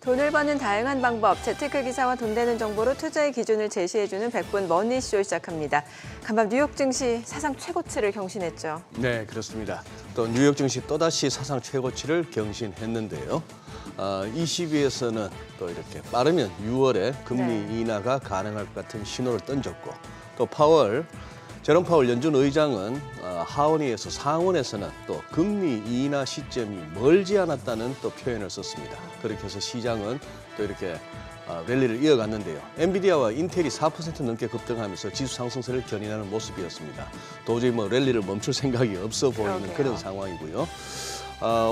돈을 버는 다양한 방법, 재테크 기사와 돈 되는 정보로 투자의 기준을 제시해주는 100분 머니쇼 시작합니다. 간밤 뉴욕 증시 사상 최고치를 경신했죠. 네, 그렇습니다. 또 뉴욕 증시 또다시 사상 최고치를 경신했는데요. 22에서는 또 이렇게 빠르면 6월에 금리 인하가 가능할 것 같은 신호를 던졌고, 또 제롬 파월 연준 의장은 하원위에서 상원에서는 또 금리 인하 시점이 멀지 않았다는 또 표현을 썼습니다. 그렇게 해서 시장은 또 이렇게 랠리를 이어갔는데요. 엔비디아와 인텔이 4% 넘게 급등하면서 지수 상승세를 견인하는 모습이었습니다. 도저히 랠리를 멈출 생각이 없어 보이는 그런 상황이고요.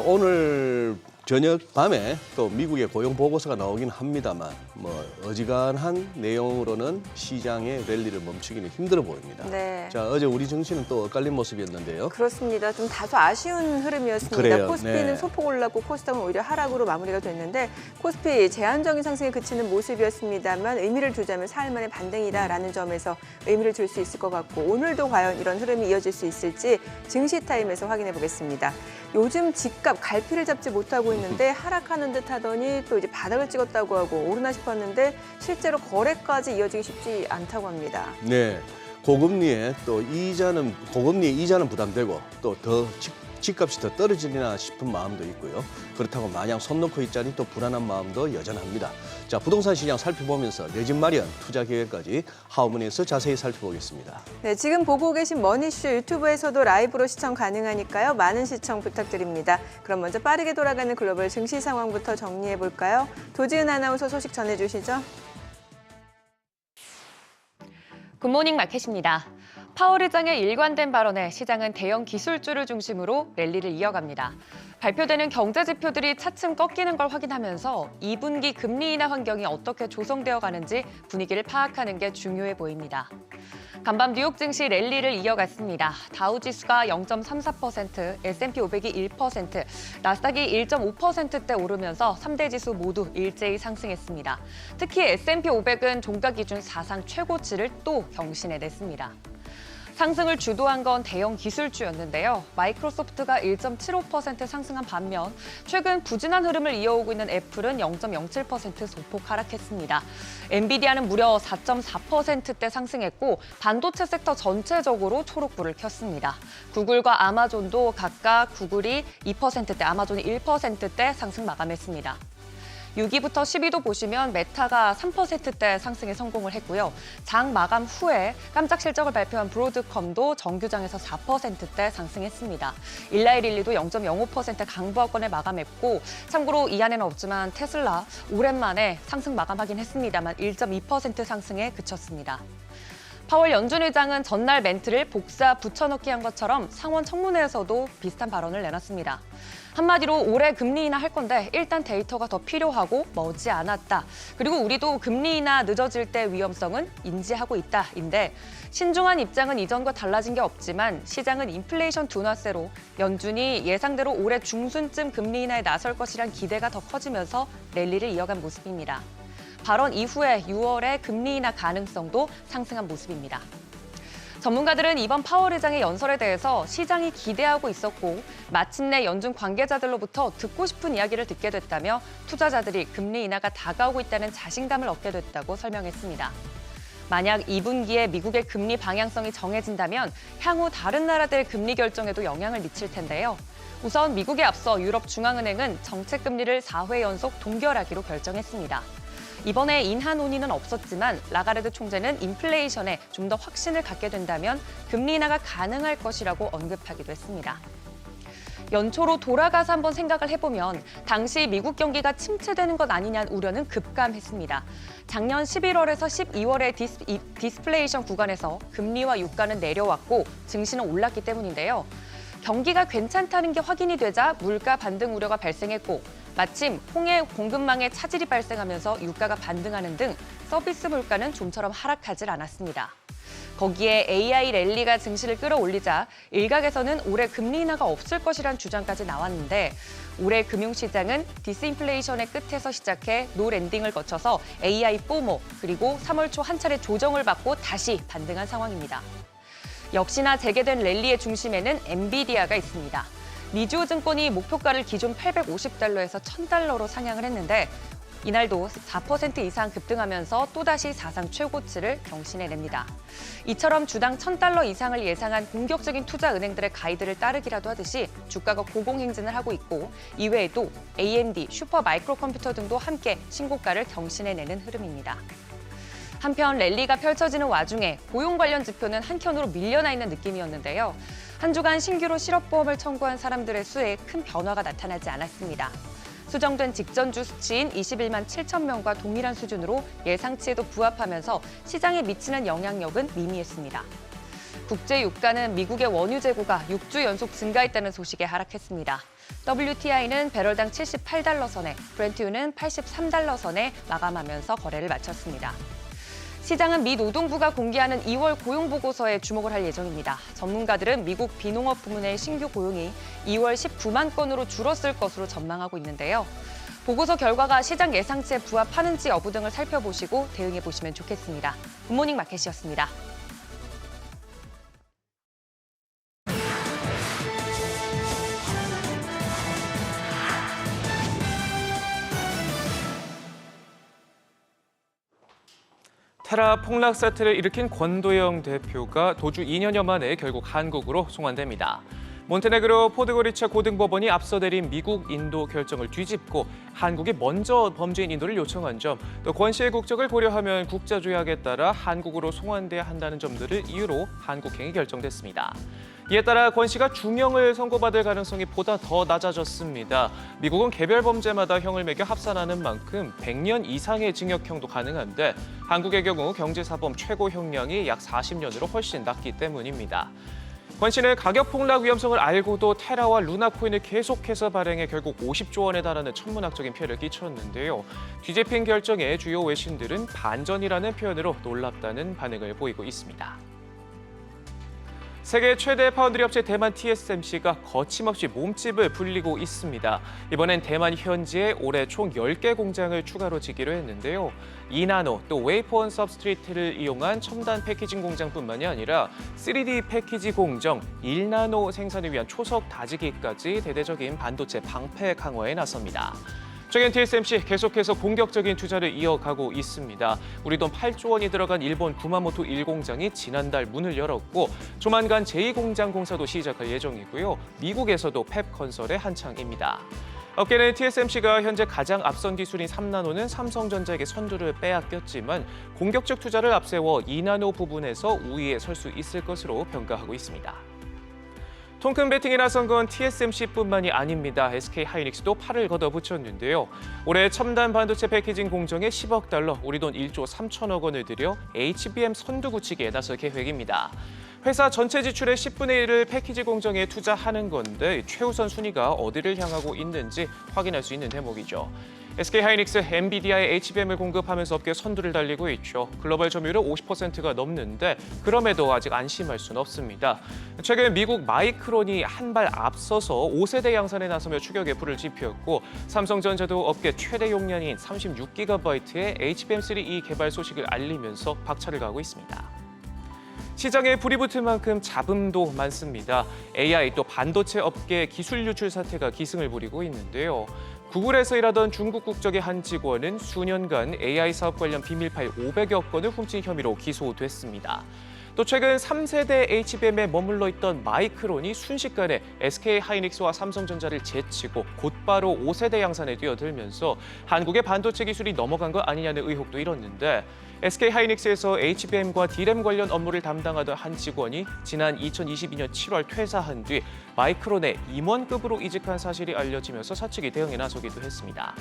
오늘 저녁 밤에 또 미국의 고용 보고서가 나오긴 합니다만 어지간한 내용으로는 시장의 랠리를 멈추기는 힘들어 보입니다. 네. 자, 어제 우리 증시는 또 엇갈린 모습이었는데요. 그렇습니다. 좀 다소 아쉬운 흐름이었습니다. 그래요. 코스피는 네. 소폭 올랐고 코스닥은 오히려 하락으로 마무리가 됐는데 코스피 제한적인 상승에 그치는 모습이었습니다만 의미를 두자면 사흘 만에 반등이다라는 점에서 의미를 줄 수 있을 것 같고 오늘도 과연 이런 흐름이 이어질 수 있을지 증시 타임에서 확인해 보겠습니다. 요즘 집값 갈피를 잡지 못하고 있는데 하락하는 듯 하더니 또 이제 바닥을 찍었다고 하고 오르나 싶었는데 실제로 거래까지 이어지기 쉽지 않다고 합니다. 네, 고금리의 이자는 부담되고 또 더 집값이 더 떨어지리나 싶은 마음도 있고요. 그렇다고 마냥 손 놓고 있자니 또 불안한 마음도 여전합니다. 자, 부동산 시장 살펴보면서 내 집 마련, 투자 계획까지 하우머니에서 자세히 살펴보겠습니다. 네, 지금 보고 계신 머니쇼 유튜브에서도 라이브로 시청 가능하니까요. 많은 시청 부탁드립니다. 그럼 먼저 빠르게 돌아가는 글로벌 증시 상황부터 정리해 볼까요? 도지은 아나운서 소식 전해주시죠. 굿모닝 마켓입니다. 파월 의장의 일관된 발언에 시장은 대형 기술주를 중심으로 랠리를 이어갑니다. 발표되는 경제 지표들이 차츰 꺾이는 걸 확인하면서 2분기 금리 인하 환경이 어떻게 조성되어 가는지 분위기를 파악하는 게 중요해 보입니다. 간밤 뉴욕 증시 랠리를 이어갔습니다. 다우 지수가 0.34%, S&P 500이 1%, 나스닥이 1.5%대 오르면서 3대 지수 모두 일제히 상승했습니다. 특히 S&P 500은 종가 기준 사상 최고치를 또 경신해냈습니다. 상승을 주도한 건 대형 기술주였는데요. 마이크로소프트가 1.75% 상승한 반면 최근 부진한 흐름을 이어오고 있는 애플은 0.07% 소폭 하락했습니다. 엔비디아는 무려 4.4%대 상승했고 반도체 섹터 전체적으로 초록불을 켰습니다. 구글과 아마존도 각각 구글이 2%대, 아마존이 1%대 상승 마감했습니다. 6위부터 10위도 보시면 메타가 3%대 상승에 성공을 했고요. 장 마감 후에 깜짝 실적을 발표한 브로드컴도 정규장에서 4%대 상승했습니다. 일라이릴리도 0.05% 강보합권을 마감했고 참고로 이 안에는 없지만 테슬라 오랜만에 상승 마감하긴 했습니다만 1.2% 상승에 그쳤습니다. 파월 연준 의장은 전날 멘트를 복사 붙여넣기 한 것처럼 상원 청문회에서도 비슷한 발언을 내놨습니다. 한마디로 올해 금리 인하 할 건데 일단 데이터가 더 필요하고 머지 않았다. 그리고 우리도 금리 인하 늦어질 때 위험성은 인지하고 있다인데 신중한 입장은 이전과 달라진 게 없지만 시장은 인플레이션 둔화세로 연준이 예상대로 올해 중순쯤 금리 인하에 나설 것이란 기대가 더 커지면서 랠리를 이어간 모습입니다. 발언 이후에 6월에 금리 인하 가능성도 상승한 모습입니다. 전문가들은 이번 파월 의장의 연설에 대해서 시장이 기대하고 있었고 마침내 연준 관계자들로부터 듣고 싶은 이야기를 듣게 됐다며 투자자들이 금리 인하가 다가오고 있다는 자신감을 얻게 됐다고 설명했습니다. 만약 2분기에 미국의 금리 방향성이 정해진다면 향후 다른 나라들의 금리 결정에도 영향을 미칠 텐데요. 우선 미국에 앞서 유럽 중앙은행은 정책 금리를 4회 연속 동결하기로 결정했습니다. 이번에 인하 논의는 없었지만 라가르드 총재는 인플레이션에 좀 더 확신을 갖게 된다면 금리 인하가 가능할 것이라고 언급하기도 했습니다. 연초로 돌아가서 한번 생각을 해보면 당시 미국 경기가 침체되는 것 아니냐는 우려는 급감했습니다. 작년 11월에서 12월의 디스플레이션 구간에서 금리와 유가는 내려왔고 증시는 올랐기 때문인데요. 경기가 괜찮다는 게 확인이 되자 물가 반등 우려가 발생했고 마침 홍해 공급망에 차질이 발생하면서 유가가 반등하는 등 서비스 물가는 좀처럼 하락하질 않았습니다. 거기에 AI 랠리가 증시를 끌어올리자 일각에서는 올해 금리 인하가 없을 것이란 주장까지 나왔는데 올해 금융시장은 디스인플레이션의 끝에서 시작해 노랜딩을 거쳐서 AI 포모 그리고 3월 초 한 차례 조정을 받고 다시 반등한 상황입니다. 역시나 재개된 랠리의 중심에는 엔비디아가 있습니다. 미주호 증권이 목표가를 기존 $850에서 $1,000로 상향을 했는데 이날도 4% 이상 급등하면서 또다시 사상 최고치를 경신해냅니다. 이처럼 주당 $1,000 이상을 예상한 공격적인 투자 은행들의 가이드를 따르기라도 하듯이 주가가 고공행진을 하고 있고 이외에도 AMD, 슈퍼 마이크로 컴퓨터 등도 함께 신고가를 경신해내는 흐름입니다. 한편 랠리가 펼쳐지는 와중에 고용 관련 지표는 한켠으로 밀려나 있는 느낌이었는데요. 한 주간 신규로 실업보험을 청구한 사람들의 수에 큰 변화가 나타나지 않았습니다. 수정된 직전주 수치인 21만 7천 명과 동일한 수준으로 예상치에도 부합하면서 시장에 미치는 영향력은 미미했습니다. 국제 유가는 미국의 원유 재고가 6주 연속 증가했다는 소식에 하락했습니다. WTI는 배럴당 78달러 선에, 브렌트유는 83달러 선에 마감하면서 거래를 마쳤습니다. 시장은 미 노동부가 공개하는 2월 고용보고서에 주목을 할 예정입니다. 전문가들은 미국 비농업 부문의 신규 고용이 2월 19만 건으로 줄었을 것으로 전망하고 있는데요. 보고서 결과가 시장 예상치에 부합하는지 여부 등을 살펴보시고 대응해 보시면 좋겠습니다. 굿모닝 마켓이었습니다. 테라 폭락 사태를 일으킨 권도영 대표가 도주 2년여 만에 결국 한국으로 송환됩니다. 몬테네그로 포드고리차 고등법원이 앞서 내린 미국 인도 결정을 뒤집고 한국이 먼저 범죄인 인도를 요청한 점, 또 권 씨의 국적을 고려하면 국자 조약에 따라 한국으로 송환돼야 한다는 점들을 이유로 한국행이 결정됐습니다. 이에 따라 권 씨가 중형을 선고받을 가능성이 보다 더 낮아졌습니다. 미국은 개별 범죄마다 형을 매겨 합산하는 만큼 100년 이상의 징역형도 가능한데 한국의 경우 경제사범 최고 형량이 약 40년으로 훨씬 낮기 때문입니다. 권 씨는 가격 폭락 위험성을 알고도 테라와 루나코인을 계속해서 발행해 결국 50조 원에 달하는 천문학적인 피해를 끼쳤는데요. 뒤집힌 결정에 주요 외신들은 반전이라는 표현으로 놀랍다는 반응을 보이고 있습니다. 세계 최대 파운드리 업체 대만 TSMC가 거침없이 몸집을 불리고 있습니다. 이번엔 대만 현지에 올해 총 10개 공장을 추가로 지기로 했는데요. 2나노 또 웨이퍼 온 서브스트레이트를 이용한 첨단 패키징 공장뿐만이 아니라 3D 패키지 공정, 1나노 생산을 위한 초석 다지기까지 대대적인 반도체 방패 강화에 나섭니다. 최근 TSMC 계속해서 공격적인 투자를 이어가고 있습니다. 우리 돈 8조 원이 들어간 일본 구마모토 1공장이 지난달 문을 열었고 조만간 제2공장 공사도 시작할 예정이고요. 미국에서도 펩컨설의 한창입니다. 업계는 TSMC가 현재 가장 앞선 기술인 3나노는 삼성전자에게 선두를 빼앗겼지만 공격적 투자를 앞세워 2나노 부분에서 우위에 설 수 있을 것으로 평가하고 있습니다. 통큰 배팅에 나선 건 TSMC뿐만이 아닙니다. SK하이닉스도 팔을 걷어붙였는데요. 올해 첨단 반도체 패키징 공정에 10억 달러, 우리 돈 1조 3천억 원을 들여 HBM 선두 굳히기에 나설 계획입니다. 회사 전체 지출의 10분의 1을 패키지 공정에 투자하는 건데 최우선 순위가 어디를 향하고 있는지 확인할 수 있는 대목이죠. SK하이닉스, 엔비디아의 HBM을 공급하면서 업계 선두를 달리고 있죠. 글로벌 점유율은 50%가 넘는데 그럼에도 아직 안심할 수는 없습니다. 최근 미국 마이크론이 한 발 앞서서 5세대 양산에 나서며 추격에 불을 지폈고 삼성전자도 업계 최대 용량인 36GB의 HBM3E 개발 소식을 알리면서 박차를 가하고 있습니다. 시장에 불이 붙을 만큼 잡음도 많습니다. AI 또 반도체 업계 기술 유출 사태가 기승을 부리고 있는데요. 구글에서 일하던 중국 국적의 한 직원은 수년간 AI 사업 관련 비밀 파일 500여 건을 훔친 혐의로 기소됐습니다. 또 최근 3세대 HBM에 머물러 있던 마이크론이 순식간에 SK하이닉스와 삼성전자를 제치고 곧바로 5세대 양산에 뛰어들면서 한국의 반도체 기술이 넘어간 것 아니냐는 의혹도 일었는데 SK하이닉스에서 HBM과 D램 관련 업무를 담당하던 한 직원이 지난 2022년 7월 퇴사한 뒤 마이크론에 임원급으로 이직한 사실이 알려지면서 사측이 대응에 나서기도 했습니다.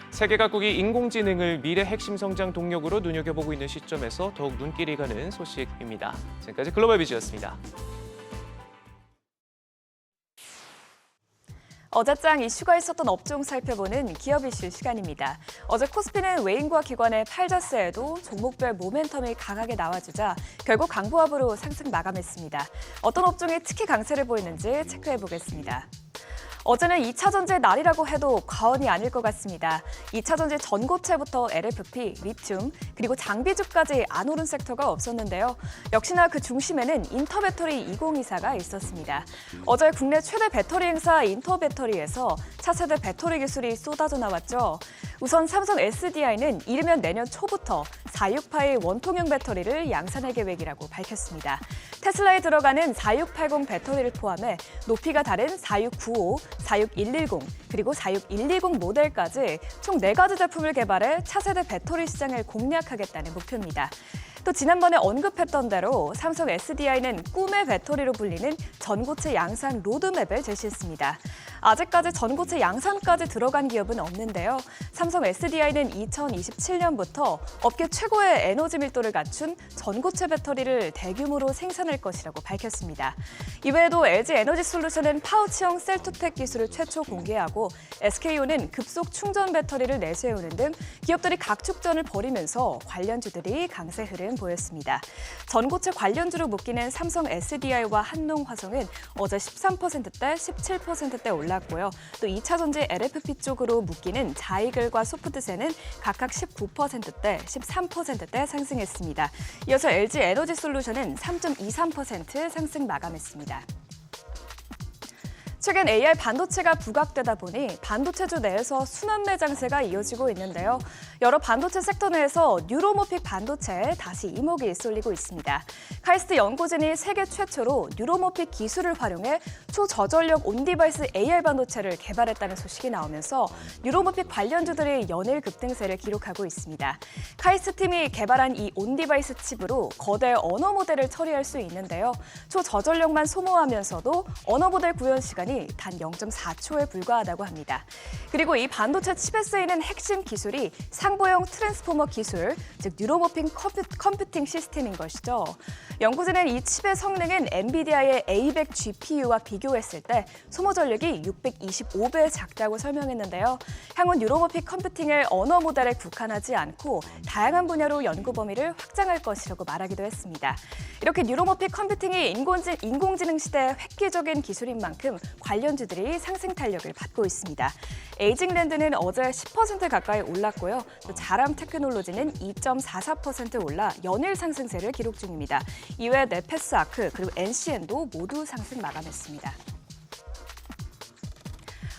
세계 각국이 인공지능을 미래 핵심 성장 동력으로 눈여겨보고 있는 시점에서 더욱 눈길이 가는 소식입니다. 지금까지 글로벌 비즈였습니다. 어제장 이슈가 있었던 업종 살펴보는 기업 이슈 시간입니다. 어제 코스피는 외인과 기관의 팔자세에도 종목별 모멘텀이 강하게 나와주자 결국 강보합으로 상승 마감했습니다. 어떤 업종이 특히 강세를 보이는지 체크해 보겠습니다. 어제는 2차 전지의 날이라고 해도 과언이 아닐 것 같습니다. 2차 전지 전고체부터 LFP, 리튬, 그리고 장비주까지 안 오른 섹터가 없었는데요. 역시나 그 중심에는 인터배터리 2024가 있었습니다. 어제 국내 최대 배터리 행사 인터배터리에서 차세대 배터리 기술이 쏟아져 나왔죠. 우선 삼성 SDI는 이르면 내년 초부터 46파의 원통형 배터리를 양산할 계획이라고 밝혔습니다. 테슬라에 들어가는 4680 배터리를 포함해 높이가 다른 4695, 46110, 그리고 46120 모델까지 총 4가지 제품을 개발해 차세대 배터리 시장을 공략하겠다는 목표입니다. 또 지난번에 언급했던 대로 삼성 SDI는 꿈의 배터리로 불리는 전고체 양산 로드맵을 제시했습니다. 아직까지 전고체 양산까지 들어간 기업은 없는데요. 삼성 SDI는 2027년부터 업계 최고의 에너지 밀도를 갖춘 전고체 배터리를 대규모로 생산할 것이라고 밝혔습니다. 이외에도 LG 에너지 솔루션은 파우치형 셀투팩 기술을 최초 공개하고 SK온은 급속 충전 배터리를 내세우는 등 기업들이 각축전을 벌이면서 관련주들이 강세 흐름 보였습니다. 전고체 관련주로 묶이는 삼성 SDI와 한농화성은 어제 13%대, 17%대 올랐고요. 또 2차 전지 LFP 쪽으로 묶이는 자이글과 소프트세는 각각 19%대, 13%대 상승했습니다. 이어서 LG 에너지 솔루션은 3.23% 상승 마감했습니다. 최근 AI 반도체가 부각되다 보니 반도체주 내에서 순환매 장세가 이어지고 있는데요. 여러 반도체 섹터 내에서 뉴로모픽 반도체에 다시 이목이 쏠리고 있습니다. 카이스트 연구진이 세계 최초로 뉴로모픽 기술을 활용해 초저전력 온디바이스 AR 반도체를 개발했다는 소식이 나오면서 뉴로모픽 관련주들이 연일 급등세를 기록하고 있습니다. 카이스트 팀이 개발한 이 온디바이스 칩으로 거대 언어 모델을 처리할 수 있는데요. 초저전력만 소모하면서도 언어 모델 구현 시간이 단 0.4초에 불과하다고 합니다. 그리고 이 반도체 칩에 쓰이는 핵심 기술이 상보형 트랜스포머 기술, 즉 뉴로모픽 컴퓨팅 시스템인 것이죠. 연구진은 이 칩의 성능은 엔비디아의 A100 GPU와 비교했을 때 소모 전력이 625배 작다고 설명했는데요. 향후 뉴로모픽 컴퓨팅을 언어 모델에 국한하지 않고 다양한 분야로 연구 범위를 확장할 것이라고 말하기도 했습니다. 이렇게 뉴로모픽 컴퓨팅이 인공지능 시대의 획기적인 기술인 만큼 관련주들이 상승 탄력을 받고 있습니다. 에이징랜드는 어제 10% 가까이 올랐고요. 또 자람 테크놀로지는 2.44% 올라 연일 상승세를 기록 중입니다. 이외에 네페스 아크 그리고 NCN도 모두 상승 마감했습니다.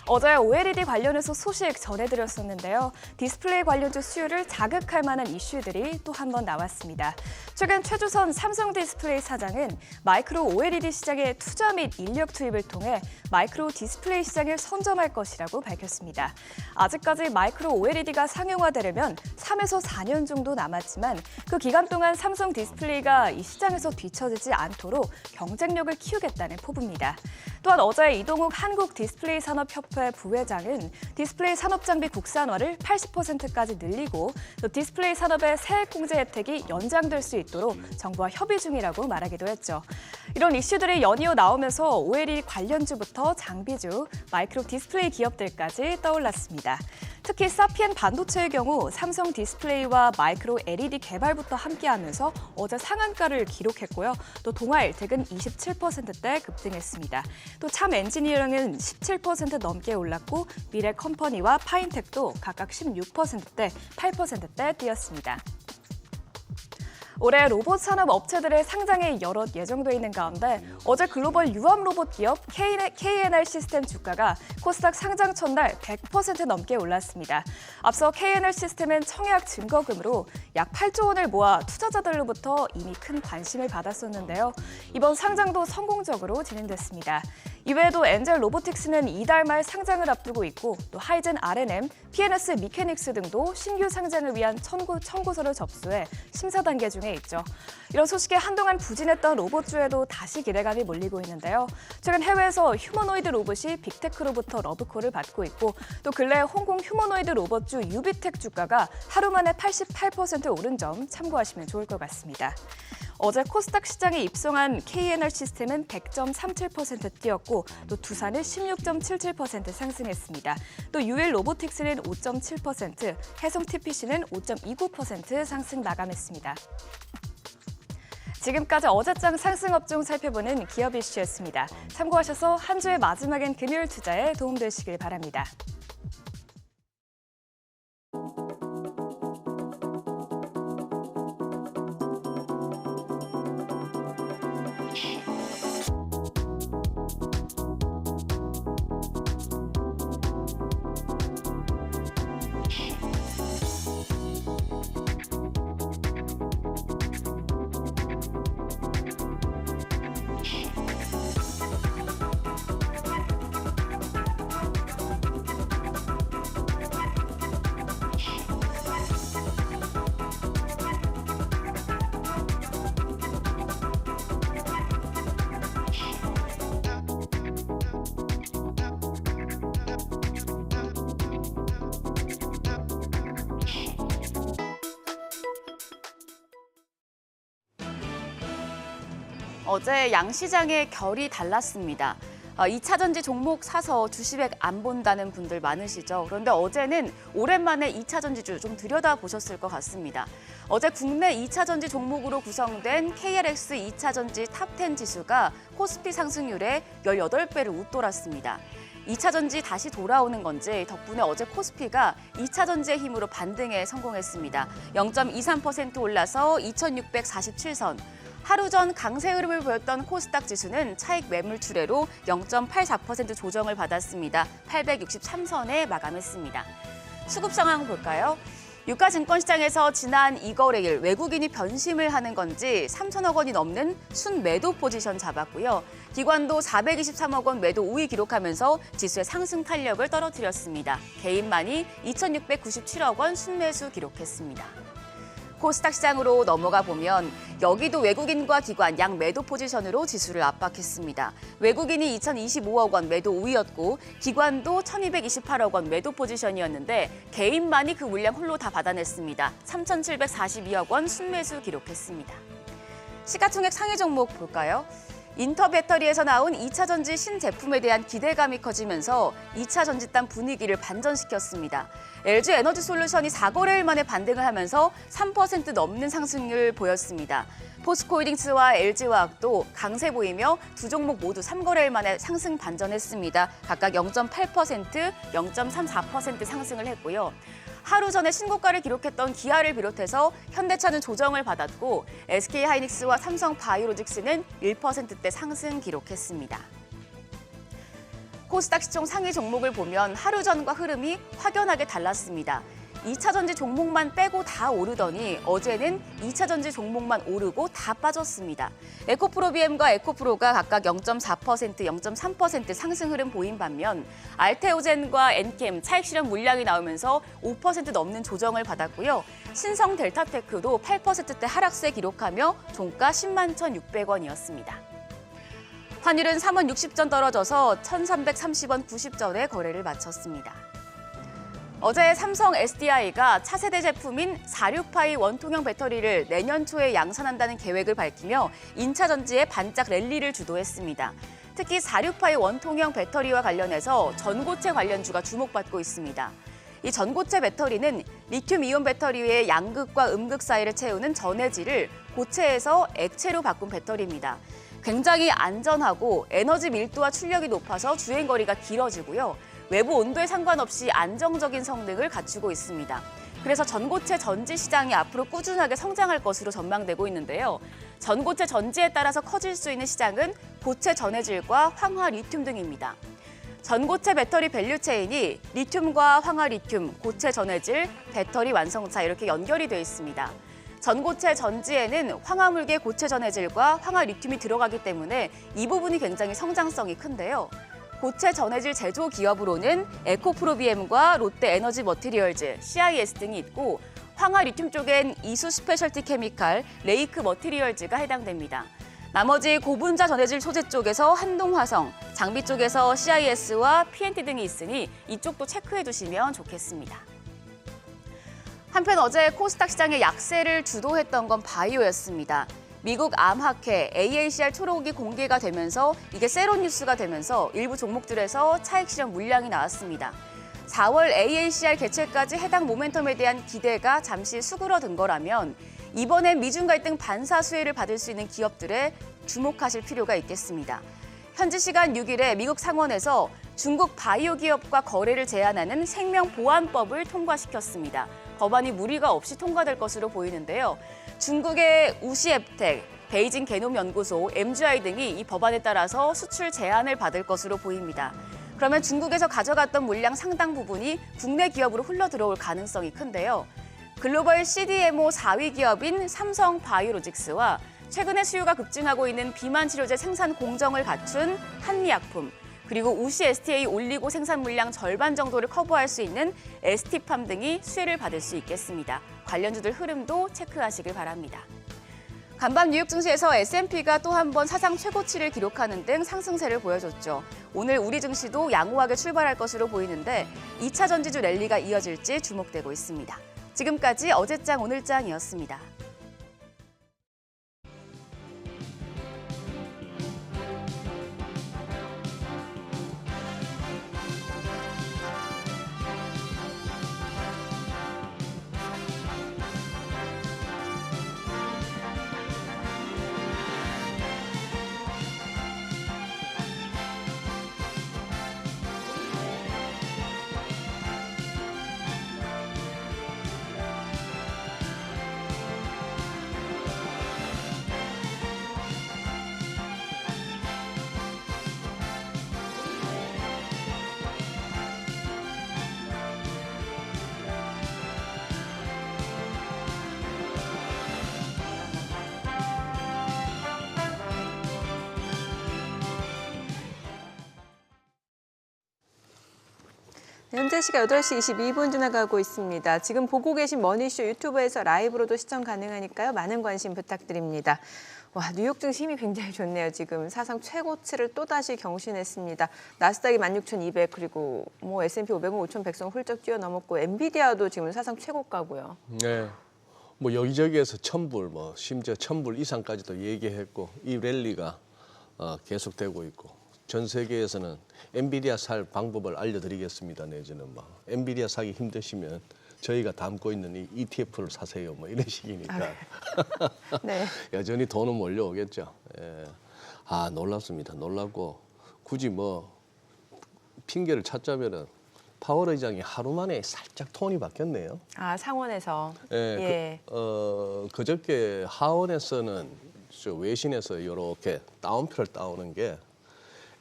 어제 OLED 관련해서 소식 전해드렸었는데요. 디스플레이 관련주 수요를 자극할 만한 이슈들이 또 한 번 나왔습니다. 최근 최주선 삼성 디스플레이 사장은 마이크로 OLED 시장에 투자 및 인력 투입을 통해 마이크로 디스플레이 시장을 선점할 것이라고 밝혔습니다. 아직까지 마이크로 OLED가 상용화되려면 3에서 4년 정도 남았지만 그 기간 동안 삼성 디스플레이가 이 시장에서 뒤처지지 않도록 경쟁력을 키우겠다는 포부입니다. 또한 어제 이동욱 한국 디스플레이 산업협회 부회장은 디스플레이 산업장비 국산화를 80%까지 늘리고 또 디스플레이 산업의 세액공제 혜택이 연장될 수 있도록 정부와 협의 중이라고 말하기도 했죠. 이런 이슈들이 연이어 나오면서 OLED 관련주부터 장비주, 마이크로 디스플레이 기업들까지 떠올랐습니다. 특히 사피엔 반도체의 경우 삼성 디스플레이와 마이크로 LED 개발부터 함께하면서 어제 상한가를 기록했고요. 또 동아일텍은 27%대 급등했습니다. 또 참 엔지니어링은 17% 넘게 올랐고 미래 컴퍼니와 파인텍도 각각 16%대, 8%대 뛰었습니다. 올해 로봇 산업 업체들의 상장이 여럿 예정돼 있는 가운데 어제 글로벌 유압 로봇 기업 KNR 시스템 주가가 코스닥 상장 첫날 100% 넘게 올랐습니다. 앞서 KNR 시스템은 청약 증거금으로 약 8조 원을 모아 투자자들로부터 이미 큰 관심을 받았었는데요. 이번 상장도 성공적으로 진행됐습니다. 이외에도 엔젤 로보틱스는 이달 말 상장을 앞두고 있고 또 하이젠 R&M, PNS 미케닉스 등도 신규 상장을 위한 청구서를 접수해 심사 단계 중에 있죠. 이런 소식에 한동안 부진했던 로봇주에도 다시 기대감이 몰리고 있는데요. 최근 해외에서 휴머노이드 로봇이 빅테크로부터 러브콜을 받고 있고 또 근래 홍콩 휴머노이드 로봇주 유비텍 주가가 하루 만에 88% 오른 점 참고하시면 좋을 것 같습니다. 어제 코스닥 시장에 입성한 KNR 시스템은 100.37% 뛰었고 또 두산은 16.77% 상승했습니다. 또 UL 로보틱스는 5.7%, 해성 TPC는 5.29% 상승 마감했습니다. 지금까지 어제장 상승 업종 살펴보는 기업 이슈였습니다. 참고하셔서 한 주의 마지막엔 금요일 투자에 도움되시길 바랍니다. 어제 양시장의 결이 달랐습니다. 2차전지 종목 사서 주식액 안 본다는 분들 많으시죠. 그런데 어제는 오랜만에 2차전지주 좀 들여다보셨을 것 같습니다. 어제 국내 2차전지 종목으로 구성된 KLX 2차전지 탑10 지수가 코스피 상승률의 18배를 웃돌았습니다. 2차전지 다시 돌아오는 건지 덕분에 어제 코스피가 2차전지의 힘으로 반등에 성공했습니다. 0.23% 올라서 2647선. 하루 전 강세 흐름을 보였던 코스닥 지수는 차익 매물 추례로 0.84% 조정을 받았습니다. 863선에 마감했습니다. 수급 상황 볼까요? 유가증권시장에서 지난 2거래일 외국인이 변심을 하는 건지 3천억 원이 넘는 순매도 포지션 잡았고요. 기관도 423억 원 매도 우위 기록하면서 지수의 상승 탄력을 떨어뜨렸습니다. 개인만이 2,697억 원 순매수 기록했습니다. 코스닥 시장으로 넘어가 보면 여기도 외국인과 기관 양 매도 포지션으로 지수를 압박했습니다. 외국인이 2,025억 원 매도 우위였고 기관도 1,228억 원 매도 포지션이었는데 개인만이 그 물량 홀로 다 받아냈습니다. 3,742억 원 순매수 기록했습니다. 시가총액 상위 종목 볼까요? 인터배터리에서 나온 2차전지 신제품에 대한 기대감이 커지면서 2차전지단 분위기를 반전시켰습니다. LG에너지솔루션이 4거래일 만에 반등을 하면서 3% 넘는 상승률 보였습니다. 포스코홀딩스와 LG화학도 강세 보이며 두 종목 모두 3거래일 만에 상승 반전했습니다. 각각 0.8%, 0.34% 상승을 했고요. 하루 전에 신고가를 기록했던 기아를 비롯해서 현대차는 조정을 받았고 SK하이닉스와 삼성바이오로직스는 1%대 상승 기록했습니다. 코스닥 시총 상위 종목을 보면 하루 전과 흐름이 확연하게 달랐습니다. 2차전지 종목만 빼고 다 오르더니 어제는 2차전지 종목만 오르고 다 빠졌습니다. 에코프로비엠과 에코프로가 각각 0.4%, 0.3% 상승 흐름 보인 반면 알테오젠과 엔캠 차익 실현 물량이 나오면서 5% 넘는 조정을 받았고요. 신성 델타테크도 8%대 하락세 기록하며 종가 10만 1,600원이었습니다. 환율은 3원 60전 떨어져서 1,330원 90전에 거래를 마쳤습니다. 어제 삼성 SDI가 차세대 제품인 46파이 원통형 배터리를 내년 초에 양산한다는 계획을 밝히며 인차전지의 반짝 랠리를 주도했습니다. 특히 46파이 원통형 배터리와 관련해서 전고체 관련주가 주목받고 있습니다. 이 전고체 배터리는 리튬이온 배터리의 양극과 음극 사이를 채우는 전해질을 고체에서 액체로 바꾼 배터리입니다. 굉장히 안전하고 에너지 밀도와 출력이 높아서 주행거리가 길어지고요. 외부 온도에 상관없이 안정적인 성능을 갖추고 있습니다. 그래서 전고체 전지 시장이 앞으로 꾸준하게 성장할 것으로 전망되고 있는데요. 전고체 전지에 따라서 커질 수 있는 시장은 고체 전해질과 황화 리튬 등입니다. 전고체 배터리 밸류체인이 리튬과 황화 리튬, 고체 전해질, 배터리 완성차 이렇게 연결이 되어 있습니다. 전고체 전지에는 황화물계 고체 전해질과 황화 리튬이 들어가기 때문에 이 부분이 굉장히 성장성이 큰데요. 고체 전해질 제조 기업으로는 에코프로비엠과 롯데에너지 머티리얼즈, CIS 등이 있고 황화 리튬 쪽엔 이수 스페셜티 케미칼, 레이크 머티리얼즈가 해당됩니다. 나머지 고분자 전해질 소재 쪽에서 한동화성, 장비 쪽에서 CIS와 PNT 등이 있으니 이쪽도 체크해 두시면 좋겠습니다. 한편 어제 코스닥 시장의 약세를 주도했던 건 바이오였습니다. 미국 암학회 AACR 초록이 공개가 되면서 이게 세론 뉴스가 되면서 일부 종목들에서 차익 실현 물량이 나왔습니다. 4월 AACR 개최까지 해당 모멘텀에 대한 기대가 잠시 수그러든 거라면 이번엔 미중 갈등 반사 수혜를 받을 수 있는 기업들에 주목하실 필요가 있겠습니다. 현지 시간 6일에 미국 상원에서 중국 바이오 기업과 거래를 제한하는 생명보안법을 통과시켰습니다. 법안이 무리가 없이 통과될 것으로 보이는데요. 중국의 우시앱텍, 베이징 게놈연구소, MGI 등이 이 법안에 따라서 수출 제한을 받을 것으로 보입니다. 그러면 중국에서 가져갔던 물량 상당 부분이 국내 기업으로 흘러 들어올 가능성이 큰데요. 글로벌 CDMO 4위 기업인 삼성바이오로직스와 최근에 수요가 급증하고 있는 비만 치료제 생산 공정을 갖춘 한미약품, 그리고 우시 STA 올리고 생산 물량 절반 정도를 커버할 수 있는 ST팜 등이 수혜를 받을 수 있겠습니다. 관련주들 흐름도 체크하시길 바랍니다. 간밤 뉴욕 증시에서 S&P가 또 한 번 사상 최고치를 기록하는 등 상승세를 보여줬죠. 오늘 우리 증시도 양호하게 출발할 것으로 보이는데 2차 전지주 랠리가 이어질지 주목되고 있습니다. 지금까지 어제장 오늘장이었습니다. 현재 시각 8시 22분 지나가고 있습니다. 지금 보고 계신 머니쇼 유튜브에서 라이브로도 시청 가능하니까요. 많은 관심 부탁드립니다. 와, 뉴욕 증시 힘이 굉장히 좋네요. 지금 사상 최고치를 또다시 경신했습니다. 나스닥이 16,200 그리고 뭐 S&P 500은 5,100선 훌쩍 뛰어넘었고 엔비디아도 지금 사상 최고가고요. 네. 뭐 여기저기에서 1,000불, 뭐 심지어 1,000불 이상까지도 얘기했고 이 랠리가 계속되고 있고 전 세계에서는 엔비디아 살 방법을 알려드리겠습니다. 내지는 뭐 엔비디아 사기 힘드시면 저희가 담고 있는 이 ETF를 사세요. 뭐 이런 식이니까 네. 여전히 돈은 몰려오겠죠. 예. 아 놀랍습니다. 놀랍고 굳이 뭐 핑계를 찾자면은 파월 의장이 하루 만에 살짝 톤이 바뀌었네요. 아, 상원에서. 예. 예. 그저께 하원에서는 저 외신에서 이렇게 따옴표를 따오는 게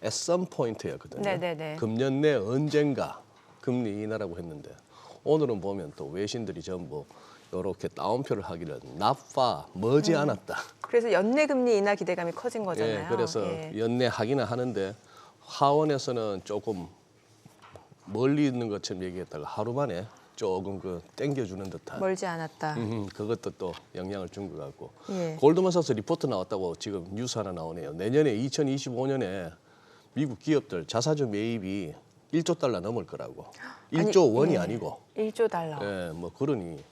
at some point였거든요. 네네네. 금년 내 언젠가 금리 인하라고 했는데 오늘은 보면 또 외신들이 전부 이렇게 따옴표를 하기를 not far, 머지 않았다. 그래서 연내 금리 인하 기대감이 커진 거잖아요. 예, 그래서 예. 연내 하기는 하는데 하원에서는 조금 멀리 있는 것처럼 얘기했다가 하루 만에 조금 그 땡겨주는 듯한 멀지 않았다. 그것도 또 영향을 준 것 같고 예. 골드만삭스 리포트 나왔다고 지금 뉴스 하나 나오네요. 내년에 2025년에 미국 기업들 자사주 매입이 1조 달러 넘을 거라고. 1조 원이 예. 아니고. 1조 달러. 예, 뭐 그러니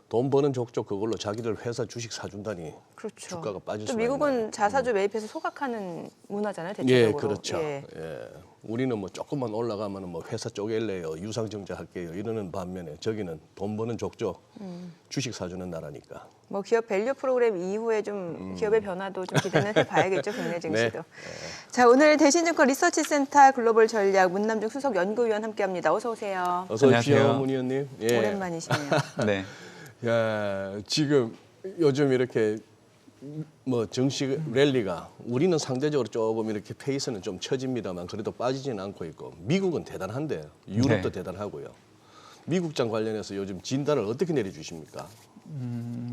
돈 버는 족족 그걸로 자기들 회사 주식 사준다니 그렇죠. 주가가 빠질 또 수가 미국은 있나요? 자사주 매입해서 소각하는 문화잖아요, 예, 대체적으로. 그렇죠. 예. 예. 우리는 뭐 조금만 올라가면 뭐 회사 쪼갤래요, 유상증자 할게요 이러는 반면에 저기는 돈 버는 족족 주식 사주는 나라니까. 뭐 기업 밸류 프로그램 이후에 좀 기업의 변화도 좀 기대는 해봐야겠죠, 국내 증시도. 네. 자, 오늘 대신증권 리서치센터 글로벌 전략 문남중 수석 연구위원 함께합니다. 어서 오세요. 어서 오십시오, 안녕하세요. 문 의원님. 예. 오랜만이시네요. 네. 야, 지금 요즘 이렇게 뭐 정식 랠리가 우리는 상대적으로 조금 이렇게 페이스는 좀 처집니다만 그래도 빠지진 않고 있고 미국은 대단한데 유럽도 네. 대단하고요. 미국장 관련해서 요즘 진단을 어떻게 내려주십니까?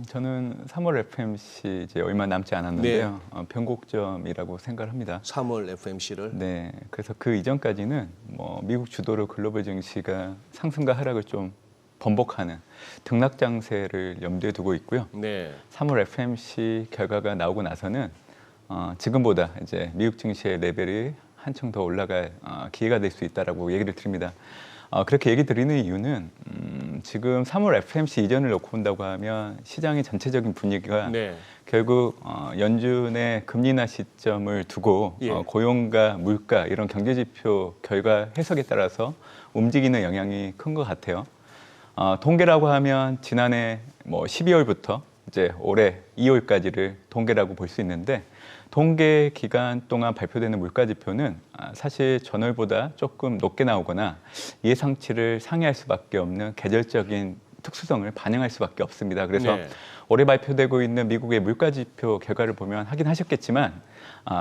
저는 3월 FMC 이제 얼마 남지 않았는데요. 변곡점이라고 생각을 합니다. 3월 FMC를 네. 그래서 그 이전까지는 뭐 미국 주도로 글로벌 증시가 상승과 하락을 좀 번복하는 등락 장세를 염두에 두고 있고요. 네. 3월 FMC 결과가 나오고 나서는 지금보다 이제 미국 증시의 레벨이 한층 더 올라갈 기회가 될 수 있다라고 얘기를 드립니다. 그렇게 얘기 드리는 이유는 지금 3월 FMC 이전을 놓고 본다고 하면 시장의 전체적인 분위기가 네. 결국 연준의 금리 인하 시점을 두고 예. 고용과 물가 이런 경제 지표 결과 해석에 따라서 움직이는 영향이 큰 것 같아요. 통계라고 하면 지난해 뭐 12월부터 이제 올해 2월까지를 동계라고 볼 수 있는데 동계 기간 동안 발표되는 물가 지표는 사실 전월보다 조금 높게 나오거나 예상치를 상회할 수밖에 없는 계절적인 특수성을 반영할 수밖에 없습니다. 그래서 네. 올해 발표되고 있는 미국의 물가 지표 결과를 보면 확인하셨겠지만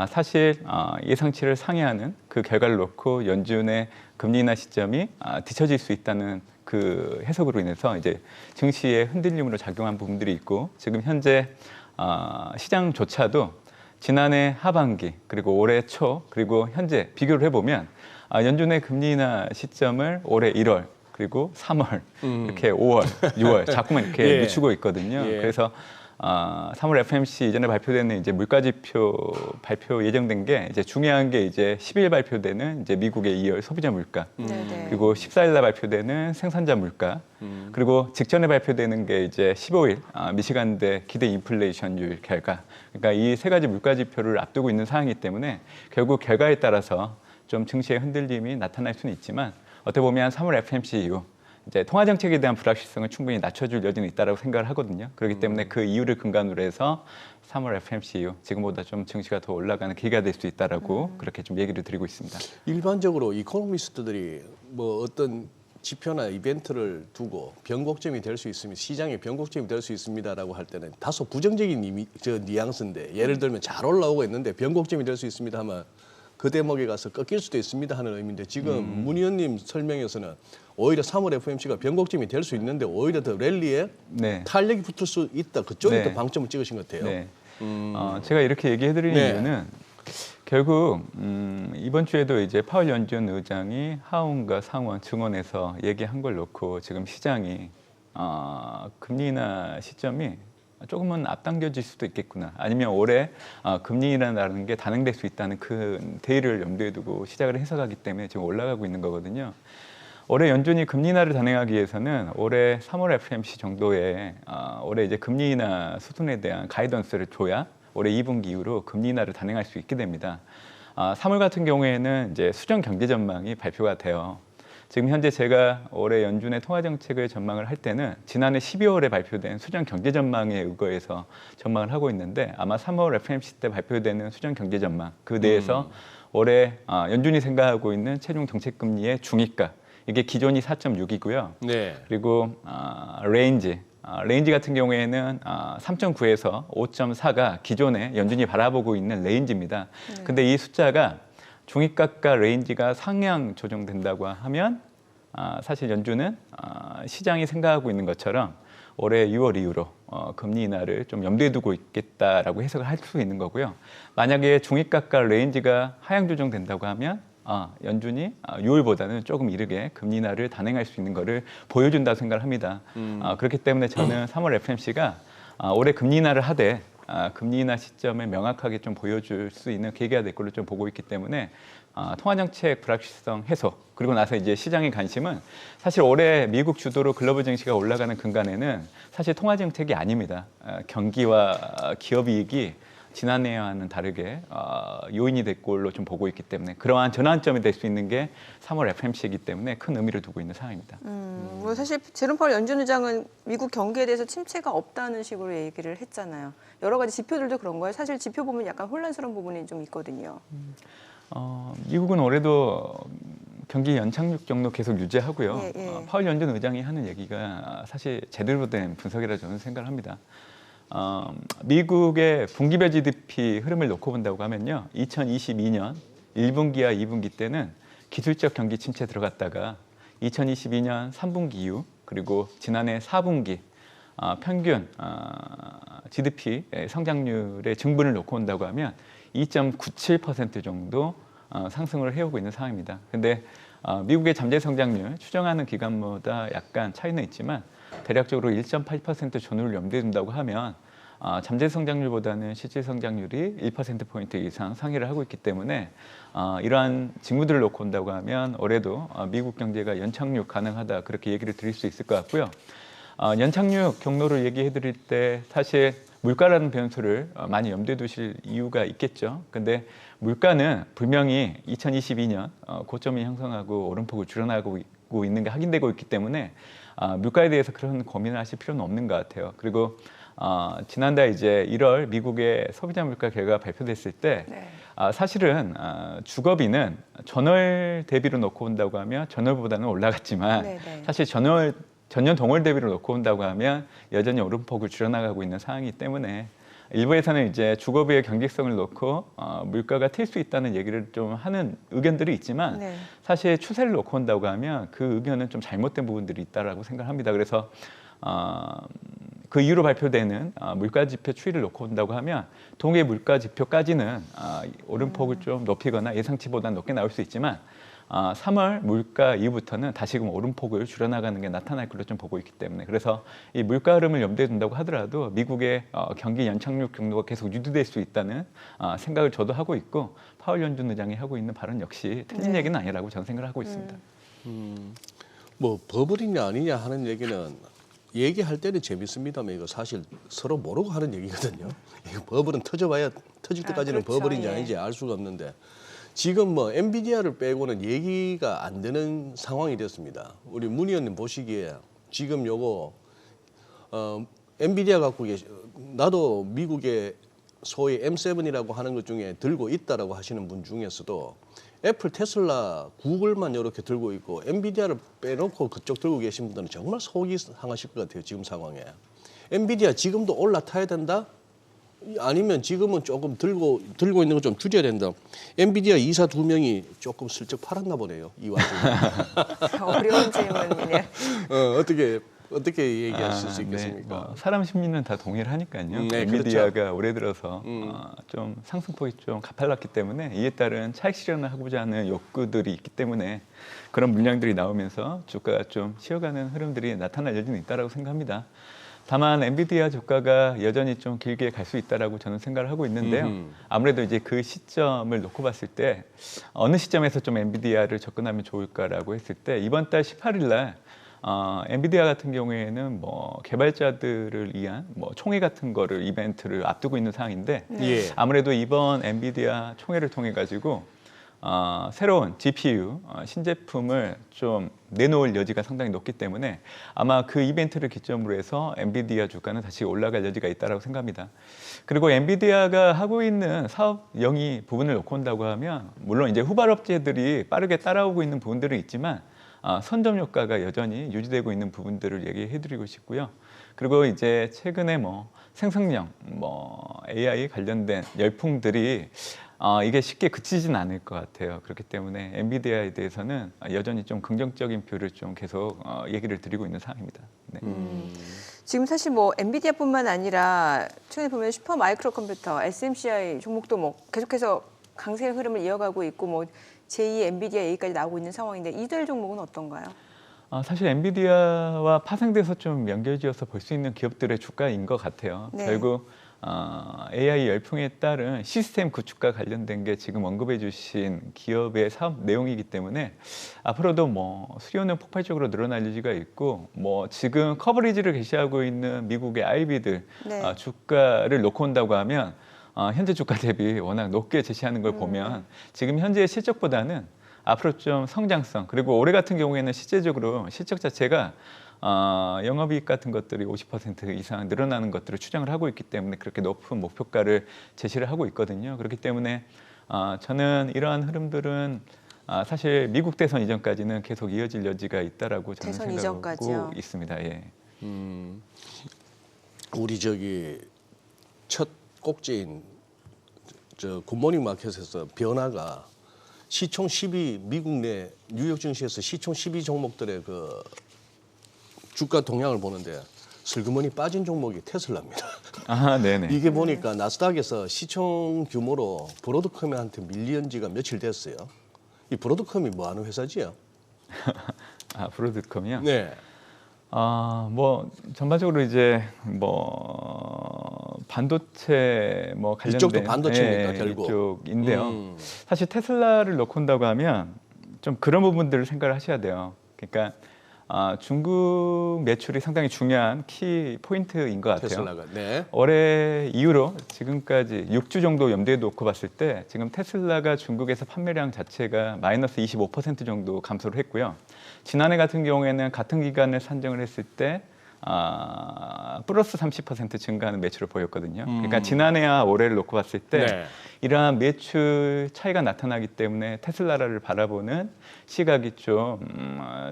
사실 예상치를 상회하는 그 결과를 놓고 연준의 금리 인하 시점이 뒤처질 수 있다는 그 해석으로 인해서 이제 증시에 흔들림으로 작용한 부분들이 있고 지금 현재 시장조차도 지난해 하반기 그리고 올해 초 그리고 현재 비교를 해보면 연준의 금리 인하 시점을 올해 1월 그리고 3월 이렇게 5월, 6월 자꾸만 이렇게 예. 늦추고 있거든요. 예. 그래서 3월 FMC 이전에 발표되는 이제 물가지표 발표 예정된 게 이제 중요한 게 이제 10일 발표되는 이제 미국의 2월 소비자 물가 네네. 그리고 14일 날 발표되는 생산자 물가 그리고 직전에 발표되는 게 이제 15일 미시간대 기대 인플레이션율 결과 그러니까 이 세 가지 물가 지표를 앞두고 있는 상황이기 때문에 결국 결과에 따라서 좀 증시의 흔들림이 나타날 수는 있지만 어떻게 보면 3월 FMC 이후 이제 통화 정책에 대한 불확실성을 충분히 낮춰줄 여지는 있다라고 생각을 하거든요. 그렇기 때문에 그 이유를 근간으로 해서 3월 FMC 이후 지금보다 좀 증시가 더 올라가는 계기가 될 수 있다라고 그렇게 좀 얘기를 드리고 있습니다. 일반적으로 이코노미스트들이 뭐 어떤 지표나 이벤트를 두고 변곡점이 될 수 있습니다. 시장의 변곡점이 될 수 있습니다라고 할 때는 다소 부정적인 뉘앙스인데 예를 들면 잘 올라오고 있는데 변곡점이 될 수 있습니다 하면 그 대목에 가서 꺾일 수도 있습니다 하는 의미인데 지금 문 의원님 설명에서는 오히려 3월 FOMC가 변곡점이 될 수 있는데 오히려 더 랠리에 네. 탄력이 붙을 수 있다. 그쪽에 네. 더 방점을 찍으신 것 같아요. 네. 제가 이렇게 얘기해드리는 네. 이유는 결국 이번 주에도 이제 파월 연준 의장이 하원과 상원 증언에서 얘기한 걸 놓고 지금 시장이 금리 인하 시점이 조금은 앞당겨질 수도 있겠구나. 아니면 올해 금리 인하라는 게 단행될 수 있다는 큰 대의를 염두에 두고 시작을 해석하기 때문에 지금 올라가고 있는 거거든요. 올해 연준이 금리 인하를 단행하기 위해서는 올해 3월 FMC 정도의 올해 이제 금리 인하 수준에 대한 가이던스를 줘야 올해 2분기 이후로 금리 인하를 단행할 수 있게 됩니다. 3월 같은 경우에는 이제 수정 경제 전망이 발표가 돼요. 지금 현재 제가 올해 연준의 통화 정책을 전망을 할 때는 지난해 12월에 발표된 수정 경제 전망에 의거해서 전망을 하고 있는데 아마 3월 FMC 때 발표되는 수정 경제 전망 그 내에서 올해 연준이 생각하고 있는 최종 정책 금리의 중위가 이게 기존이 4.6이고요. 네. 그리고 레인지 같은 경우에는 3.9에서 5.4가 기존에 연준이 바라보고 있는 레인지입니다. 근데 이 숫자가 중위값과 레인지가 상향 조정된다고 하면 사실 연준은 시장이 생각하고 있는 것처럼 올해 6월 이후로 금리 인하를 좀 염두에 두고 있겠다라고 해석을 할 수 있는 거고요. 만약에 중위값과 레인지가 하향 조정된다고 하면 연준이 6월보다는 조금 이르게 금리 인하를 단행할 수 있는 것을 보여준다고 생각을 합니다. 그렇기 때문에 저는 3월 FMC가 올해 금리 인하를 하되 금리 인하 시점을 명확하게 좀 보여줄 수 있는 계기가 될 걸로 좀 보고 있기 때문에 통화정책 불확실성 해소 그리고 나서 이제 시장의 관심은 사실 올해 미국 주도로 글로벌 증시가 올라가는 근간에는 사실 통화정책이 아닙니다. 경기와 기업이익이 지난해와는 다르게 요인이 될 걸로 좀 보고 있기 때문에 그러한 전환점이 될 수 있는 게 3월 FMC이기 때문에 큰 의미를 두고 있는 상황입니다. 뭐 사실 제롬 파월 연준 의장은 미국 경기에 대해서 침체가 없다는 식으로 얘기를 했잖아요. 여러 가지 지표들도 그런 거예요. 사실 지표 보면 약간 혼란스러운 부분이 좀 있거든요. 미국은 올해도 경기 연착륙 정도 계속 유지하고요. 예, 예. 파월 연준 의장이 하는 얘기가 사실 제대로 된 분석이라 저는 생각을 합니다. 미국의 분기별 GDP 흐름을 놓고 본다고 하면요. 2022년 1분기와 2분기 때는 기술적 경기 침체 들어갔다가 2022년 3분기 이후 그리고 지난해 4분기 평균 GDP 성장률의 증분을 놓고 온다고 하면 2.97% 정도 상승을 해오고 있는 상황입니다. 그런데 미국의 잠재 성장률 추정하는 기간마다 약간 차이는 있지만 대략적으로 1.8% 전후를 염두에 둔다고 하면 잠재 성장률보다는 실질 성장률이 1%포인트 이상 상회를 하고 있기 때문에 이러한 징후들을 놓고 온다고 하면 올해도 미국 경제가 연착륙 가능하다 그렇게 얘기를 드릴 수 있을 것 같고요. 연착륙 경로를 얘기해 드릴 때 사실 물가라는 변수를 많이 염두에 두실 이유가 있겠죠. 근데 물가는 분명히 2022년 고점이 형성하고 오름폭을 줄어나고 있는 게 확인되고 있기 때문에 물가에 대해서 그런 고민을 하실 필요는 없는 것 같아요. 그리고 지난달 이제 1월 미국의 소비자 물가 결과가 발표됐을 때 네. 사실은 주거비는 전월 대비로 놓고 온다고 하면 전월보다는 올라갔지만 네, 네. 사실 전년 동월 대비로 놓고 온다고 하면 여전히 오름폭을 줄여나가고 있는 상황이기 때문에 일부에서는 이제 주거비의 경직성을 놓고 물가가 튈 수 있다는 얘기를 좀 하는 의견들이 있지만 네. 사실 추세를 놓고 온다고 하면 그 의견은 좀 잘못된 부분들이 있다라고 생각합니다. 그래서 그 이후로 발표되는 물가 지표 추이를 놓고 온다고 하면 동해 물가 지표까지는 오름폭을 좀 높이거나 예상치보다 높게 나올 수 있지만 3월 물가 이후부터는 다시금 오름폭을 줄여나가는 게 나타날 걸로 좀 보고 있기 때문에 그래서 이 물가 흐름을 염두에 둔다고 하더라도 미국의 경기 연착륙 경로가 계속 유지될 수 있다는 생각을 저도 하고 있고 파월 연준 의장이 하고 있는 발언 역시 틀린 네. 얘기는 아니라고 저는 생각을 하고 있습니다. 뭐 버블이냐 아니냐 하는 얘기는 얘기할 때는 재밌습니다만 이거 사실 서로 모르고 하는 얘기거든요. 이거 버블은 터져봐야 터질 때까지는 그렇죠. 버블인지 예. 아닌지 알 수가 없는데 지금 뭐 엔비디아를 빼고는 얘기가 안 되는 상황이 됐습니다. 우리 문 의원님 보시기에 지금 요거 엔비디아 갖고 나도 미국의 소위 M7이라고 하는 것 중에 들고 있다라고 하시는 분 중에서도 애플, 테슬라, 구글만 이렇게 들고 있고 엔비디아를 빼놓고 그쪽 들고 계신 분들은 정말 속이 상하실 것 같아요. 지금 상황에. 엔비디아 지금도 올라타야 된다? 아니면 지금은 조금 들고 있는 거 좀 줄여야 된다. 엔비디아 이사 2명이 조금 슬쩍 팔았나 보네요. 이 와중에. 어려운 질문이네요. 어떻게 얘기하실 수 있겠습니까? 뭐 사람 심리는 다 동일하니까요. 네, 엔비디아가 그렇죠. 올해 들어서 좀 상승폭이 좀 가팔랐기 때문에 이에 따른 차익 실현을 하고자 하는 욕구들이 있기 때문에 그런 물량들이 나오면서 주가가 좀 쉬어가는 흐름들이 나타날 여지는 있다고 생각합니다. 다만 엔비디아 주가가 여전히 좀 길게 갈 수 있다라고 저는 생각을 하고 있는데요. 아무래도 이제 그 시점을 놓고 봤을 때 어느 시점에서 좀 엔비디아를 접근하면 좋을까라고 했을 때 이번 달 18일 날 엔비디아 같은 경우에는 뭐 개발자들을 위한 뭐 총회 같은 거를 이벤트를 앞두고 있는 상황인데 예. 아무래도 이번 엔비디아 총회를 통해 가지고 새로운 GPU 신제품을 좀 내놓을 여지가 상당히 높기 때문에 아마 그 이벤트를 기점으로 해서 엔비디아 주가는 다시 올라갈 여지가 있다고 생각합니다. 그리고 엔비디아가 하고 있는 사업 영위 부분을 놓고 온다고 하면 물론 이제 후발업체들이 빠르게 따라오고 있는 부분들은 있지만 선점 효과가 여전히 유지되고 있는 부분들을 얘기해드리고 싶고요. 그리고 이제 최근에 뭐 생성형, 뭐 AI 관련된 열풍들이 이게 쉽게 그치진 않을 것 같아요. 그렇기 때문에 엔비디아에 대해서는 여전히 좀 긍정적인 뷰를 좀 계속 얘기를 드리고 있는 상황입니다. 네. 지금 사실 뭐 엔비디아뿐만 아니라 최근에 보면 슈퍼 마이크로 컴퓨터, SMCI 종목도 뭐 계속해서 강세 흐름을 이어가고 있고 뭐 제2 엔비디아 얘기까지 나오고 있는 상황인데 이들 종목은 어떤가요? 사실 엔비디아와 파생돼서 좀 연결지어서 볼 수 있는 기업들의 주가인 것 같아요. 네. 결국 AI 열풍에 따른 시스템 구축과 관련된 게 지금 언급해 주신 기업의 사업 내용이기 때문에 앞으로도 뭐 수요는 폭발적으로 늘어날 여지가 있고 뭐 지금 커버리지를 개시하고 있는 미국의 IB들 네. 주가를 놓고 온다고 하면 현재 주가 대비 워낙 높게 제시하는 걸 보면 지금 현재의 실적보다는 앞으로 좀 성장성 그리고 올해 같은 경우에는 실제적으로 실적 자체가 영업이익 같은 것들이 50% 이상 늘어나는 것들을 추정을 하고 있기 때문에 그렇게 높은 목표가를 제시를 하고 있거든요. 그렇기 때문에 저는 이러한 흐름들은 사실 미국 대선 이전까지는 계속 이어질 여지가 있다라고 저는 대선 생각하고 이전까지요? 있습니다. 예. 우리 첫 꼭지인 굿모닝 마켓에서 변화가 시총 12 미국 내 뉴욕 증시에서 시총 12 종목들의 그 주가 동향을 보는데 슬그머니 빠진 종목이 테슬라입니다. 네네. 이게 보니까 나스닥에서 시총 규모로 브로드컴한테 밀린 지가 며칠 됐어요. 이 브로드컴이 뭐 하는 회사지요? 브로드컴이요? 네. 뭐 전반적으로 이제 뭐 반도체 뭐 관련된 이쪽도 반도체입니까, 결국? 이쪽인데요. 사실 테슬라를 놓고 온다고 하면 좀 그런 부분들을 생각을 하셔야 돼요. 그러니까 중국 매출이 상당히 중요한 키 포인트인 것 같아요. 테슬라가. 네. 올해 이후로 지금까지 6주 정도 염두에 놓고 봤을 때 지금 테슬라가 중국에서 판매량 자체가 마이너스 25% 정도 감소를 했고요. 지난해 같은 경우에는 같은 기간을 산정을 했을 때 플러스 30% 증가하는 매출을 보였거든요. 그러니까 지난해와 올해를 놓고 봤을 때 네. 이러한 매출 차이가 나타나기 때문에 테슬라를 바라보는 시각이 좀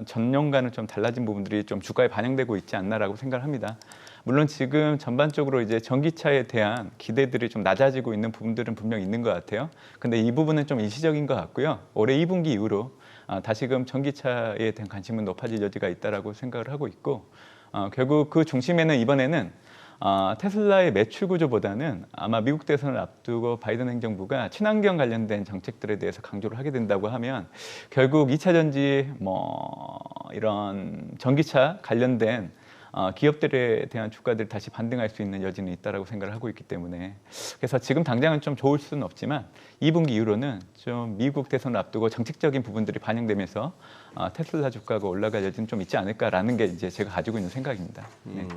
전년과는 좀 달라진 부분들이 좀 주가에 반영되고 있지 않나라고 생각을 합니다. 물론 지금 전반적으로 이제 전기차에 대한 기대들이 좀 낮아지고 있는 부분들은 분명 있는 것 같아요. 근데 이 부분은 좀 일시적인 것 같고요. 올해 2분기 이후로 다시금 전기차에 대한 관심은 높아질 여지가 있다라고 생각을 하고 있고, 결국 그 중심에는 이번에는 테슬라의 매출 구조보다는 아마 미국 대선을 앞두고 바이든 행정부가 친환경 관련된 정책들에 대해서 강조를 하게 된다고 하면 결국 2차 전지 이런 전기차 관련된 기업들에 대한 주가들이 다시 반등할 수 있는 여지는 있다라고 생각을 하고 있기 때문에, 그래서 지금 당장은 좀 좋을 수는 없지만 2분기 이후로는 좀 미국 대선을 앞두고 정책적인 부분들이 반영되면서 테슬라 주가가 올라갈 여지는 좀 있지 않을까라는 게 이제 제가 가지고 있는 생각입니다. 네.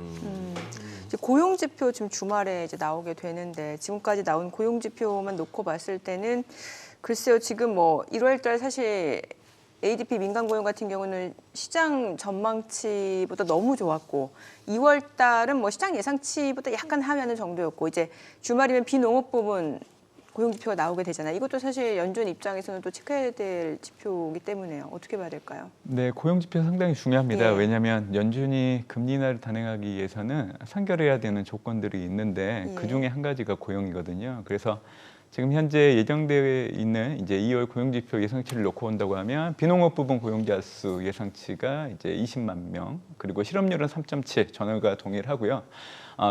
이제 고용 지표 지금 주말에 이제 나오게 되는데 지금까지 나온 고용 지표만 놓고 봤을 때는 글쎄요, 지금 뭐 1월달 사실 ADP 민간 고용 같은 경우는 시장 전망치보다 너무 좋았고 2월달은 뭐 시장 예상치보다 약간 하회하는 정도였고 이제 주말이면 비농업 부분 고용 지표가 나오게 되잖아요. 이것도 사실 연준 입장에서는 또 체크해야 될 지표이기 때문에요. 어떻게 봐야 될까요? 네, 고용 지표 상당히 중요합니다. 예. 왜냐하면 연준이 금리 인하를 단행하기 위해서는 선결해야 되는 조건들이 있는데 예. 그 중에 한 가지가 고용이거든요. 그래서 지금 현재 예정되어 있는 이제 2월 고용지표 예상치를 놓고 본다고 하면 비농업 부분 고용자 수 예상치가 이제 20만 명, 그리고 실업률은 3.7, 전월과 동일하고요.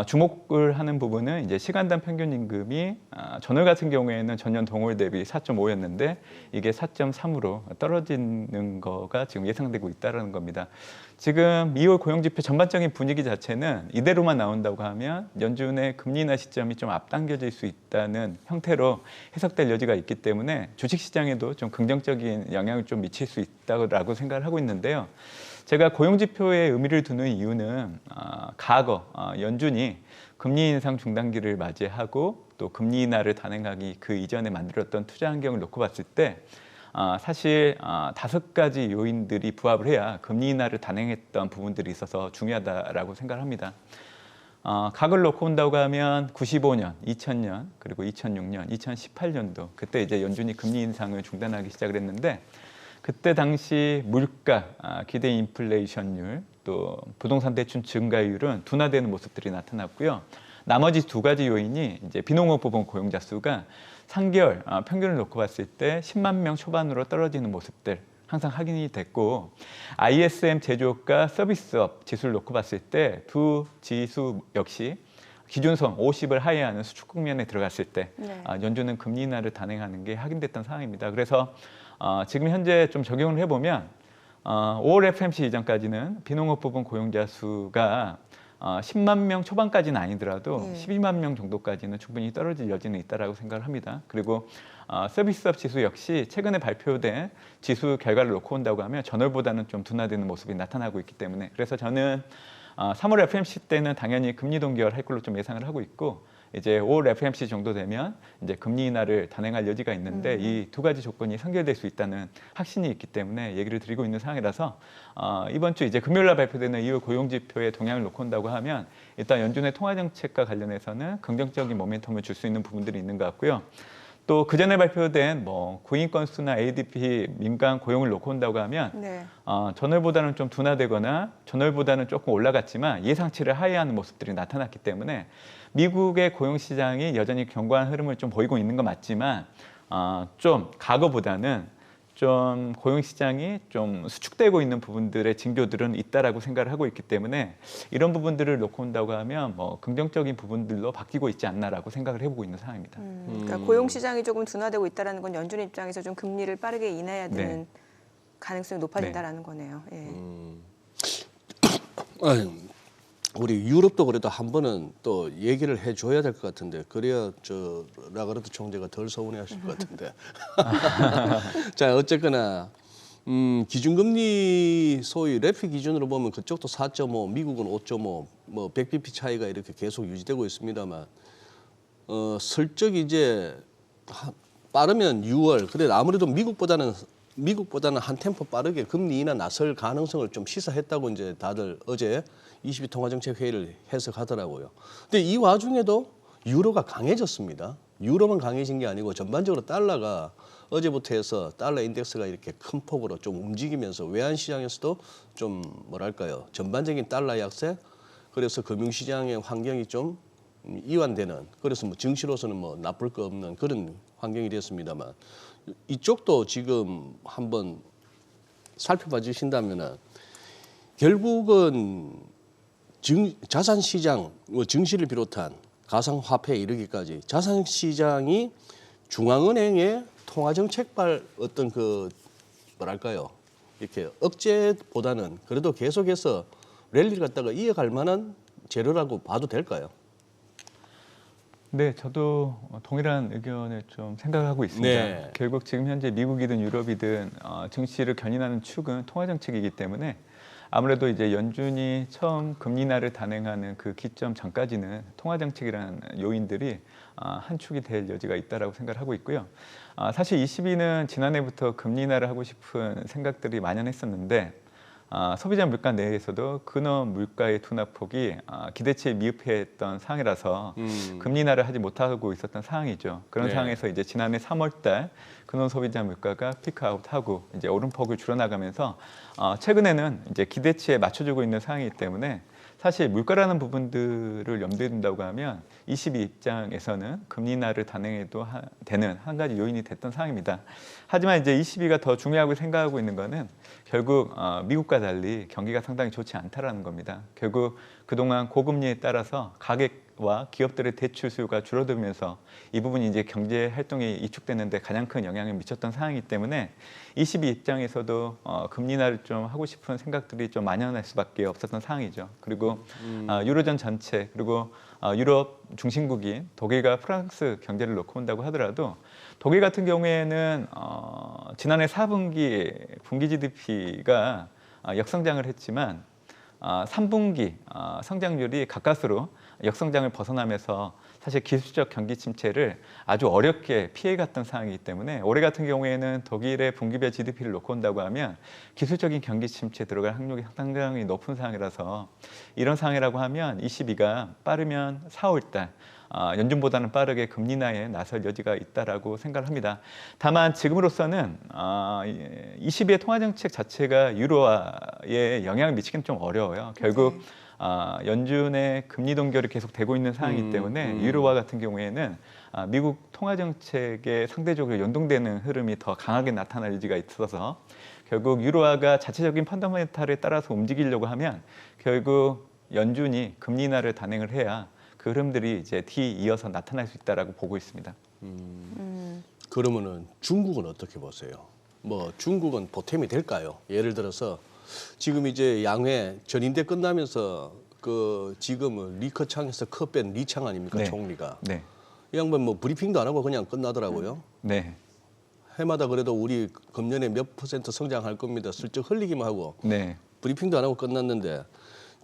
주목을 하는 부분은 이제 시간당 평균 임금이 전월 같은 경우에는 전년 동월 대비 4.5였는데 이게 4.3으로 떨어지는 거가 지금 예상되고 있다는 겁니다. 지금 2월 고용지표 전반적인 분위기 자체는 이대로만 나온다고 하면 연준의 금리 인하 시점이 좀 앞당겨질 수 있다는 형태로 해석될 여지가 있기 때문에 주식시장에도 좀 긍정적인 영향을 좀 미칠 수 있다고 생각을 하고 있는데요. 제가 고용지표에 의미를 두는 이유는 과거 연준이 금리 인상 중단기를 맞이하고 또 금리 인하를 단행하기 그 이전에 만들었던 투자 환경을 놓고 봤을 때 사실 5가지 요인들이 부합을 해야 금리 인하를 단행했던 부분들이 있어서 중요하다라고 생각을 합니다. 각을 놓고 본다고 하면 95년, 2000년, 그리고 2006년, 2018년도 그때 이제 연준이 금리 인상을 중단하기 시작을 했는데 그때 당시 물가, 기대 인플레이션율, 또 부동산 대출 증가율은 둔화되는 모습들이 나타났고요. 나머지 2가지 요인이 이제 비농업 부분 고용자 수가 3개월 평균을 놓고 봤을 때 10만 명 초반으로 떨어지는 모습들 항상 확인이 됐고, ISM 제조업과 서비스업 지수를 놓고 봤을 때 두 지수 역시 기준선 50을 하회하는 수축 국면에 들어갔을 때 네. 연준은 금리 인하를 단행하는 게 확인됐던 상황입니다. 그래서 지금 현재 좀 적용을 해보면 5월 FMC 이전까지는 비농업 부분 고용자 수가 10만 명 초반까지는 아니더라도 12만 명 정도까지는 충분히 떨어질 여지는 있다라고 생각을 합니다. 그리고 서비스업 지수 역시 최근에 발표된 지수 결과를 놓고 온다고 하면 전월보다는 좀 둔화되는 모습이 나타나고 있기 때문에, 그래서 저는 3월 FMC 때는 당연히 금리 동결 할 걸로 좀 예상을 하고 있고, 이제 5월 FMC 정도 되면 이제 금리 인하를 단행할 여지가 있는데 이 2가지 조건이 선결될 수 있다는 확신이 있기 때문에 얘기를 드리고 있는 상황이라서 이번 주 이제 금요일 날 발표되는 2월 고용지표의 동향을 놓고 온다고 하면 일단 연준의 통화정책과 관련해서는 긍정적인 모멘텀을 줄 수 있는 부분들이 있는 것 같고요. 또 그 전에 발표된 뭐 구인 건수나 ADP 민간 고용을 놓고 온다고 하면 네. 전월보다는 좀 둔화되거나 전월보다는 조금 올라갔지만 예상치를 하회하는 모습들이 나타났기 때문에 미국의 고용 시장이 여전히 견고한 흐름을 좀 보이고 있는 건 맞지만 좀 과거보다는 좀 고용 시장이 좀 수축되고 있는 부분들의 징조들은 있다라고 생각을 하고 있기 때문에 이런 부분들을 놓고 온다고 하면 뭐 긍정적인 부분들로 바뀌고 있지 않나라고 생각을 해보고 있는 상황입니다. 그러니까 고용 시장이 조금 둔화되고 있다는 건 연준 입장에서 좀 금리를 빠르게 인하해야 되는 네. 가능성이 높아진다라는 거네요. 예. 아유, 우리 유럽도 그래도 한 번은 또 얘기를 해줘야 될 것 같은데 그래야 저 라가르트 총재가 덜 서운해하실 것 같은데. 자, 어쨌거나 기준금리 소위 레피 기준으로 보면 그쪽도 4.5, 미국은 5.5, 뭐 100bp 차이가 이렇게 계속 유지되고 있습니다만 슬쩍 이제 빠르면 6월. 그래 아무래도 미국보다는 한 템포 빠르게 금리 인하 나설 가능성을 좀 시사했다고 이제 다들 어제 22 통화정책 회의를 해석하더라고요. 근데 이 와중에도 유로가 강해졌습니다. 유로만 강해진 게 아니고 전반적으로 달러가 어제부터 해서 달러 인덱스가 이렇게 큰 폭으로 좀 움직이면서 외환 시장에서도 좀 뭐랄까요, 전반적인 달러 약세, 그래서 금융시장의 환경이 좀 이완되는, 그래서 뭐 증시로서는 뭐 나쁠 거 없는 그런 환경이 됐습니다만, 이쪽도 지금 한번 살펴봐 주신다면은 결국은 자산시장, 뭐 증시를 비롯한 가상화폐에 이르기까지 자산시장이 중앙은행의 통화정책발 어떤 그 뭐랄까요, 이렇게 억제보다는 그래도 계속해서 랠리를 갖다가 이어갈 만한 재료라고 봐도 될까요? 네, 저도 동일한 의견을 좀 생각하고 있습니다. 네. 결국 지금 현재 미국이든 유럽이든 증시를 견인하는 축은 통화정책이기 때문에 아무래도 이제 연준이 처음 금리 인하를 단행하는 그 기점 전까지는 통화정책이라는 요인들이 한 축이 될 여지가 있다라고 생각을 하고 있고요. 사실 ECB는 지난해부터 금리 인하를 하고 싶은 생각들이 만연했었는데 소비자 물가 내에서도 근원 물가의 둔화폭이 기대치에 미흡했던 상황이라서 금리 인하를 하지 못하고 있었던 상황이죠. 그런 네. 상황에서 이제 지난해 3월달 근원 소비자 물가가 피크아웃하고 이제 오름폭을 줄여나가면서 최근에는 이제 기대치에 맞춰주고 있는 상황이기 때문에 사실 물가라는 부분들을 염두에 둔다고 하면 ECB 입장에서는 금리 인하를 단행해도 되는 한 가지 요인이 됐던 상황입니다. 하지만 이제 ECB가 더 중요하고 생각하고 있는 거는 결국 미국과 달리 경기가 상당히 좋지 않다라는 겁니다. 결국 그동안 고금리에 따라서 가계와 기업들의 대출 수요가 줄어들면서 이 부분이 이제 경제 활동이 위축되는데 가장 큰 영향을 미쳤던 상황이기 때문에 ECB 입장에서도 금리 인하를 좀 하고 싶은 생각들이 좀 만연할 수밖에 없었던 상황이죠. 그리고 유로존 전체 그리고 유럽 중심국인 독일과 프랑스 경제를 놓고 본다고 하더라도 독일 같은 경우에는 지난해 4분기 분기 GDP가 역성장을 했지만 3분기 성장률이 가까스로 역성장을 벗어나면서 사실 기술적 경기 침체를 아주 어렵게 피해갔던 상황이기 때문에 올해 같은 경우에는 독일의 분기별 GDP를 놓고 온다고 하면 기술적인 경기 침체에 들어갈 확률이 상당히 높은 상황이라서 이런 상황이라고 하면 ECB가 빠르면 4월달 연준보다는 빠르게 금리 인하에 나설 여지가 있다라고 생각을 합니다. 다만 지금으로서는 ECB의 통화정책 자체가 유로화에 영향을 미치기는 좀 어려워요. 결국 연준의 금리 동결이 계속 되고 있는 상황이기 때문에 유로화 같은 경우에는 미국 통화정책에 상대적으로 연동되는 흐름이 더 강하게 나타날 여지가 있어서 결국 유로화가 자체적인 펀더멘탈에 따라서 움직이려고 하면 결국 연준이 금리 인하를 단행을 해야 그 흐름들이 이제 뒤이어서 나타날 수 있다라고 보고 있습니다. 그러면은 중국은 어떻게 보세요? 뭐 중국은 보탬이 될까요? 예를 들어서 지금 이제 양회 전인대 끝나면서 그 지금은 리커창에서 커 뺀 리창 아닙니까? 네. 총리가. 네, 이 양반 뭐 브리핑도 안 하고 그냥 끝나더라고요. 네, 해마다 그래도 우리 금년에 몇 % 성장할 겁니다. 슬쩍 흘리기만 하고 네. 브리핑도 안 하고 끝났는데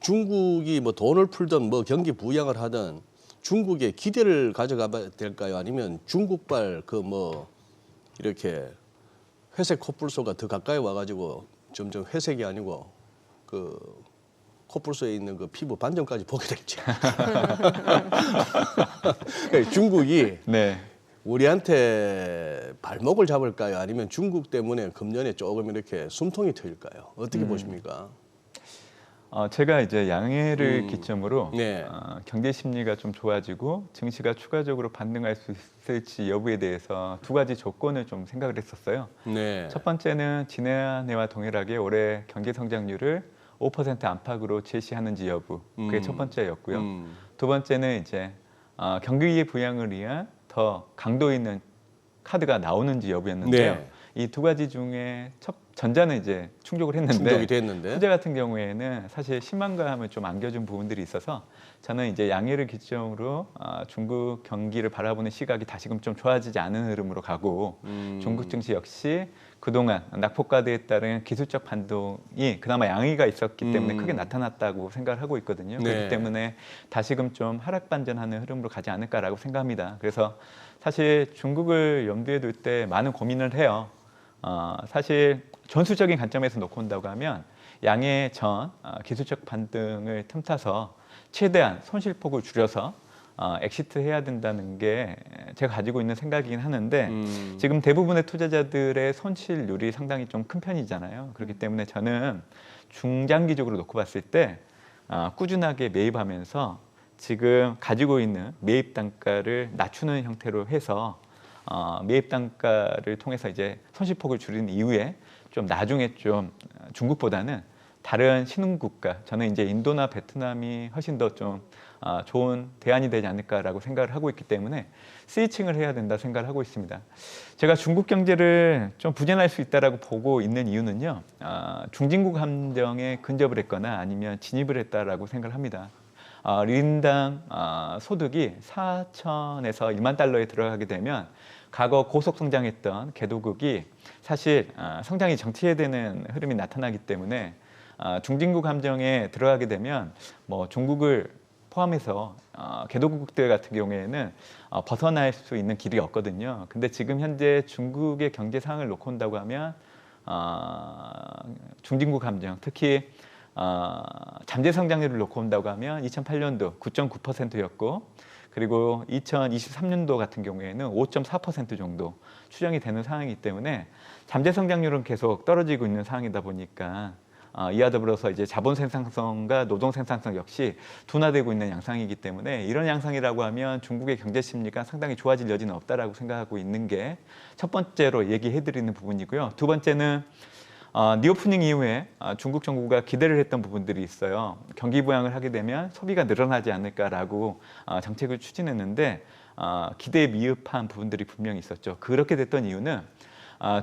중국이 뭐 돈을 풀든 뭐 경기 부양을 하든 중국에 기대를 가져가야 될까요? 아니면 중국발 그 뭐 이렇게 회색 코뿔소가 더 가까이 와가지고 점점 회색이 아니고 그 코뿔소에 있는 그 피부 반점까지 보게 될지. 중국이 네. 우리한테 발목을 잡을까요? 아니면 중국 때문에 금년에 조금 이렇게 숨통이 트일까요? 어떻게 보십니까? 제가 이제 양해를 기점으로 네. 경제 심리가 좀 좋아지고 증시가 추가적으로 반등할 수 있을지 여부에 대해서 두 가지 조건을 좀 생각을 했었어요. 네. 첫 번째는 지난해와 동일하게 올해 경제 성장률을 5% 안팎으로 제시하는지 여부, 그게 첫 번째였고요. 두 번째는 이제 경기 부양을 위한 더 강도 있는 카드가 나오는지 여부였는데요. 네. 이 두 가지 중에 전자는 이제 충족을 했는데 충족이 됐는데. 후자 같은 경우에는 사실 신망감을 좀 안겨준 부분들이 있어서 저는 이제 양해를 기점으로 중국 경기를 바라보는 시각이 다시금 좀 좋아지지 않은 흐름으로 가고 중국 증시 역시 그동안 낙폭과대에 따른 기술적 반동이 그나마 양의가 있었기 때문에 크게 나타났다고 생각을 하고 있거든요. 네. 그렇기 때문에 다시금 좀 하락 반전하는 흐름으로 가지 않을까라고 생각합니다. 그래서 사실 중국을 염두에 둘 때 많은 고민을 해요. 사실 전술적인 관점에서 놓고 온다고 하면 양의 전 기술적 반등을 틈타서 최대한 손실폭을 줄여서 엑시트해야 된다는 게 제가 가지고 있는 생각이긴 하는데 지금 대부분의 투자자들의 손실률이 상당히 좀 큰 편이잖아요. 그렇기 때문에 저는 중장기적으로 놓고 봤을 때 꾸준하게 매입하면서 지금 가지고 있는 매입 단가를 낮추는 형태로 해서 매입 단가를 통해서 이제 손실폭을 줄인 이후에 좀 나중에 좀 중국보다는 다른 신흥국가, 저는 이제 인도나 베트남이 훨씬 더 좀 좋은 대안이 되지 않을까라고 생각을 하고 있기 때문에 스위칭을 해야 된다 생각을 하고 있습니다. 제가 중국 경제를 좀 부진할 수 있다라고 보고 있는 이유는요, 중진국 함정에 근접을 했거나 아니면 진입을 했다라고 생각을 합니다. 인당 소득이 4천에서 1만 달러에 들어가게 되면 과거 고속 성장했던 개도국이 사실 성장이 정체해야 되는 흐름이 나타나기 때문에 중진국 함정에 들어가게 되면 뭐 중국을 포함해서 개도국들 같은 경우에는 벗어날 수 있는 길이 없거든요. 근데 지금 현재 중국의 경제 상황을 놓고 온다고 하면 중진국 함정, 특히 잠재 성장률을 놓고 온다고 하면 2008년도 9.9%였고 그리고 2023년도 같은 경우에는 5.4% 정도 추정이 되는 상황이기 때문에 잠재 성장률은 계속 떨어지고 있는 상황이다 보니까 이와 더불어서 이제 자본 생산성과 노동 생산성 역시 둔화되고 있는 양상이기 때문에 이런 양상이라고 하면 중국의 경제 심리가 상당히 좋아질 여지는 없다라고 생각하고 있는 게 첫 번째로 얘기해드리는 부분이고요. 두 번째는 리오프닝 이후에 중국 정부가 기대를 했던 부분들이 있어요. 경기 부양을 하게 되면 소비가 늘어나지 않을까라고 정책을 추진했는데 기대에 미흡한 부분들이 분명히 있었죠. 그렇게 됐던 이유는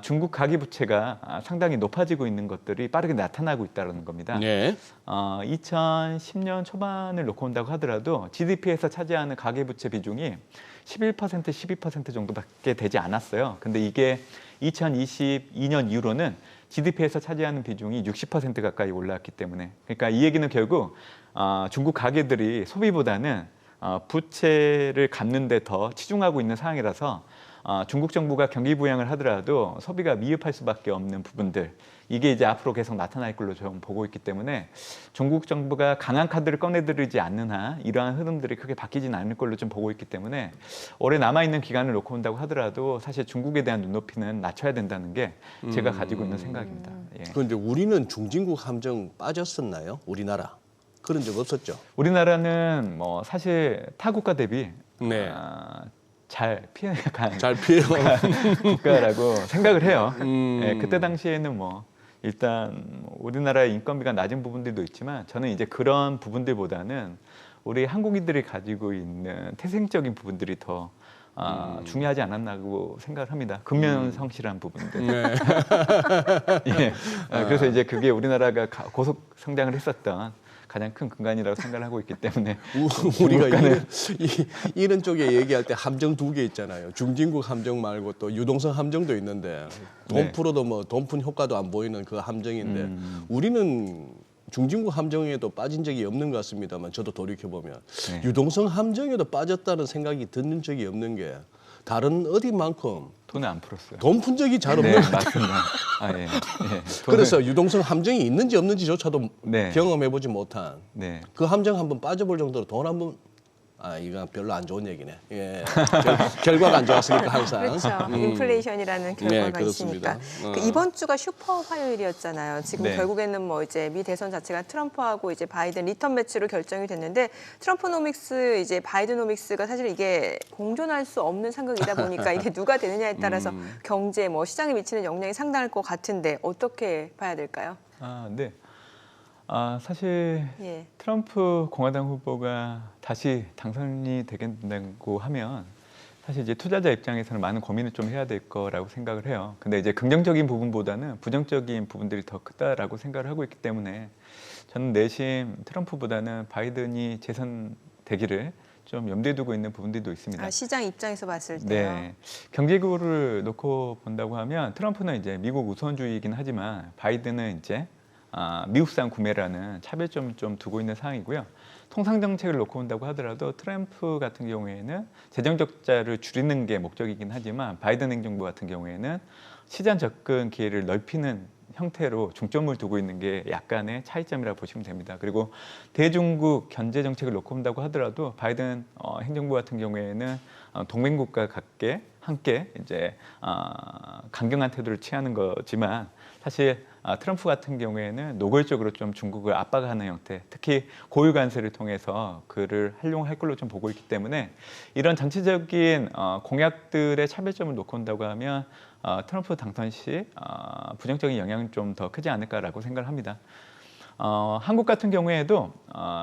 중국 가계부채가 상당히 높아지고 있는 것들이 빠르게 나타나고 있다는 겁니다. 네. 2010년 초반을 놓고 온다고 하더라도 GDP에서 차지하는 가계부채 비중이 11%, 12% 정도밖에 되지 않았어요. 근데 이게 2022년 이후로는 GDP에서 차지하는 비중이 60% 가까이 올라왔기 때문에 그러니까 이 얘기는 결국 중국 가계들이 소비보다는 부채를 갚는 데 더 치중하고 있는 상황이라서 중국 정부가 경기 부양을 하더라도 소비가 미흡할 수밖에 없는 부분들 이게 이제 앞으로 계속 나타날 걸로 좀 보고 있기 때문에 중국 정부가 강한 카드를 꺼내들이지 않는 한 이러한 흐름들이 크게 바뀌지는 않을 걸로 좀 보고 있기 때문에 올해 남아있는 기간을 놓고 온다고 하더라도 사실 중국에 대한 눈높이는 낮춰야 된다는 게 제가 가지고 있는 생각입니다. 예. 그런데 우리는 중진국 함정 빠졌었나요? 우리나라 그런 적 없었죠? 우리나라는 뭐 사실 타국가 대비 네. 잘 피해간 잘 피해요. 국가라고 생각을 해요. 예, 그때 당시에는 뭐 일단 우리나라의 인건비가 낮은 부분들도 있지만 저는 이제 그런 부분들보다는 우리 한국인들이 가지고 있는 태생적인 부분들이 더 중요하지 않았나고 생각을 합니다. 근면 성실한 부분들. 네. 예. 그래서 이제 그게 우리나라가 고속 성장을 했었던 가장 큰 근간이라고 생각을 하고 있기 때문에 우리가 이런 쪽에 얘기할 때 함정 두 개 있잖아요. 중진국 함정 말고 또 유동성 함정도 있는데 돈 네. 풀어도 뭐 돈 푼 효과도 안 보이는 그 함정인데 우리는 중진국 함정에도 빠진 적이 없는 것 같습니다만 저도 돌이켜보면 네. 유동성 함정에도 빠졌다는 생각이 드는 적이 없는 게 다른 어디만큼 돈을 안 풀었어요. 돈 푼 적이 잘 없는 네, 것 같아요. 맞습니다. 예. 그래서 유동성 함정이 있는지 없는지조차도 네. 경험해보지 못한 네. 그 함정 한번 빠져볼 정도로 돈 한번 이건 별로 안 좋은 얘기네. 예. 결과가 안 좋았으니까 항상. 그렇죠. 인플레이션이라는 결과가 그렇습니다. 있으니까. 그 이번 주가 슈퍼 화요일이었잖아요. 지금 네. 결국에는 뭐 이제 미 대선 자체가 트럼프하고 이제 바이든 리턴 매치로 결정이 됐는데 트럼프노믹스 이제 바이든노믹스가 사실 이게 공존할 수 없는 상극이다 보니까 이게 누가 되느냐에 따라서 경제 뭐 시장에 미치는 영향이 상당할 것 같은데 어떻게 봐야 될까요? 네. 사실 예. 트럼프 공화당 후보가 다시 당선이 되겠다고 하면 사실 이제 투자자 입장에서는 많은 고민을 좀 해야 될 거라고 생각을 해요. 근데 이제 긍정적인 부분보다는 부정적인 부분들이 더 크다라고 생각을 하고 있기 때문에 저는 내심 트럼프보다는 바이든이 재선되기를 좀 염두에 두고 있는 부분들도 있습니다. 시장 입장에서 봤을 때요. 네, 경제구를 놓고 본다고 하면 트럼프는 이제 미국 우선주의이긴 하지만 바이든은 이제 미국산 구매라는 차별점을 좀 두고 있는 상황이고요. 통상 정책을 놓고 본다고 하더라도 트럼프 같은 경우에는 재정 적자를 줄이는 게 목적이긴 하지만 바이든 행정부 같은 경우에는 시장 접근 기회를 넓히는 형태로 중점을 두고 있는 게 약간의 차이점이라고 보시면 됩니다. 그리고 대중국 견제 정책을 놓고 본다고 하더라도 바이든 행정부 같은 경우에는 동맹국과 함께 이제 강경한 태도를 취하는 거지만 사실 트럼프 같은 경우에는 노골적으로 좀 중국을 압박하는 형태, 특히 고유 관세를 통해서 그를 활용할 걸로 좀 보고 있기 때문에 이런 전체적인 공약들의 차별점을 놓고 본다고 하면 트럼프 당선 시 부정적인 영향은 좀 더 크지 않을까라고 생각을 합니다. 한국 같은 경우에도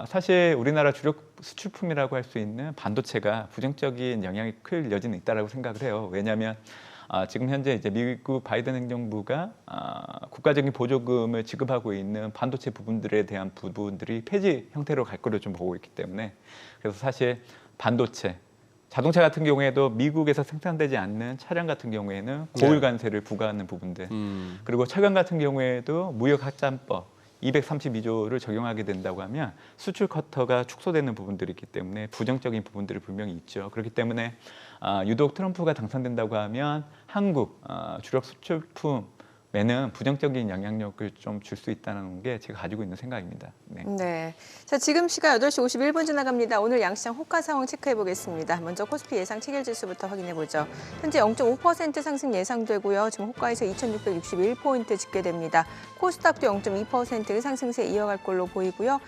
사실 우리나라 주력 수출품이라고 할 수 있는 반도체가 부정적인 영향이 클 여지는 있다라고 생각을 해요. 왜냐하면 지금 현재 이제 미국 바이든 행정부가 국가적인 보조금을 지급하고 있는 반도체 부분들에 대한 부분들이 폐지 형태로 갈 거로 좀 보고 있기 때문에 그래서 사실 반도체 자동차 같은 경우에도 미국에서 생산되지 않는 차량 같은 경우에는 고율 관세를 부과하는 부분들 그리고 철강 같은 경우에도 무역 확장법 232조를 적용하게 된다고 하면 수출 커터가 축소되는 부분들이 있기 때문에 부정적인 부분들이 분명히 있죠. 그렇기 때문에 유독 트럼프가 당선된다고 하면 한국 주력 수출품에는 부정적인 영향력을 좀 줄 수 있다는 게 제가 가지고 있는 생각입니다. 네. 네. 자, 지금 시각 8시 51분 지나갑니다. 오늘 양시장 호가 상황 체크해 보겠습니다. 먼저 코스피 예상 체결 지수부터 확인해 보죠. 현재 0.5% 상승 예상되고요. 지금 호가에서 2,661포인트 집계됩니다. 코스닥도 0.2% 상승세 이어갈 걸로 보이고요.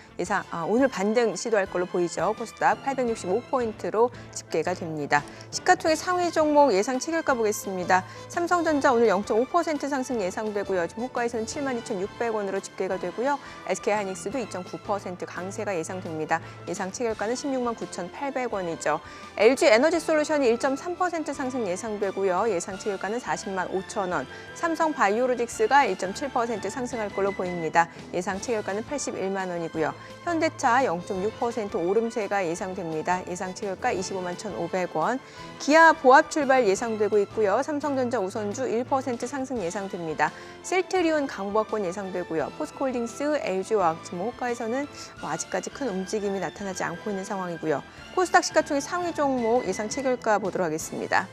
오늘 반등 시도할 걸로 보이죠. 코스닥 865포인트로 집계가 됩니다. 시가총액 상위 종목 예상 체결가 보겠습니다. 삼성전자 오늘 0.5% 상승 예상되고요. 지금 호가에서는 72,600원으로 집계가 되고요. SK하이닉스도 2.9% 강세가 예상됩니다. 예상 체결가는 169,800원이죠. LG에너지솔루션이 1.3% 상승 예상되고요. 예상 체결가는 405,000원. 삼성바이오로직스가 1.7% 상승할 걸로 보입니다. 예상 체결가는 81만 원이고요. 현대차 0.6% 오름세가 예상됩니다. 예상 체결가 251,500원. 기아 보합 출발 예상되고 있고요. 삼성전자 우선주 1% 상승 예상됩니다. 셀트리온 강보합권 예상되고요. 포스코홀딩스, LG화학, 호가에서는 아직까지 큰 움직임이 나타나지 않고 있는 상황이고요. 코스닥 시가총액 상위 종목 예상 체결가 보도록 하겠습니다.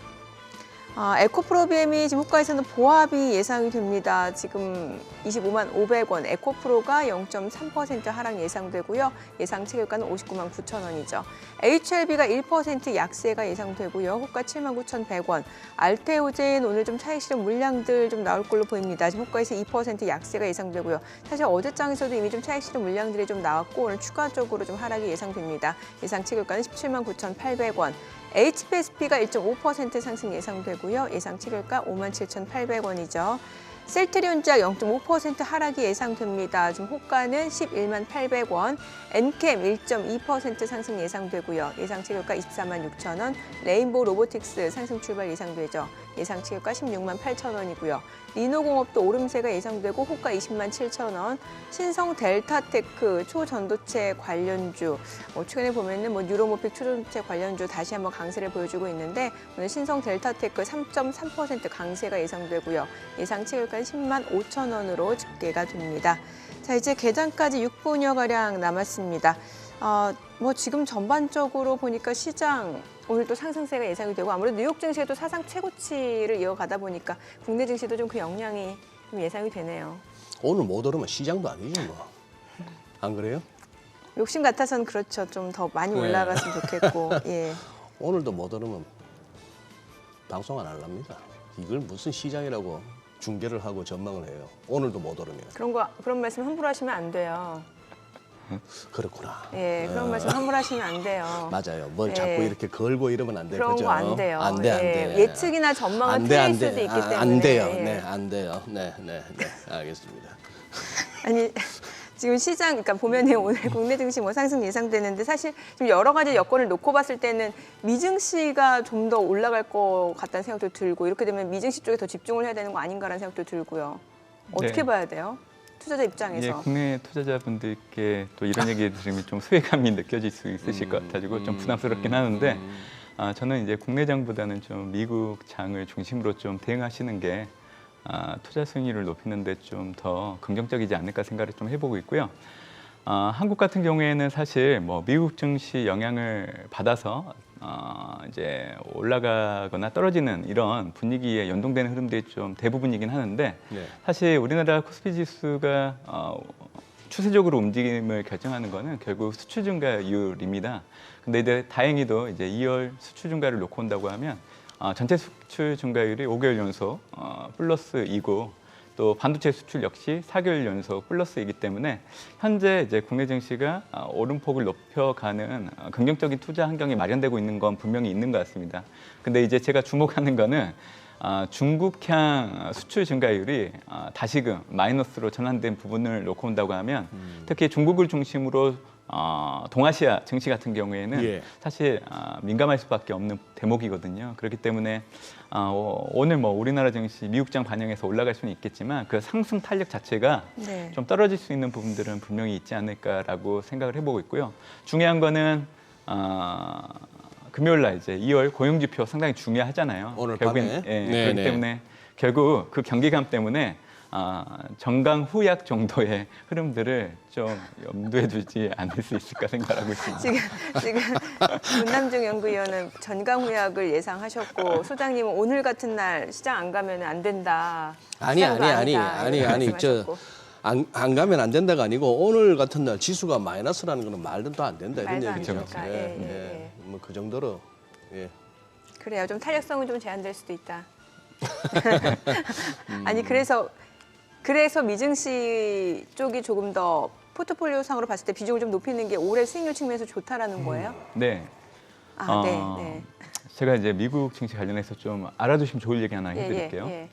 에코프로비엠이 지금 호가에서는 보합이 예상이 됩니다. 지금 25만 500원, 에코프로가 0.3% 하락 예상되고요. 예상 체결가는 59만 9천 원이죠. HLB가 1% 약세가 예상되고요. 호가 7만 9,100원. 알테오젠 오늘 좀 차익 실현 물량들 좀 나올 걸로 보입니다. 지금 호가에서 2% 약세가 예상되고요. 사실 어제장에서도 이미 좀 차익 실현 물량들이 좀 나왔고 오늘 추가적으로 좀 하락이 예상됩니다. 예상 체결가는 17만 9,800원. HPSP가 1.5% 상승 예상되고요. 예상 체결가 57,800원이죠. 셀트리온작 0.5% 하락이 예상됩니다. 지금 호가는 11만 800원, 엔캠 1.2% 상승 예상되고요. 예상 체결가 24만 6천 원, 레인보우 로보틱스 상승 출발 예상되죠. 예상 체결가 16만 8천 원이고요. 리노공업도 오름세가 예상되고 호가 20만 7천 원, 신성 델타테크 초전도체 관련주, 최근에 보면은 뉴로모픽 초전도체 관련주 다시 한번 강세를 보여주고 있는데 오늘 신성 델타테크 3.3% 강세가 예상되고요. 예상 체결가 10만 5천 원으로 집계가 됩니다. 자, 이제 개장까지 6분여가량 남았습니다. 지금 전반적으로 보니까 시장 오늘 또 상승세가 예상이 되고 아무래도 뉴욕 증시에도 사상 최고치를 이어가다 보니까 국내 증시도 좀 그 영향이 좀 예상이 되네요. 오늘 못 오르면 시장도 아니죠 뭐. 안 그래요? 욕심 같아서는 그렇죠. 좀 더 많이 올라갔으면 좋겠고. 예. 오늘도 못 오르면 방송 안 할랍니다. 이걸 무슨 시장이라고 중계를 하고 전망을 해요. 오늘도 못 오르면. 그런 말씀 함부로 하시면 안 돼요. 그렇구나. 예, 그런 말씀 함부로 하시면 안 돼요. 맞아요. 뭘 자꾸 이렇게 걸고 이러면 안 돼요. 그런 그죠? 거 안 돼요. 안 돼, 안 돼. 예측이나 전망은 틀릴 수도 있기 때문에. 안 돼요. 네, 안 돼요. 네, 알겠습니다. 아니, 지금 시장, 그러니까 보면은 오늘 국내 증시 상승 예상되는데 사실 좀 여러 가지 여건을 놓고 봤을 때는 미증시가 좀 더 올라갈 것 같다는 생각도 들고 이렇게 되면 미증시 쪽에 더 집중을 해야 되는 거 아닌가라는 생각도 들고요. 어떻게 봐야 돼요? 투자자 입장에서. 예, 국내 투자자분들께 또 이런 얘기 들으면 좀 소외감이 느껴질 수 있으실 것 같아가지고 좀 부담스럽긴 하는데 저는 이제 국내 장보다는 좀 미국 장을 중심으로 좀 대응하시는 게 투자 수익률을 높이는 데 좀 더 긍정적이지 않을까 생각을 좀 해보고 있고요. 한국 같은 경우에는 사실 뭐 미국 증시 영향을 받아서 이제 올라가거나 떨어지는 이런 분위기에 연동되는 흐름들이 좀 대부분이긴 하는데 네. 사실 우리나라 코스피 지수가 추세적으로 움직임을 결정하는 거는 결국 수출 증가율입니다. 근데 이제 다행히도 이제 2월 수출 증가를 놓고 온다고 하면 전체 수출 증가율이 5개월 연속 플러스이고 또 반도체 수출 역시 4개월 연속 플러스이기 때문에 현재 이제 국내 증시가 오름폭을 높여가는 긍정적인 투자 환경이 마련되고 있는 건 분명히 있는 것 같습니다. 근데 이제 제가 주목하는 거는 중국향 수출 증가율이 다시금 마이너스로 전환된 부분을 놓고 온다고 하면 특히 중국을 중심으로 동아시아 증시 같은 경우에는 예. 사실 민감할 수밖에 없는 대목이거든요. 그렇기 때문에 오늘 뭐 우리나라 증시 미국장 반영해서 올라갈 수는 있겠지만 그 상승 탄력 자체가 네. 좀 떨어질 수 있는 부분들은 분명히 있지 않을까라고 생각을 해보고 있고요. 중요한 거는 금요일 날 이제 2월 고용지표 상당히 중요하잖아요. 오늘 결국엔, 밤에. 예, 네, 그렇기 네. 때문에 결국 그 경기감 때문에 정강 후약 정도의 흐름들을 좀 염두에 두지 않을 수 있을까 생각하고 있습니다. 지금 문남중 연구위원은 전강후약을 예상하셨고 소장님은 오늘 같은 날 시장 안 가면 안 된다. 아니 시장도 아니 아니다, 아니 이렇게 아니 말씀하셨고. 안 가면 안 된다가 아니고 오늘 같은 날 지수가 마이너스라는 거는 말도 안 된다 이런 말도 안 얘기죠. 되니까. 예. 뭐 그 정도로 예. 그래요. 좀 탄력성은 좀 제한될 수도 있다. 아니 그래서 미증시 쪽이 조금 더 포트폴리오상으로 봤을 때 비중을 좀 높이는 게 올해 수익률 측면에서 좋다라는 거예요? 네. 네. 제가 이제 미국 증시 관련해서 좀 알아두시면 좋을 얘기 하나 해드릴게요. 예.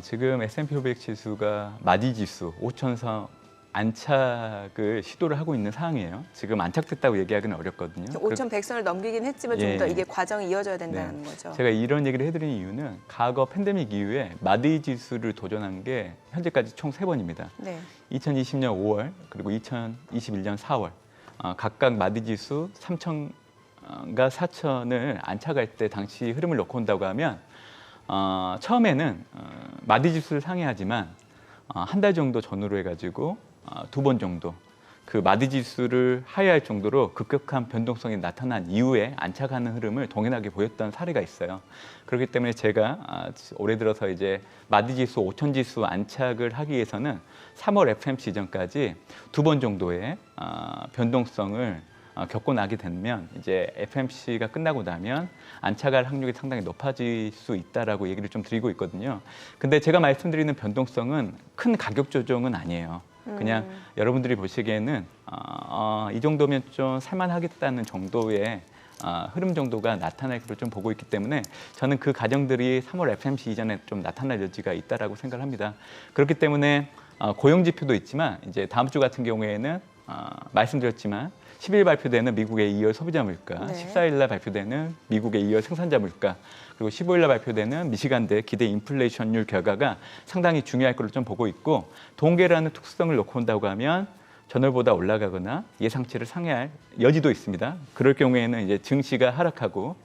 지금 S&P 500 지수가 마디 지수 5,000선 안착을 시도를 하고 있는 상황이에요. 지금 안착됐다고 얘기하기는 어렵거든요. 5,100선을 넘기긴 했지만 좀 예. 더 이게 과정이 이어져야 된다는 네. 거죠. 제가 이런 얘기를 해드리는 이유는 과거 팬데믹 이후에 마디 지수를 도전한 게 현재까지 총 3번입니다. 네. 2020년 5월 그리고 2021년 4월 각각 마디 지수 3,000과 4,000을 안착할 때 당시 흐름을 놓고 온다고 하면 처음에는 마디 지수를 상회하지만 한 달 정도 전후로 해가지고 2번 정도 그 마디 지수를 하회할 정도로 급격한 변동성이 나타난 이후에 안착하는 흐름을 동일하게 보였던 사례가 있어요. 그렇기 때문에 제가 올해 들어서 이제 마디 지수 5,000 지수 안착을 하기 위해서는 3월 FMC 이전까지 2번 정도의 변동성을 겪고 나게 되면 이제 FMC가 끝나고 나면 안착할 확률이 상당히 높아질 수 있다라고 얘기를 좀 드리고 있거든요. 근데 제가 말씀드리는 변동성은 큰 가격 조정은 아니에요. 그냥 여러분들이 보시기에는 이 정도면 좀 살만하겠다는 정도의 흐름 정도가 나타날 것으로 좀 보고 있기 때문에 저는 그 가정들이 3월 FMC 이전에 좀 나타날 여지가 있다라고 생각을 합니다. 그렇기 때문에 고용 지표도 있지만 이제 다음 주 같은 경우에는 말씀드렸지만 10일 발표되는 미국의 2월 소비자 물가, 네. 14일 날 발표되는 미국의 2월 생산자 물가, 그리고 15일 날 발표되는 미시간대 기대 인플레이션율 결과가 상당히 중요할 것으로 좀 보고 있고 동계라는 특수성을 놓고 온다고 하면 전월보다 올라가거나 예상치를 상회할 여지도 있습니다. 그럴 경우에는 이제 증시가 하락하고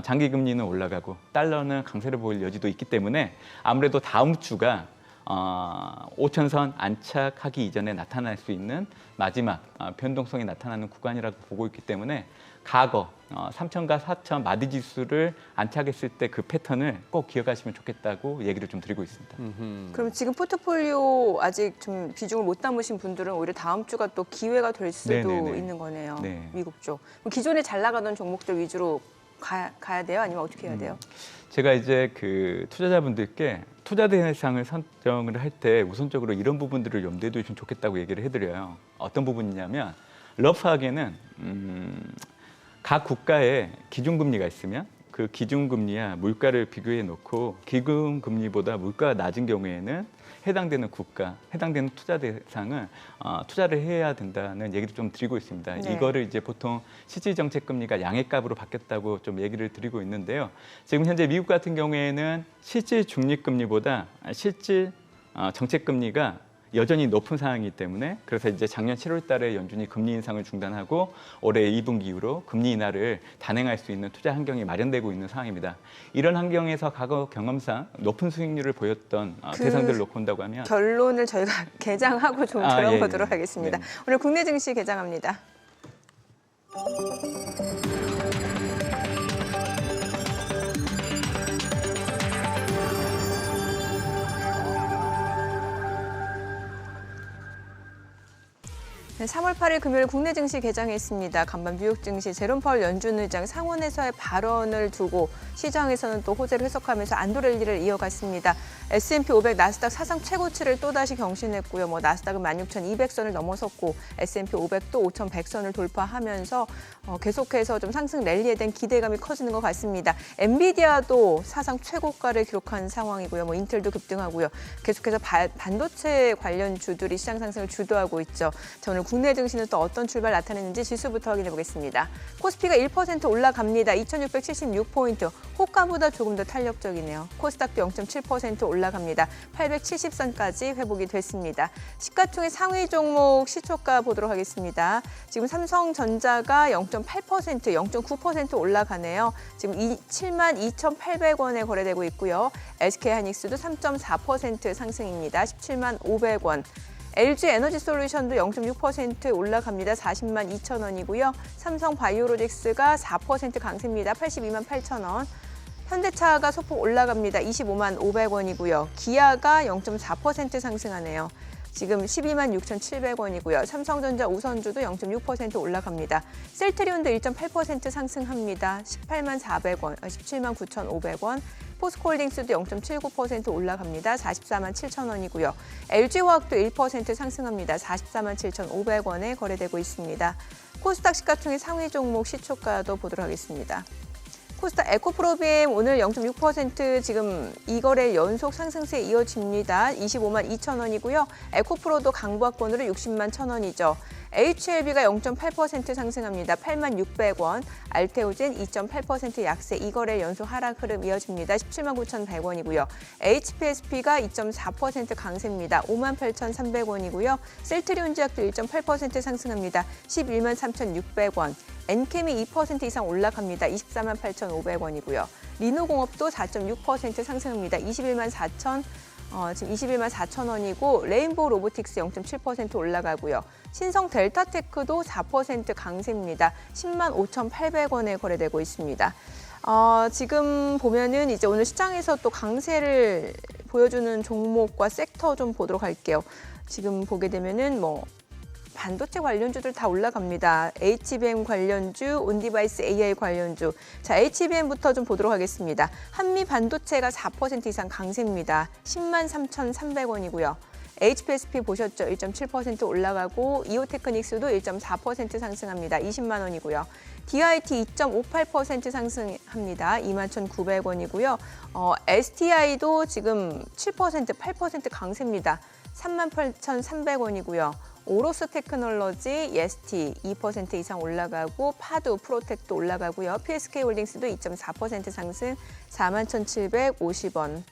장기 금리는 올라가고 달러는 강세를 보일 여지도 있기 때문에 아무래도 다음 주가 5,000선 안착하기 이전에 나타날 수 있는 마지막 변동성이 나타나는 구간이라고 보고 있기 때문에 과거 3,000과 4,000 마디 지수를 안착했을 때 그 패턴을 꼭 기억하시면 좋겠다고 얘기를 좀 드리고 있습니다. 그럼 지금 포트폴리오 아직 좀 비중을 못 담으신 분들은 오히려 다음 주가 또 기회가 될 수도 네네네. 있는 거네요. 네. 미국 쪽. 그럼 기존에 잘 나가던 종목들 위주로 가야 돼요? 아니면 어떻게 해야 돼요? 제가 이제 그 투자자분들께 투자 대상을 선정을 할 때 우선적으로 이런 부분들을 염두에 두시면 좋겠다고 얘기를 해드려요. 어떤 부분이냐면 러프하게는 각 국가에 기준금리가 있으면 그 기준금리와 물가를 비교해 놓고 기준금리보다 물가가 낮은 경우에는 해당되는 국가, 해당되는 투자 대상을 투자를 해야 된다는 얘기를 좀 드리고 있습니다. 네. 이거를 이제 보통 실질 정책 금리가 양해값으로 바뀌었다고 좀 얘기를 드리고 있는데요. 지금 현재 미국 같은 경우에는 실질 중립 금리보다 실질 정책 금리가 여전히 높은 상황이기 때문에 그래서 이제 작년 7월 달에 연준이 금리 인상을 중단하고 올해 2분기 이후로 금리 인하를 단행할 수 있는 투자 환경이 마련되고 있는 상황입니다. 이런 환경에서 과거 경험상 높은 수익률을 보였던 대상들을 놓고 본다고 하면 결론을 저희가 개장하고 좀 들어보도록 예. 하겠습니다. 네. 오늘 국내 증시 개장합니다. 네, 3월 8일 금요일 국내 증시 개장했습니다. 간밤 뉴욕 증시 제롬 파월 연준 의장 상원에서의 발언을 두고 시장에서는 또 호재를 해석하면서 안도 랠리를 이어갔습니다. S&P 500 나스닥 사상 최고치를 또다시 경신했고요. 나스닥은 16,200선을 넘어섰고 S&P 500도 5,100선을 돌파하면서 계속해서 좀 상승 랠리에 대한 기대감이 커지는 것 같습니다. 엔비디아도 사상 최고가를 기록한 상황이고요. 인텔도 급등하고요. 계속해서 반도체 관련 주들이 시장 상승을 주도하고 있죠. 자, 오늘 국내 증시는 또 어떤 출발 나타내는지 지수부터 확인해 보겠습니다. 코스피가 1% 올라갑니다. 2,676포인트. 호가보다 조금 더 탄력적이네요. 코스닥도 0.7% 올라갑니다. 870선까지 회복이 됐습니다. 시가총액 상위 종목 시초가 보도록 하겠습니다. 지금 삼성전자가 0.8%, 0.9% 올라가네요. 지금 72,800원에 거래되고 있고요. SK하이닉스도 3.4% 상승입니다. 175,000원. LG 에너지솔루션도 0.6% 올라갑니다. 402,000원이고요. 삼성바이오로직스가 4% 강세입니다. 828,000원. 현대차가 소폭 올라갑니다. 255,500원이고요. 기아가 0.4% 상승하네요. 지금 126,700원이고요. 삼성전자 우선주도 0.6% 올라갑니다. 셀트리온도 1.8% 상승합니다. 184,000원, 179,500원. 포스코홀딩스도 0.79% 올라갑니다. 447,000원이고요. LG화학도 1% 상승합니다. 447,500원에 거래되고 있습니다. 코스닥 시가총액 상위 종목 시초가도 보도록 하겠습니다. 코스닥 에코프로비엠 오늘 0.6% 지금 2거래 연속 상승세 이어집니다. 252,000원이고요. 에코프로도 강보합권으로 601,000원이죠. HLB가 0.8% 상승합니다. 86,600원. 알테오젠 2.8% 약세 2거래 연속 하락 흐름 이어집니다. 179,100원이고요. HPSP가 2.4% 강세입니다. 58,300원이고요. 셀트리온제약도 1.8% 상승합니다. 113,600원. 엔캠이 2% 이상 올라갑니다. 248,500원이고요. 리노공업도 4.6% 상승합니다. 21,400원이고 레인보우 로보틱스 0.7% 올라가고요. 신성 델타테크도 4% 강세입니다. 105,800원에 거래되고 있습니다. 지금 보면은 이제 오늘 시장에서 또 강세를 보여주는 종목과 섹터 좀 보도록 할게요. 지금 보게 되면은 반도체 관련주들 다 올라갑니다. HBM 관련주, 온디바이스 AI 관련주. 자, HBM부터 좀 보도록 하겠습니다. 한미 반도체가 4% 이상 강세입니다. 103,300원이고요. HPSP 보셨죠? 1.7% 올라가고 이오테크닉스도 1.4% 상승합니다. 20만 원이고요. DIT 2.58% 상승합니다. 21,900원이고요. STI도 지금 7%, 8% 강세입니다. 38,300원이고요. 오로스 테크놀로지, 예스티 2% 이상 올라가고 파두, 프로텍도 올라가고요. PSK 홀딩스도 2.4% 상승 41,750원.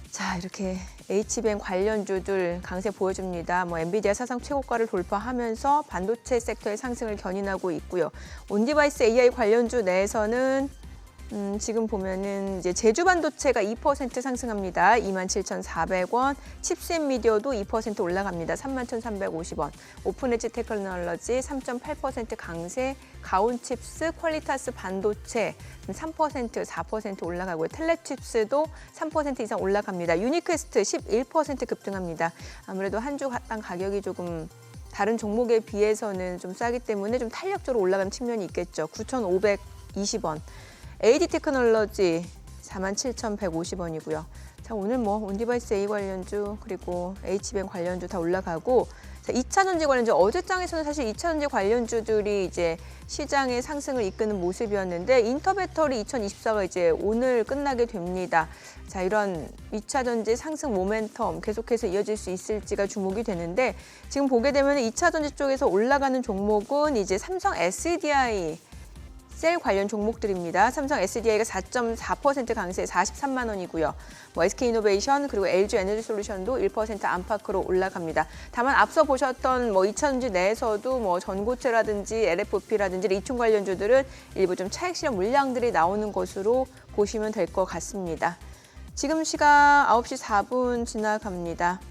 자, 이렇게 HBM 관련주들 강세 보여줍니다. 엔비디아 사상 최고가를 돌파하면서 반도체 섹터의 상승을 견인하고 있고요. 온디바이스 AI 관련주 내에서는 지금 보면은 이제 제주 반도체가 2% 상승합니다. 27,400원. 칩셋 미디어도 2% 올라갑니다. 31,350원. 오픈엣지 테크놀로지 3.8% 강세. 가온칩스, 퀄리타스 반도체 3%, 4% 올라가고요. 텔레칩스도 3% 이상 올라갑니다. 유니퀘스트 11% 급등합니다. 아무래도 한 주당 가격이 조금 다른 종목에 비해서는 좀 싸기 때문에 좀 탄력적으로 올라가는 측면이 있겠죠. 9,520원. AD 테크놀로지 47,150원이고요. 자, 오늘 온디바이스 A 관련주 그리고 HBM 관련주 다 올라가고, 자, 2차전지 관련주 어제장에서는 사실 2차전지 관련주들이 이제 시장의 상승을 이끄는 모습이었는데 인터배터리 2024가 이제 오늘 끝나게 됩니다. 자, 이런 2차전지 상승 모멘텀 계속해서 이어질 수 있을지가 주목이 되는데, 지금 보게 되면 2차전지 쪽에서 올라가는 종목은 이제 삼성 SDI 셀 관련 종목들입니다. 삼성 SDI가 4.4% 강세 43만 원이고요. SK이노베이션 그리고 LG에너지솔루션도 1% 안팎으로 올라갑니다. 다만 앞서 보셨던 2차전지 내에서도 전고체라든지 LFP라든지 리튬 관련주들은 일부 좀 차익 실현 물량들이 나오는 것으로 보시면 될 것 같습니다. 지금 시각 9시 4분 지나갑니다.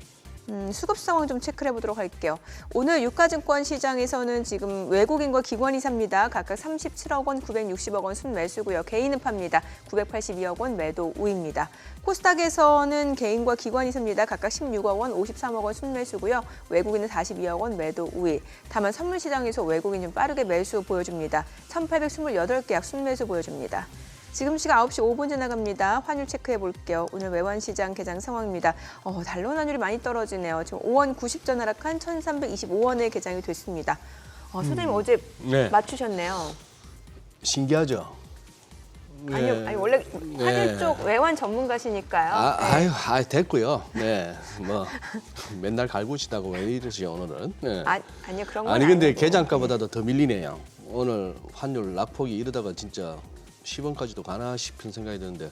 수급 상황 좀 체크를 해보도록 할게요. 오늘 유가증권 시장에서는 지금 외국인과 기관이 삽니다. 각각 37억 원, 960억 원 순매수고요. 개인은 팝니다. 982억 원 매도 우입니다. 코스닥에서는 개인과 기관이 삽니다. 각각 16억 원, 53억 원 순매수고요. 외국인은 42억 원 매도 우위. 다만 선물시장에서 외국인 좀 빠르게 매수 보여줍니다. 1,828개 약 순매수 보여줍니다. 지금 시각 9시 5분 지나갑니다. 환율 체크해 볼게요. 오늘 외환시장 개장 상황입니다. 달러 환율이 많이 떨어지네요. 지금 5원 90전 하락한 1,325원에 개장이 됐습니다. 소장님 어제 네. 맞추셨네요. 신기하죠? 아니요, 네. 아니 원래 환율 네. 쪽 외환 전문가시니까요. 아유, 됐고요. 네, 맨날 갈구시다고 왜 이러시죠 오늘은? 네. 아니요, 그런 건 아니 근데 아니고. 개장가보다도 더 밀리네요. 오늘 환율 낙폭이 이러다가 진짜 10원까지도 가나 싶은 생각이 드는데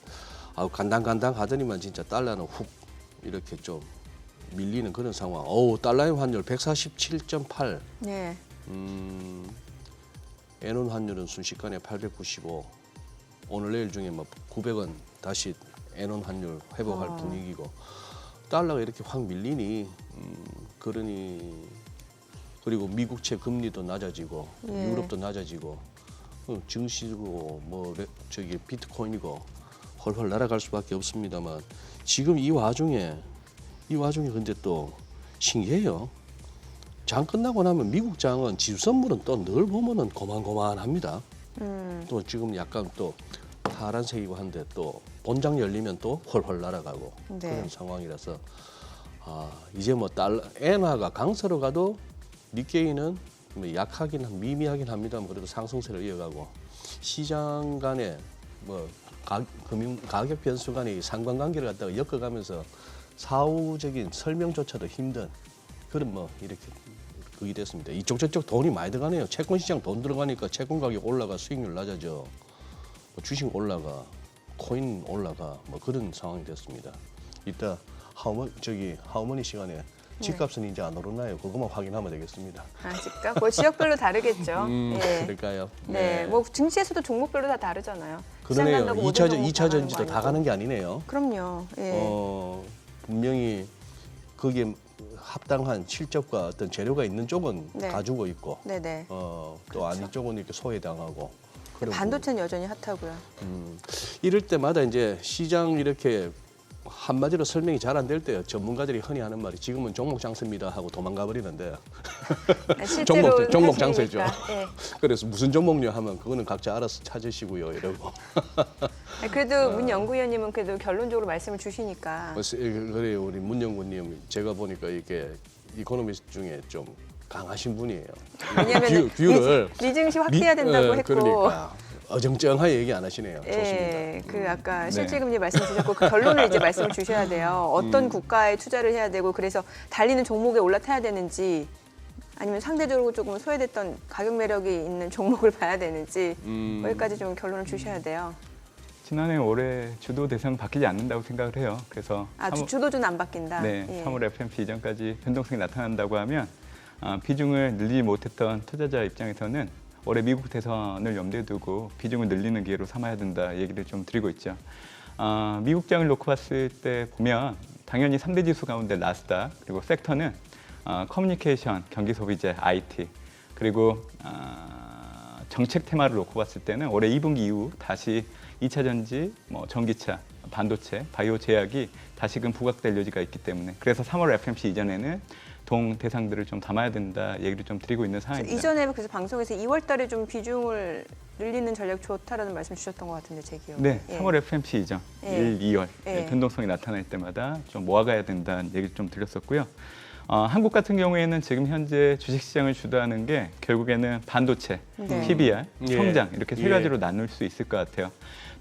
간당간당 하더니만 진짜 달러는 훅 이렇게 좀 밀리는 그런 상황. 달러의 환율 147.8. 네. 엔원 환율은 순식간에 895. 오늘 내일 중에 900원 다시 엔원 환율 회복할 분위기고 달러가 이렇게 확 밀리니 그러니 그리고 미국채 금리도 낮아지고 유럽도 낮아지고 증시고 비트코인이고 헐헐 날아갈 수밖에 없습니다만 지금 이 와중에 근데 또 신기해요. 장 끝나고 나면 미국 장은 지수 선물은 또 늘 보면은 고만고만합니다. 또 지금 약간 또 파란색이고 한데 또 본장 열리면 또 헐헐 날아가고 네. 그런 상황이라서 이제 달러 엔화가 강세로 가도 니케이는 약하긴 미미하긴 합니다만 그래도 상승세를 이어가고 시장 간에 금융 가격 변수 간의 상관관계를 갖다가 엮어가면서 사후적인 설명조차도 힘든 그런 이렇게 그게 됐습니다. 이쪽 저쪽 돈이 많이 들어가네요. 채권 시장 돈 들어가니까 채권 가격 올라가 수익률 낮아져. 주식 올라가, 코인 올라가 그런 상황이 됐습니다. 이따 하우머니 시간에 집값은 이제 안 오르나요? 그것만 확인하면 되겠습니다. 집값? 지역별로 다르겠죠. 예. 그럴까요? 네. 증시에서도 종목별로 다 다르잖아요. 그러네요. 시장 간다고 모든 종목 2차 다 가는 전지도 거 다 가는 게 아니네요. 그럼요. 예. 분명히 거기에 합당한 실적과 어떤 재료가 있는 쪽은 네. 가지고 있고, 네네. 또 아닌 쪽은 이렇게 소외당하고. 그런 반도체는 여전히 핫하고요. 이럴 때마다 이제 시장 이렇게 한마디로 설명이 잘 안 될 때요. 전문가들이 흔히 하는 말이 지금은 종목 장세입니다 하고 도망가 버리는데 실제로 종목 사실이니까. 장세죠. 예. 그래서 무슨 종목냐 하면 그거는 각자 알아서 찾으시고요 이러고. 그래도 문 연구위원님은 그래도 결론적으로 말씀을 주시니까. 그래요. 우리 문 연구님 제가 보니까 이게 이코노미스트 중에 좀 강하신 분이에요. 왜냐하면 뷰를 미증시 확대해야 된다고 했고. 그러니까 어정쩡하게 얘기 안 하시네요. 예, 좋습니다. 아까 실질금리 말씀 주셨고 그 결론을 이제 말씀을 주셔야 돼요. 어떤 국가에 투자를 해야 되고 그래서 달리는 종목에 올라타야 되는지 아니면 상대적으로 조금 소외됐던 가격 매력이 있는 종목을 봐야 되는지 거기까지 좀 결론을 주셔야 돼요. 지난해 올해 주도 대상 바뀌지 않는다고 생각을 해요. 그래서 주도주는 안 바뀐다. 네, 예. 3월 FOMC 이전까지 변동성이 나타난다고 하면 비중을 늘리지 못했던 투자자 입장에서는 올해 미국 대선을 염두에 두고 비중을 늘리는 기회로 삼아야 된다 얘기를 좀 드리고 있죠. 미국장을 놓고 봤을 때 보면 당연히 3대 지수 가운데 나스닥 그리고 섹터는 커뮤니케이션, 경기소비재, IT 그리고 정책 테마를 놓고 봤을 때는 올해 2분기 이후 다시 2차 전지, 전기차, 반도체, 바이오 제약이 다시금 부각될 여지가 있기 때문에 그래서 3월 FOMC 이전에는 동 대상들을 좀 담아야 된다 얘기를 좀 드리고 있는 상황입니다. 이전에 그래서 방송에서 2월달에 좀 비중을 늘리는 전략 좋다라는 말씀 주셨던 것 같은데 제 기억에. 네, 예. 3월 FOMC 이전 1, 2월 변동성이 나타날 때마다 좀 모아가야 된다는 얘기를 좀 드렸었고요. 한국 같은 경우에는 지금 현재 주식시장을 주도하는 게 결국에는 반도체, 네. PBR, 성장 이렇게 세 예. 가지로 나눌 수 있을 것 같아요.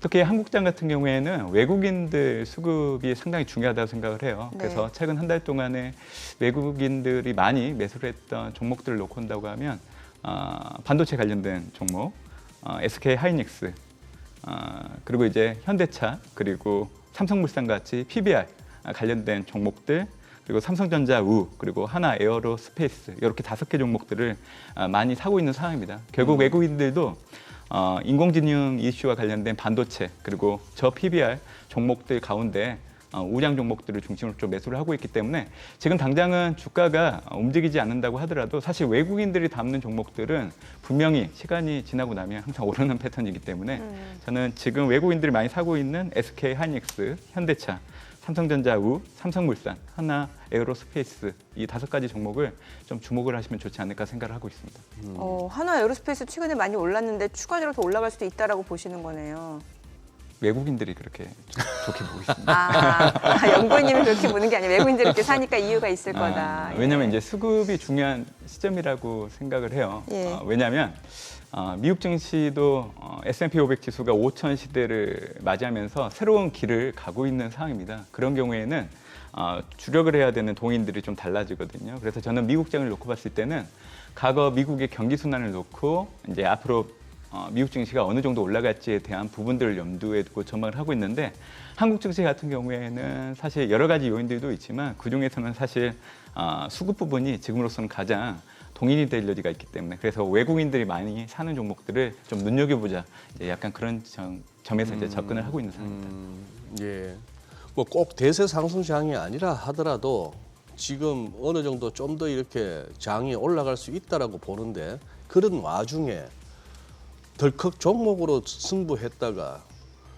특히 한국장 같은 경우에는 외국인들 수급이 상당히 중요하다고 생각을 해요. 네. 그래서 최근 한 달 동안에 외국인들이 많이 매수를 했던 종목들을 놓고 온다고 하면 반도체 관련된 종목, SK 하이닉스, 그리고 이제 현대차, 그리고 삼성물산 같이 PBR 관련된 종목들, 그리고 삼성전자 우, 그리고 하나 에어로스페이스 이렇게 5개 종목들을 많이 사고 있는 상황입니다. 결국 외국인들도 인공지능 이슈와 관련된 반도체 그리고 저 PBR 종목들 가운데 우량 종목들을 중심으로 좀 매수를 하고 있기 때문에 지금 당장은 주가가 움직이지 않는다고 하더라도 사실 외국인들이 담는 종목들은 분명히 시간이 지나고 나면 항상 오르는 패턴이기 때문에 저는 지금 외국인들이 많이 사고 있는 SK 하이닉스, 현대차, 삼성전자 우, 삼성물산, 하나 에어로스페이스 이 5가지 종목을 좀 주목을 하시면 좋지 않을까 생각을 하고 있습니다. 하나 에어로스페이스 최근에 많이 올랐는데 추가적으로 더 올라갈 수도 있다라고 보시는 거네요. 외국인들이 그렇게 좋게 보고 있습니다. 연구원님은 그렇게 보는 게 아니라 외국인들이 이렇게 사니까 이유가 있을 거다. 왜냐하면 이제 수급이 중요한 시점이라고 생각을 해요. 예. 왜냐하면 미국 증시도 S&P 500 지수가 5천 시대를 맞이하면서 새로운 길을 가고 있는 상황입니다. 그런 경우에는 주력을 해야 되는 동인들이 좀 달라지거든요. 그래서 저는 미국장을 놓고 봤을 때는 과거 미국의 경기 순환을 놓고 이제 앞으로 미국 증시가 어느 정도 올라갈지에 대한 부분들을 염두에 두고 전망을 하고 있는데 한국 증시 같은 경우에는 사실 여러 가지 요인들도 있지만 그중에서는 사실 수급 부분이 지금으로서는 가장 동인이 될 여지가 있기 때문에 그래서 외국인들이 많이 사는 종목들을 좀 눈여겨보자 이제 약간 그런 점에서 이제 접근을 하고 있는 상황입니다. 예. 뭐 꼭 대세 상승장이 아니라 하더라도 지금 어느 정도 좀 더 이렇게 장이 올라갈 수 있다라고 보는데 그런 와중에 덜컥 종목으로 승부했다가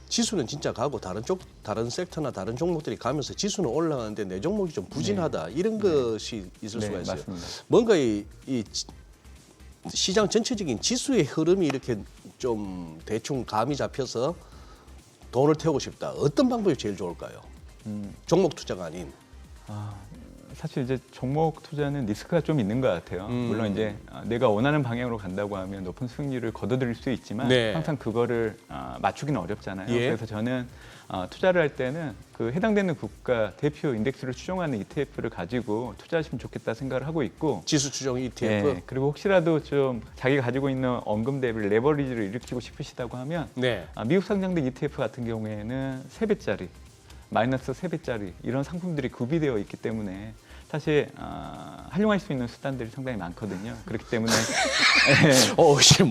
지수는 진짜 가고 다른 섹터나 다른 종목들이 가면서 지수는 올라가는데 내 종목이 좀 부진하다 이런 것이 있을 수가 있어요. 맞습니다. 뭔가 이 시장 전체적인 지수의 흐름이 이렇게 좀 대충 감이 잡혀서 돈을 태우고 싶다. 어떤 방법이 제일 좋을까요? 종목 투자가 아닌. 사실 이제 종목 투자는 리스크가 좀 있는 것 같아요. 물론 이제 내가 원하는 방향으로 간다고 하면 높은 수익률을 거둬들일 수 있지만 네. 항상 그거를 맞추기는 어렵잖아요. 예. 그래서 저는 투자를 할 때는 그 해당되는 국가 대표 인덱스를 추종하는 ETF를 가지고 투자하시면 좋겠다 생각을 하고 있고 지수 추종 ETF. 예, 그리고 혹시라도 좀 자기가 가지고 있는 언금 대비 레버리지를 일으키고 싶으시다고 하면 네. 미국 상장된 ETF 같은 경우에는 3배짜리, 마이너스 3배짜리 이런 상품들이 구비되어 있기 때문에 사실 활용할 수 있는 수단들이 상당히 많거든요. 그렇기 때문에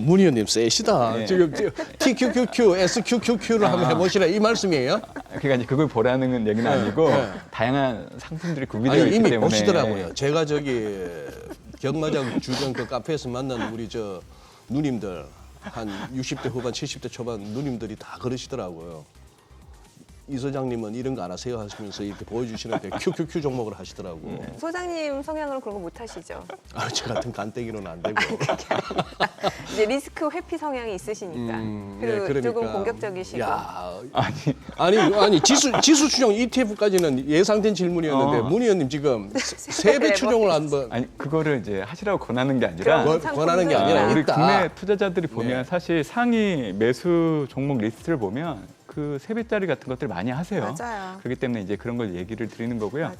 문 의원님 세시다. 네. 지금 TQQQ, SQQQ를 한번 해보시라 이 말씀이에요? 그러니까 이제 그걸 보라는 얘기는 아니고 다양한 상품들이 구비되어 아니 있기 이미 때문에 보시더라고요. 제가 저기 경마장 주변 그 카페에서 만난 우리 저 누님들 한 60대 후반, 70대 초반 누님들이 다 그러시더라고요. 이 소장님은 이런 거 안 하세요 하시면서 이렇게 보여주시는데 QQQ 종목을 하시더라고. 소장님 성향으로 그런 거 못 하시죠? 저 같은 간땡이로는 안 되고. 이제 리스크 회피 성향이 있으시니까. 그리고 조금 공격적이시고. 야, 아니 지수 추종 ETF까지는 예상된 질문이었는데 문 의원님 지금 3배 추종을 한번 아니 그거를 이제 하시라고 권하는 게 아니라 권하는 게 아니라 우리 있다. 국내 투자자들이 보면 네. 사실 상위 매수 종목 리스트를 보면 그 3배짜리 같은 것들 많이 하세요. 맞아요. 그렇기 때문에 이제 그런 걸 얘기를 드리는 거고요.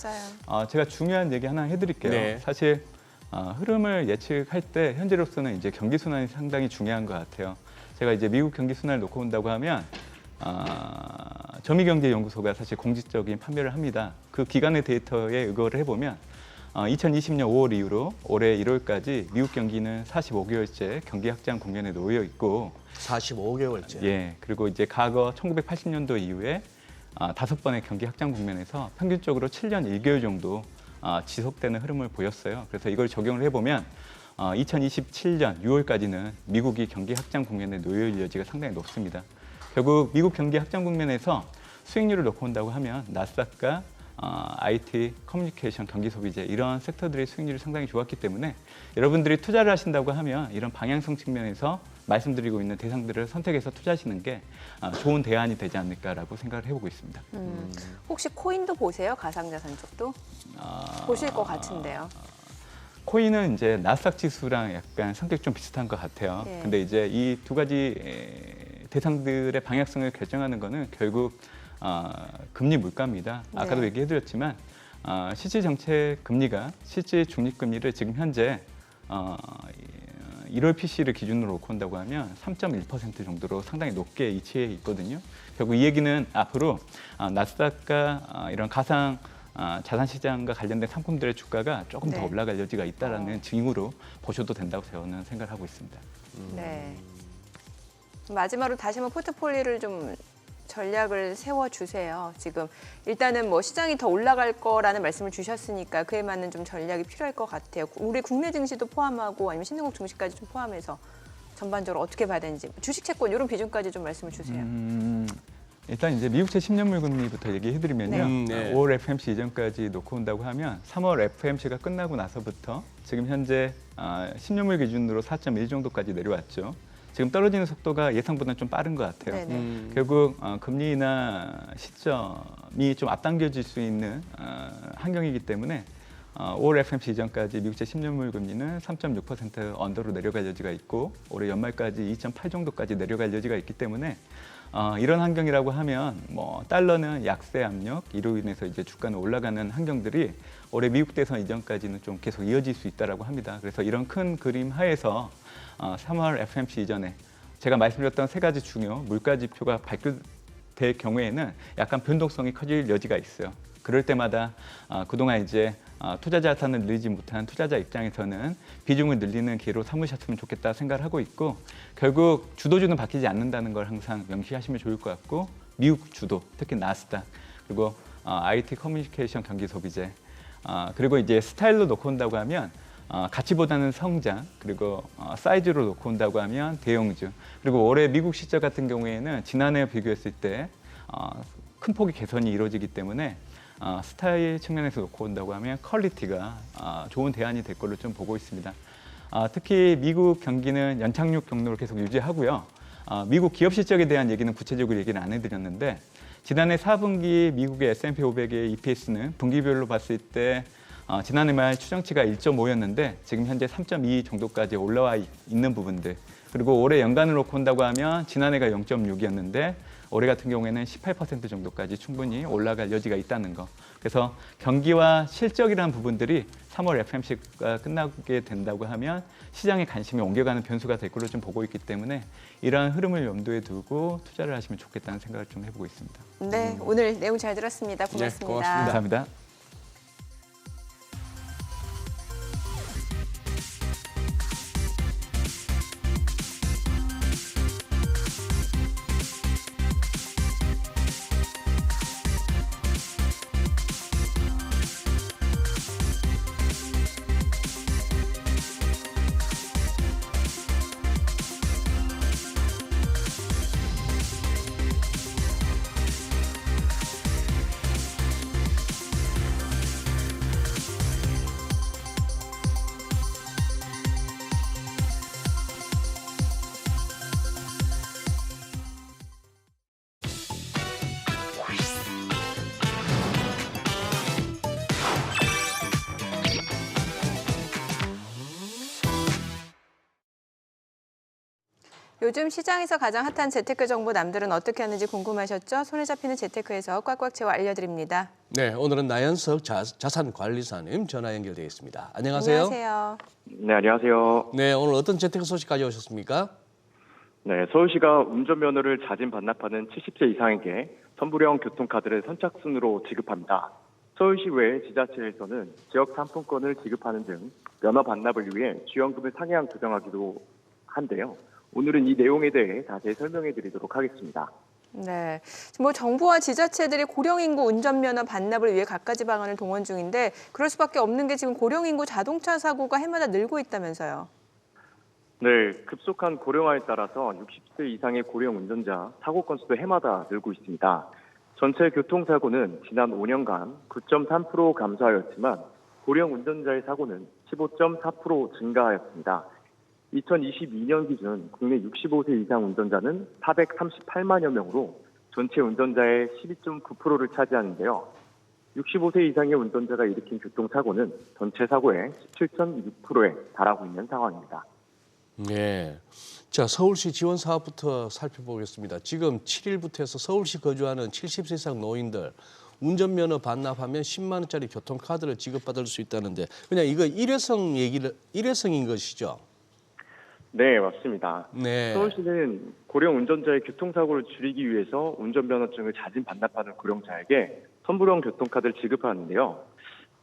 맞아요. 제가 중요한 얘기 하나 해드릴게요. 네. 사실 흐름을 예측할 때 현재로서는 이제 경기 순환이 상당히 중요한 것 같아요. 제가 이제 미국 경기 순환을 놓고 본다고 하면 저미경제연구소가 사실 공식적인 판별을 합니다. 그 기관의 데이터에 의거를 해보면 2020년 5월 이후로 올해 1월까지 미국 경기는 45개월째 경기 확장 국면에 놓여 있고 45개월째. 예, 그리고 이제 과거 1980년도 이후에 5번의 경기 확장 국면에서 평균적으로 7년 1개월 정도 지속되는 흐름을 보였어요. 그래서 이걸 적용을 해보면 2027년 6월까지는 미국이 경기 확장 국면에 놓여있을 여지가 상당히 높습니다. 결국 미국 경기 확장 국면에서 수익률을 놓고 본다고 하면 나스닥과 IT, 커뮤니케이션, 경기소비재 이런 섹터들의 수익률이 상당히 좋았기 때문에 여러분들이 투자를 하신다고 하면 이런 방향성 측면에서 말씀드리고 있는 대상들을 선택해서 투자하시는 게 좋은 대안이 되지 않을까라고 생각을 해보고 있습니다. 혹시 코인도 보세요? 가상자산 쪽도? 보실 것 같은데요. 코인은 이제 나스닥 지수랑 약간 성격이 좀 비슷한 것 같아요. 예. 근데 이제 이 2가지 대상들의 방향성을 결정하는 거는 결국 금리 물가입니다. 아까도 네. 얘기해드렸지만 실질 정책 금리가 실질 중립 금리를 지금 현재 1월 PC를 기준으로 놓고 한다고 하면 3.1% 정도로 상당히 높게 위치해 있거든요. 결국 이 얘기는 앞으로 나스닥과 이런 가상 자산 시장과 관련된 상품들의 주가가 조금 더 네. 올라갈 여지가 있다라는 징후로 보셔도 된다고 저는 생각을 하고 있습니다. 네. 마지막으로 다시 한번 포트폴리오를 좀 전략을 세워주세요. 지금 일단은 뭐 시장이 더 올라갈 거라는 말씀을 주셨으니까 그에 맞는 좀 전략이 필요할 것 같아요. 우리 국내 증시도 포함하고 아니면 신흥국 증시까지 좀 포함해서 전반적으로 어떻게 봐야 되는지 주식 채권 이런 비중까지 좀 말씀을 주세요. 일단 이제 미국채 10년물 금리부터 얘기해드리면요. 네. 5월 FMC 이전까지 놓고 온다고 하면 3월 FMC가 끝나고 나서부터 지금 현재 10년물 기준으로 4.1 정도까지 내려왔죠. 지금 떨어지는 속도가 예상보다는 좀 빠른 것 같아요. 네네. 결국 금리 인하 시점이 좀 앞당겨질 수 있는 환경이기 때문에 5월 FMC 이전까지 미국채 10년물 금리는 3.6% 언더로 내려갈 여지가 있고 올해 연말까지 2.8 정도까지 내려갈 여지가 있기 때문에 이런 환경이라고 하면 뭐 달러는 약세 압력 이로 인해서 이제 주가는 올라가는 환경들이 올해 미국 대선 이전까지는 좀 계속 이어질 수 있다라고 합니다. 그래서 이런 큰 그림 하에서 3월 FMC 이전에 제가 말씀드렸던 세 가지 중요 물가 지표가 발표될 경우에는 약간 변동성이 커질 여지가 있어요. 그럴 때마다 그동안 이제 투자 자산을 늘리지 못한 투자자 입장에서는 비중을 늘리는 기회로 삼으셨으면 좋겠다 생각을 하고 있고 결국 주도주는 바뀌지 않는다는 걸 항상 명시하시면 좋을 것 같고 미국 주도 특히 나스닥 그리고 IT 커뮤니케이션 경기 소비재 그리고 이제 스타일로 놓고 온다고 하면 가치보다는 성장 그리고 사이즈로 놓고 온다고 하면 대형주 그리고 올해 미국 시장 같은 경우에는 지난해 비교했을 때 큰 폭의 개선이 이루어지기 때문에 스타일 측면에서 놓고 온다고 하면 퀄리티가 좋은 대안이 될 걸로 좀 보고 있습니다. 특히 미국 경기는 연착륙 경로를 계속 유지하고요. 미국 기업 실적에 대한 얘기는 구체적으로 얘기는 안 해드렸는데 지난해 4분기 미국의 S&P 500의 EPS는 분기별로 봤을 때 지난해 말 추정치가 1.5였는데 지금 현재 3.2 정도까지 올라와 있는 부분들 그리고 올해 연간을 놓고 온다고 하면 지난해가 0.6이었는데 올해 같은 경우에는 18% 정도까지 충분히 올라갈 여지가 있다는 거. 그래서 경기와 실적이라는 부분들이 3월 FMC가 끝나게 된다고 하면 시장의 관심이 옮겨가는 변수가 될 걸로 좀 보고 있기 때문에 이러한 흐름을 염두에 두고 투자를 하시면 좋겠다는 생각을 좀 해보고 있습니다. 네, 오늘 내용 잘 들었습니다. 고맙습니다. 고맙습니다. 감사합니다. 요즘 시장에서 가장 핫한 재테크 정보 남들은 어떻게 하는지 궁금하셨죠? 손에 잡히는 재테크에서 꽉꽉 채워 알려드립니다. 네, 오늘은 나연석 자산관리사님 전화 연결되어 있습니다. 안녕하세요. 안녕하세요. 네, 안녕하세요. 네, 오늘 어떤 재테크 소식 가져오셨습니까? 네, 서울시가 운전면허를 자진 반납하는 70세 이상에게 선불형 교통카드를 선착순으로 지급합니다. 서울시 외 지자체에서는 지역 상품권을 지급하는 등 면허 반납을 위해 지원금을 상향 조정하기도 한데요. 오늘은 이 내용에 대해 자세히 설명해 드리도록 하겠습니다. 네, 뭐 정부와 지자체들이 고령인구 운전면허 반납을 위해 갖가지 방안을 동원 중인데 그럴 수밖에 없는 게 지금 고령인구 자동차 사고가 해마다 늘고 있다면서요. 네, 급속한 고령화에 따라서 60세 이상의 고령 운전자 사고 건수도 해마다 늘고 있습니다. 전체 교통사고는 지난 5년간 9.3% 감소하였지만 고령 운전자의 사고는 15.4% 증가하였습니다. 2022년 기준 국내 65세 이상 운전자는 438만여 명으로 전체 운전자의 12.9%를 차지하는데요. 65세 이상의 운전자가 일으킨 교통사고는 전체 사고의 17.6%에 달하고 있는 상황입니다. 네. 자, 서울시 지원 사업부터 살펴보겠습니다. 지금 7일부터 해서 서울시 거주하는 70세 이상 노인들 운전면허 반납하면 10만 원짜리 교통카드를 지급받을 수 있다는데 그냥 이거 일회성인 것이죠? 네, 맞습니다. 네. 서울시는 고령 운전자의 교통사고를 줄이기 위해서 운전면허증을 자진 반납하는 고령자에게 선불형 교통카드를 지급하는데요.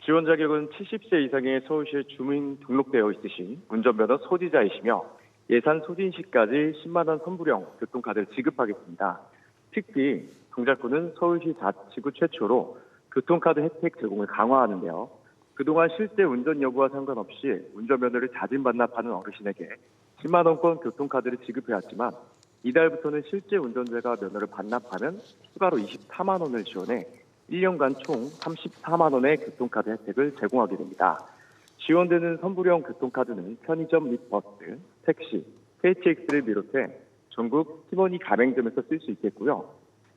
지원 자격은 70세 이상의 서울시에 주민 등록되어 있으신 운전면허 소지자이시며 예산 소진 시까지 10만 원 선불형 교통카드를 지급하겠습니다. 특히 동작구는 서울시 자치구 최초로 교통카드 혜택 제공을 강화하는데요. 그동안 실제 운전 여부와 상관없이 운전면허를 자진 반납하는 어르신에게 10만 원권 교통카드를 지급해왔지만 이달부터는 실제 운전자가 면허를 반납하면 추가로 24만 원을 지원해 1년간 총 34만 원의 교통카드 혜택을 제공하게 됩니다. 지원되는 선불형 교통카드는 편의점 및 버스, 택시, KTX를 비롯해 전국 팀원이 가맹점에서 쓸 수 있겠고요.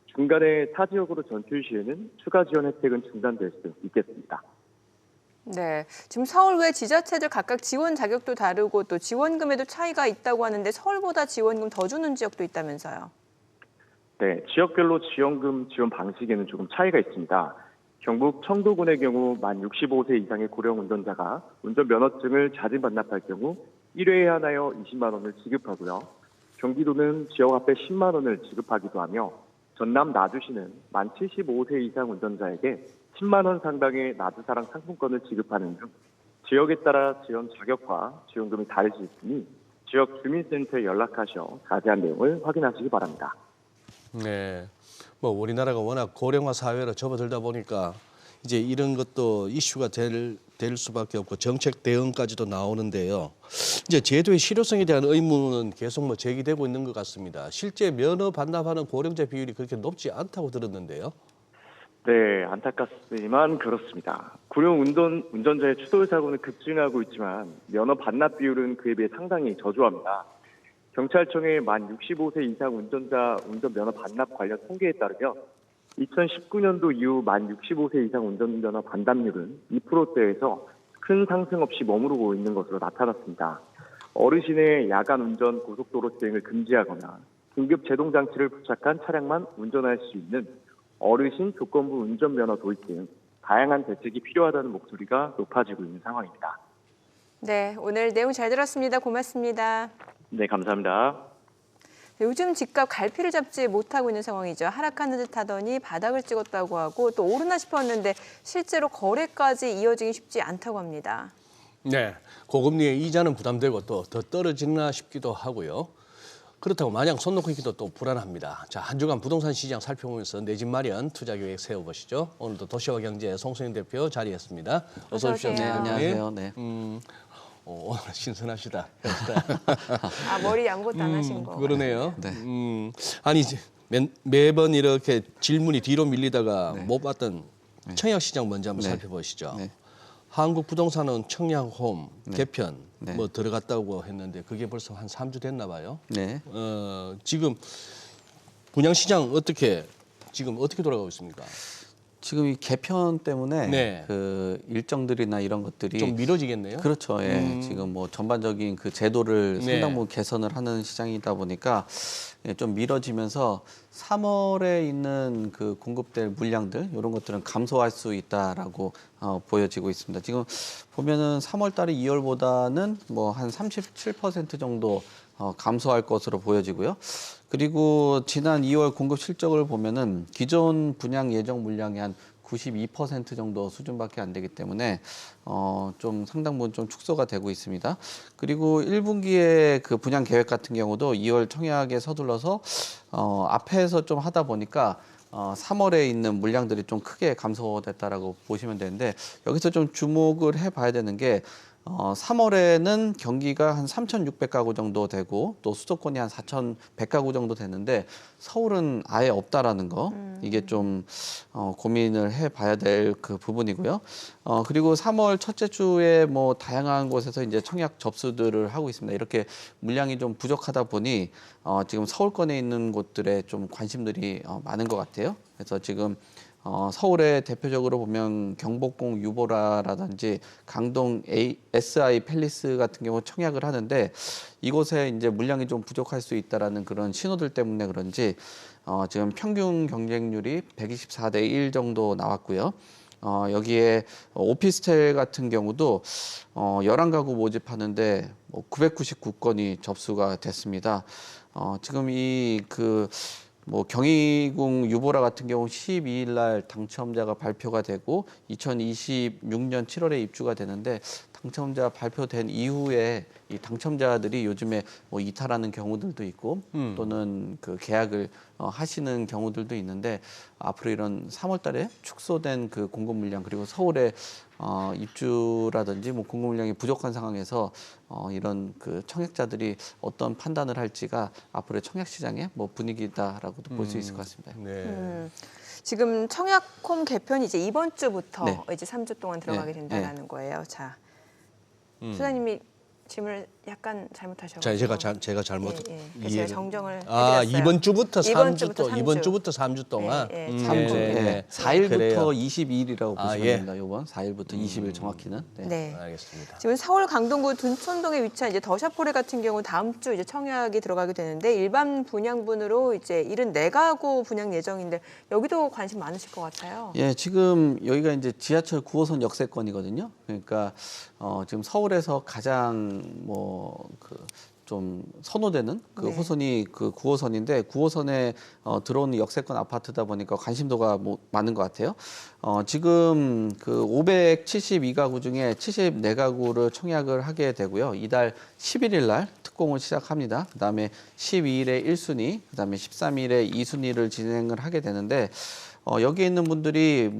중간에 타 지역으로 전출 시에는 추가 지원 혜택은 중단될 수 있겠습니다. 네, 지금 서울 외 지자체들 각각 지원 자격도 다르고 또 지원금에도 차이가 있다고 하는데 서울보다 지원금 더 주는 지역도 있다면서요. 네, 지역별로 지원금 지원 방식에는 조금 차이가 있습니다. 경북 청도군의 경우 만 65세 이상의 고령 운전자가 운전면허증을 자진 반납할 경우 1회에 하나여 20만 원을 지급하고요. 경기도는 지역 앞에 10만 원을 지급하기도 하며 전남 나주시는 만 75세 이상 운전자에게 10만 원 상당의 나주사랑 상품권을 지급하는 등 지역에 따라 지원 자격과 지원금이 다를 수 있으니 지역 주민센터에 연락하셔 자세한 내용을 확인하시기 바랍니다. 네. 뭐 우리나라가 워낙 고령화 사회로 접어들다 보니까 이제 이런 것도 이슈가 될 수밖에 없고 정책 대응까지도 나오는데요. 이제 제도의 실효성에 대한 의문은 계속 뭐 제기되고 있는 것 같습니다. 실제 면허 반납하는 고령자 비율이 그렇게 높지 않다고 들었는데요. 네, 안타깝지만 그렇습니다. 고령 운전자의 추돌 사고는 급증하고 있지만 면허 반납 비율은 그에 비해 상당히 저조합니다. 경찰청의 만 65세 이상 운전자 운전면허 반납 관련 통계에 따르면 2019년도 이후 만 65세 이상 운전면허 반납률은 2%대에서 큰 상승 없이 머무르고 있는 것으로 나타났습니다. 어르신의 야간 운전 고속도로 주행을 금지하거나 긴급 제동 장치를 부착한 차량만 운전할 수 있는 어르신 조건부 운전면허 도입 등 다양한 대책이 필요하다는 목소리가 높아지고 있는 상황입니다. 네, 오늘 내용 잘 들었습니다. 고맙습니다. 네, 감사합니다. 요즘 집값 갈피를 잡지 못하고 있는 상황이죠. 하락하는 듯 하더니 바닥을 찍었다고 하고 또 오르나 싶었는데 실제로 거래까지 이어지기 쉽지 않다고 합니다. 네. 고금리의 이자는 부담되고 또 더 떨어지나 싶기도 하고요. 그렇다고 마냥 손 놓고 있기도 또 불안합니다. 자, 한 주간 부동산 시장 살펴보면서 내 집 마련 투자 계획 세워보시죠. 오늘도 도시와 경제 송소영 대표 자리했습니다. 어서 오십시오. 어서 오세요. 안녕하세요. 네. 오늘 신선하시다. 아, 머리 아무것도 안 하신 거. 그러네요. 네. 아니 매번 이렇게 질문이 뒤로 밀리다가 네. 못 봤던 청약 시장 먼저 한번 네. 살펴보시죠. 네. 한국 부동산은 청약홈 네. 개편 네. 뭐 들어갔다고 했는데 그게 벌써 한 3주 됐나 봐요. 네. 지금 분양 시장 지금 어떻게 돌아가고 있습니까? 지금 이 개편 때문에 네. 그 일정들이나 이런 것들이 좀 미뤄지겠네요. 그렇죠. 예. 지금 뭐 전반적인 그 제도를 네. 상당 부분 개선을 하는 시장이다 보니까 예, 좀 미뤄지면서 3월에 있는 그 공급될 물량들 이런 것들은 감소할 수 있다라고 보여지고 있습니다. 지금 보면은 3월 달에 2월보다는 뭐 한 37% 정도 감소할 것으로 보여지고요. 그리고 지난 2월 공급 실적을 보면은 기존 분양 예정 물량이 한 92% 정도 수준밖에 안 되기 때문에 좀 상당 부분 좀 축소가 되고 있습니다. 그리고 1분기에 그 분양 계획 같은 경우도 2월 청약에 서둘러서 앞에서 좀 하다 보니까 3월에 있는 물량들이 좀 크게 감소됐다라고 보시면 되는데 여기서 좀 주목을 해봐야 되는 게 3월에는 경기가 한 3,600가구 정도 되고 또 수도권이 한 4,100가구 정도 되는데 서울은 아예 없다라는 거 이게 좀 고민을 해봐야 될 그 부분이고요. 그리고 3월 첫째 주에 뭐 다양한 곳에서 이제 청약 접수들을 하고 있습니다. 이렇게 물량이 좀 부족하다 보니 지금 서울권에 있는 곳들에 좀 관심들이 많은 것 같아요. 그래서 지금 서울에 대표적으로 보면 경복궁 유보라라든지 강동 SI 팰리스 같은 경우 청약을 하는데 이곳에 이제 물량이 좀 부족할 수 있다라는 그런 신호들 때문에 그런지 지금 평균 경쟁률이 124대 1 정도 나왔고요. 여기에 오피스텔 같은 경우도 11가구 모집하는데 999건이 접수가 됐습니다. 지금 경희궁 유보라 같은 경우 12일 날 당첨자가 발표가 되고 2026년 7월에 입주가 되는데 당첨자 발표된 이후에 이 당첨자들이 요즘에 이탈하는 경우들도 있고 또는 그 계약을 하시는 경우들도 있는데 앞으로 이런 3월 달에 축소된 그 공급 물량 그리고 서울에 입주라든지 공급 물량이 부족한 상황에서 이런 그 청약자들이 어떤 판단을 할지가 앞으로의 청약 시장의 분위기다라고도 볼 수 있을 것 같습니다. 네. 지금 청약홈 개편이 이제 이번 주부터 네. 이제 3주 동안 들어가게 네. 된다는 거예요. 자, 소장님이 질문을 약간 잘못하셔서. 자, 제가 잘못 그래서 제가 정정을 아, 해드렸어요. 이번 주부터 3주 동안. 삼 이번 주. 주부터 3주 동안. 네, 3주. 네. 4일부터 그래요. 22일이라고 아, 보시면 예. 됩니다. 이번 4일부터 20일 정확히는. 네. 네. 알겠습니다. 지금 서울 강동구 둔촌동에 위치한 이제 더샤포레 같은 경우 다음 주 이제 청약이 들어가게 되는데 일반 분양분으로 이제 74가구 분양 예정인데 여기도 관심 많으실 것 같아요. 예, 지금 여기가 이제 지하철 9호선 역세권이거든요. 그러니까 지금 서울에서 가장 좀 선호되는 그 네. 호선이 그 9호선인데 9호선에 들어오는 역세권 아파트다 보니까 관심도가 많은 것 같아요. 지금 그 572가구 중에 74가구를 청약을 하게 되고요. 이달 11일 날 특공을 시작합니다. 그다음에 12일에 1순위, 그다음에 13일에 2순위를 진행을 하게 되는데 여기에 있는 분들이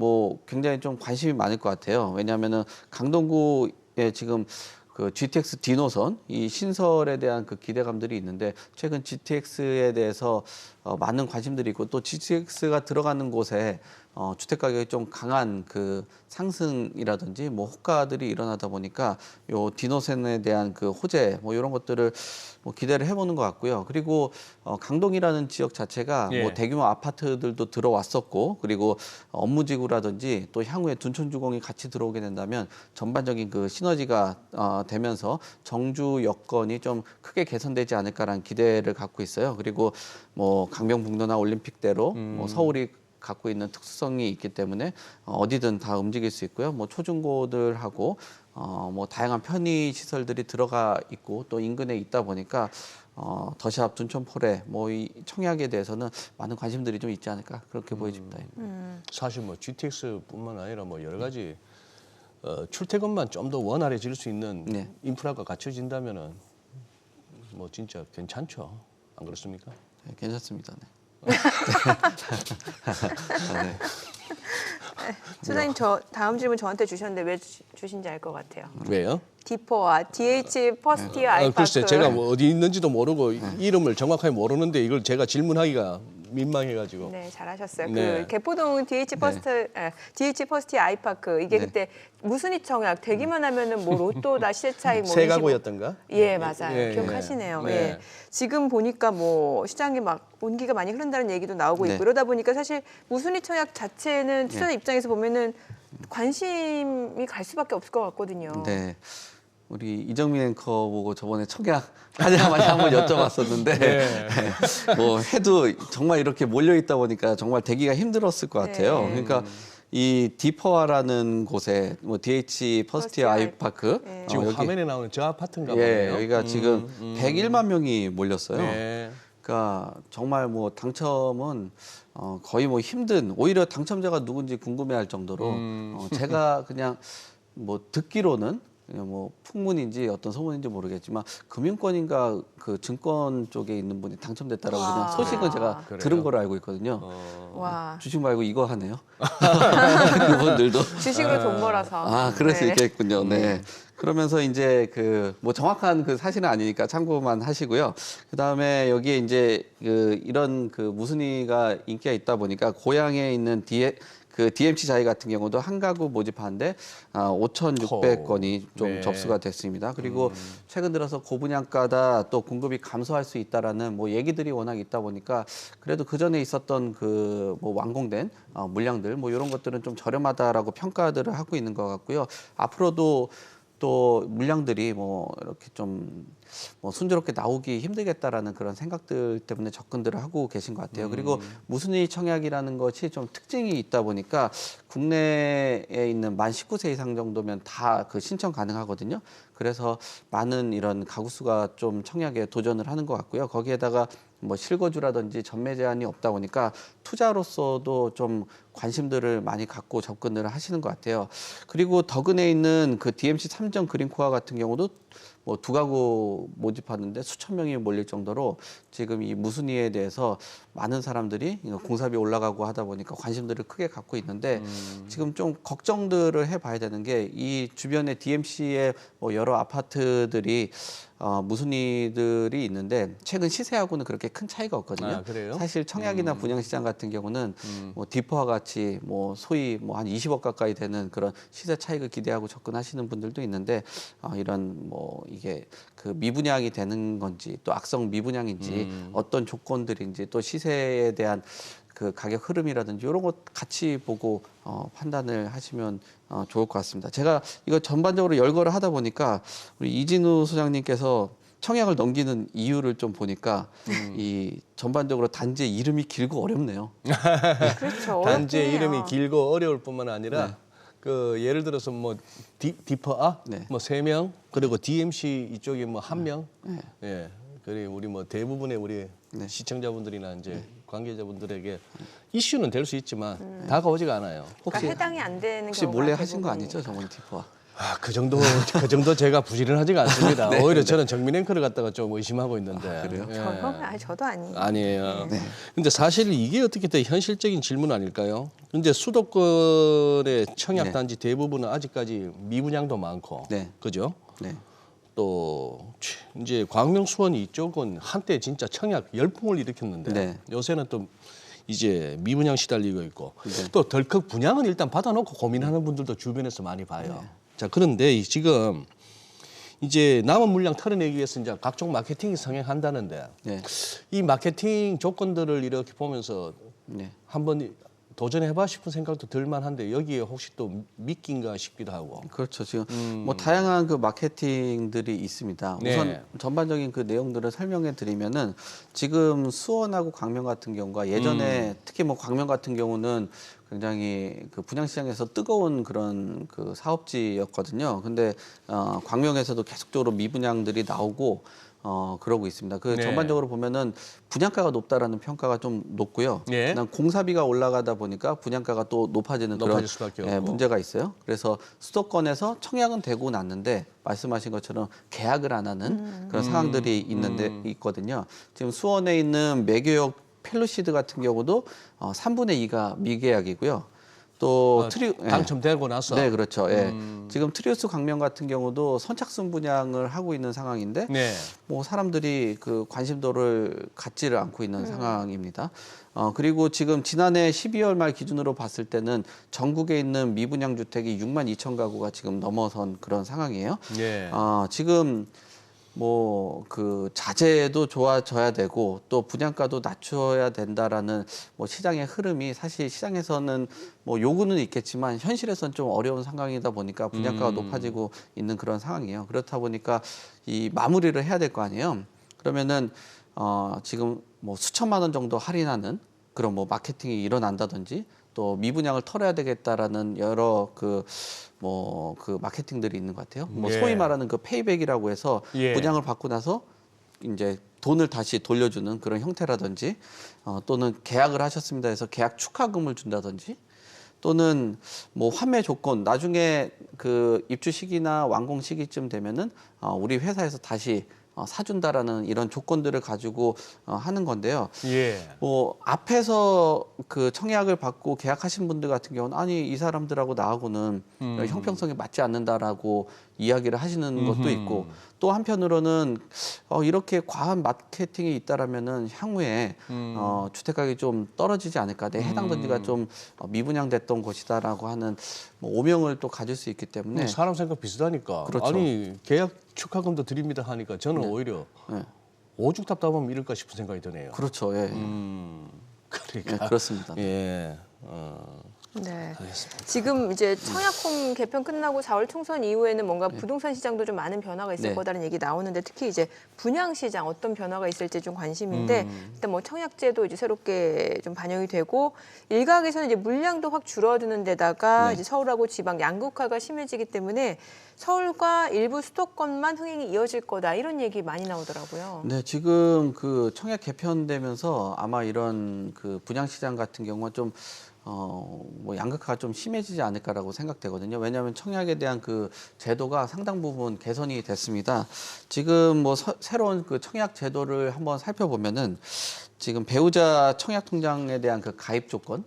굉장히 좀 관심이 많을 것 같아요. 왜냐하면은 강동구에 지금 그 GTX D노선 이 신설에 대한 그 기대감들이 있는데 최근 GTX에 대해서 많은 관심들이 있고 또 GTX가 들어가는 곳에 주택 가격이 좀 강한 그 상승이라든지 호가들이 일어나다 보니까 요 D노선에 대한 그 호재 이런 것들을 기대를 해보는 것 같고요. 그리고 강동이라는 지역 자체가 예. 대규모 아파트들도 들어왔었고 그리고 업무지구라든지 또 향후에 둔촌주공이 같이 들어오게 된다면 전반적인 그 시너지가 되면서 정주 여건이 좀 크게 개선되지 않을까라는 기대를 갖고 있어요. 그리고 강변북로나 올림픽대로 서울이 갖고 있는 특수성이 있기 때문에 어디든 다 움직일 수 있고요. 초중고들하고 다양한 편의 시설들이 들어가 있고 또 인근에 있다 보니까 더샵, 둔촌포레 이 청약에 대해서는 많은 관심들이 좀 있지 않을까 그렇게 보여집니다. 사실 GTX뿐만 아니라 여러 가지 출퇴근만 좀 더 원활해질 수 있는 네. 인프라가 갖춰진다면은 진짜 괜찮죠. 안 그렇습니까? 네, 괜찮습니다. 네. 소장님 저 다음 질문 저한테 주셨는데 왜 주신지 알 것 같아요. 왜요? 디퍼와 DH 퍼스티어 아이파크. 글쎄 제가 어디 있는지도 모르고 이름을 정확하게 모르는데 이걸 제가 질문하기가 민망해가지고. 네, 잘하셨어요. 네. 그 개포동 DH 퍼스티어 아이파크 이게 네. 그때 무순위 청약 되기만 하면은 로또다 시세차익 세 가구였던가? 예, 맞아요. 예, 기억하시네요. 예. 예. 지금 보니까 시장에 온기가 많이 흐른다는 얘기도 나오고 네. 있고 이러다 보니까 사실 무순위 청약 자체는 투자자 입장에서 보면은 관심이 갈 수밖에 없을 것 같거든요. 네. 우리 이정민 앵커 보고 저번에 청약 하냐마냐 한번 여쭤봤었는데 네. 해도 정말 이렇게 몰려 있다 보니까 정말 되기가 힘들었을 것 같아요. 네. 그러니까 이 디퍼와라는 곳에 DH 퍼스티어 아이파크 네. 지금 여기, 화면에 나오는 저 아파트인가 예, 보네요. 여기가 지금 101만 명이 몰렸어요. 네. 그러니까 정말 당첨은 거의 힘든 오히려 당첨자가 누군지 궁금해할 정도로 제가 그냥 듣기로는 풍문인지 어떤 소문인지 모르겠지만 금융권인가 그 증권 쪽에 있는 분이 당첨됐다라고 와. 그냥 소식은 제가 그래요? 들은 걸로 알고 있거든요. 와, 주식 말고 이거 하네요. 그분들도 주식으로 돈 벌어서. 그럴 수 네. 있겠군요. 네. 그러면서 이제 정확한 그 사실은 아니니까 참고만 하시고요. 그 다음에 여기에 이제 이런 무순위가 인기가 있다 보니까 고향에 있는 DMC 자이 같은 경우도 한 가구 모집하는데 5,600건이 좀 네. 접수가 됐습니다. 그리고 최근 들어서 고분양가다 또 공급이 감소할 수 있다라는 얘기들이 워낙 있다 보니까 그래도 그 전에 있었던 완공된 물량들 이런 것들은 좀 저렴하다라고 평가들을 하고 있는 것 같고요. 앞으로도 또 물량들이 뭐 이렇게 좀 뭐 순조롭게 나오기 힘들겠다라는 그런 생각들 때문에 접근들을 하고 계신 것 같아요. 그리고 무순위 청약이라는 것이 좀 특징이 있다 보니까 국내에 있는 만 19세 이상 정도면 다 그 신청 가능하거든요. 그래서 많은 이런 가구 수가 좀 청약에 도전을 하는 것 같고요. 거기에다가 뭐 실거주라든지 전매 제한이 없다 보니까 투자로서도 좀 관심들을 많이 갖고 접근을 하시는 것 같아요. 그리고 덕은에 있는 그 DMC 3정 그린코어 같은 경우도 뭐 2가구 모집하는데 수천 명이 몰릴 정도로 지금 이 무순위에 대해서 많은 사람들이 공사비 올라가고 하다 보니까 관심들을 크게 갖고 있는데 지금 좀 걱정들을 해봐야 되는 게 이 주변에 DMC의 뭐 여러 아파트들이 무순위들이 있는데 최근 시세하고는 그렇게 큰 차이가 없거든요. 아, 그래요? 사실 청약이나 분양시장 같은 경우는 뭐 디퍼와 같이 뭐 소위 뭐 한 20억 가까이 되는 그런 시세 차익을 기대하고 접근하시는 분들도 있는데 이런 뭐 이게 그 미분양이 되는 건지 또 악성 미분양인지 어떤 조건들인지 또 시세에 대한 그 가격 흐름이라든지 이런 것 같이 보고 판단을 하시면 좋을 것 같습니다. 제가 이거 전반적으로 열거를 하다 보니까 우리 이진우 소장님께서 청약을 넘기는 이유를 좀 보니까 이 전반적으로 단지의 이름이 길고 어렵네요. 그렇죠. 단지의 어렵긴 해요. 이름이 길고 어려울 뿐만 아니라 네. 그 예를 들어서 뭐 디퍼아 네. 뭐 3명 그리고 DMC 이쪽이 뭐 1명 네. 예. 그리고 우리 뭐 대부분의 우리 네. 시청자분들이나 이제 관계자분들에게 이슈는 될 수 있지만 다가오지가 않아요. 그러니까 해당이 안 되는 혹시 경우가 몰래 하신 거 대부분이니까. 아니죠, 저번 디퍼와? 그 정도 제가 부지런하지가 않습니다. 오히려 저는 정민 앵커를 갖다가 좀 의심하고 있는데. 그래요? 예. 저도 아니에요. 아니에요. 근데 사실 이게 어떻게 더 현실적인 질문 아닐까요? 근데 수도권의 청약 단지 대부분은 아직까지 미분양도 많고, 네. 그죠? 네. 또 이제 광명 수원 이쪽은 한때 진짜 청약 열풍을 일으켰는데 네. 요새는 또 이제 미분양 시달리고 있고 네. 또 덜컥 분양은 일단 받아놓고 고민하는 분들도 주변에서 많이 봐요. 자, 그런데 지금 이제 남은 물량 털어내기 위해서 이제 각종 마케팅이 성행한다는데 네. 이 마케팅 조건들을 이렇게 보면서 네. 한번 도전해봐 싶은 생각도 들만한데 여기에 혹시 또 미끼인가 싶기도 하고. 그렇죠. 지금 뭐 다양한 그 마케팅들이 있습니다. 네. 우선 전반적인 그 내용들을 설명해 드리면은 지금 수원하고 광명 같은 경우가 예전에 특히 뭐 광명 같은 경우는 굉장히 그 분양시장에서 뜨거운 그런 그 사업지였거든요. 근데 광명에서도 계속적으로 미분양들이 나오고 그러고 있습니다. 그 네. 전반적으로 보면은 분양가가 높다라는 평가가 좀 높고요. 예. 그다음 공사비가 올라가다 보니까 분양가가 또 높아지는 그런 높아질 수밖에 없고. 문제가 있어요. 그래서 수도권에서 청약은 되고 났는데 말씀하신 것처럼 계약을 안 하는 그런 상황들이 있거든요. 지금 수원에 있는 매교역 펠루시드 같은 경우도 3분의 2가 미계약이고요. 또 당첨되고 나서. 네, 그렇죠. 예. 지금 트리우스 광명 같은 경우도 선착순 분양을 하고 있는 상황인데 네. 뭐 사람들이 그 관심도를 갖지를 않고 있는 상황입니다. 그리고 지금 지난해 12월 말 기준으로 봤을 때는 전국에 있는 미분양 주택이 6만 2천 가구가 지금 넘어선 그런 상황이에요. 예. 지금 뭐 그 자재도 좋아져야 되고 또 분양가도 낮춰야 된다라는 뭐 시장의 흐름이 사실 시장에서는 뭐 요구는 있겠지만 현실에서는 좀 어려운 상황이다 보니까 분양가가 높아지고 있는 그런 상황이에요. 그렇다 보니까 이 마무리를 해야 될 거 아니에요. 그러면은 지금 뭐 수천만 원 정도 할인하는 그런 뭐 마케팅이 일어난다든지 또 미분양을 털어야 되겠다라는 여러 그 마케팅들이 있는 것 같아요. 뭐 예. 소위 말하는 그 페이백이라고 해서 예. 분양을 받고 나서 이제 돈을 다시 돌려주는 그런 형태라든지 또는 계약을 하셨습니다 해서 계약 축하금을 준다든지 또는 뭐 환매 조건 나중에 그 입주 시기나 완공 시기쯤 되면은 우리 회사에서 다시 사준다라는 이런 조건들을 가지고 하는 건데요. 예. 뭐 앞에서 그 청약을 받고 계약하신 분들 같은 경우는 아니 이 사람들하고 나하고는 형평성이 맞지 않는다라고 이야기를 하시는 것도 있고 또 한편으로는 이렇게 과한 마케팅이 있다라면은 향후에 주택 가격이 좀 떨어지지 않을까 내 해당 단지가 좀 미분양됐던 곳이다라고 하는 뭐 오명을 또 가질 수 있기 때문에 사람 생각 비슷하니까. 그렇죠. 아니 계약 축하금도 드립니다 하니까 저는 오히려 네. 오죽 답답하면 이럴까 싶은 생각이 드네요. 그렇죠. 예. 그러니까 네, 그렇습니다. 예. 네. 알겠습니다. 지금 이제 청약홈 개편 끝나고 4월 총선 이후에는 뭔가 부동산 시장도 좀 많은 변화가 있을 네. 거다라는 얘기 나오는데 특히 이제 분양 시장 어떤 변화가 있을지 좀 관심인데 일단 뭐 청약제도 이제 새롭게 좀 반영이 되고 일각에서는 이제 물량도 확 줄어드는 데다가 네. 이제 서울하고 지방 양극화가 심해지기 때문에 서울과 일부 수도권만 흥행이 이어질 거다 이런 얘기 많이 나오더라고요. 네, 지금 그 청약 개편되면서 아마 이런 그 분양 시장 같은 경우는 좀 뭐 양극화가 좀 심해지지 않을까라고 생각되거든요. 왜냐하면 청약에 대한 그 제도가 상당 부분 개선이 됐습니다. 지금 뭐 새로운 그 청약 제도를 한번 살펴보면은 지금 배우자 청약 통장에 대한 그 가입 조건,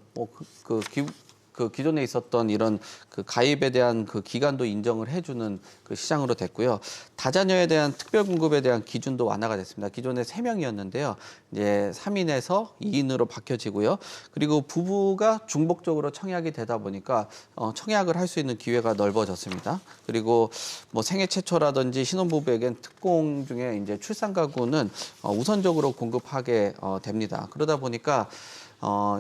그 기존에 있었던 이런 그 가입에 대한 그 기간도 인정을 해주는 그 시장으로 됐고요. 다자녀에 대한 특별 공급에 대한 기준도 완화가 됐습니다. 기존에 3명이었는데요. 이제 3인에서 2인으로 바뀌어지고요. 그리고 부부가 중복적으로 청약이 되다 보니까 청약을 할 수 있는 기회가 넓어졌습니다. 그리고 뭐 생애 최초라든지 신혼부부에겐 특공 중에 이제 출산 가구는 우선적으로 공급하게 됩니다. 그러다 보니까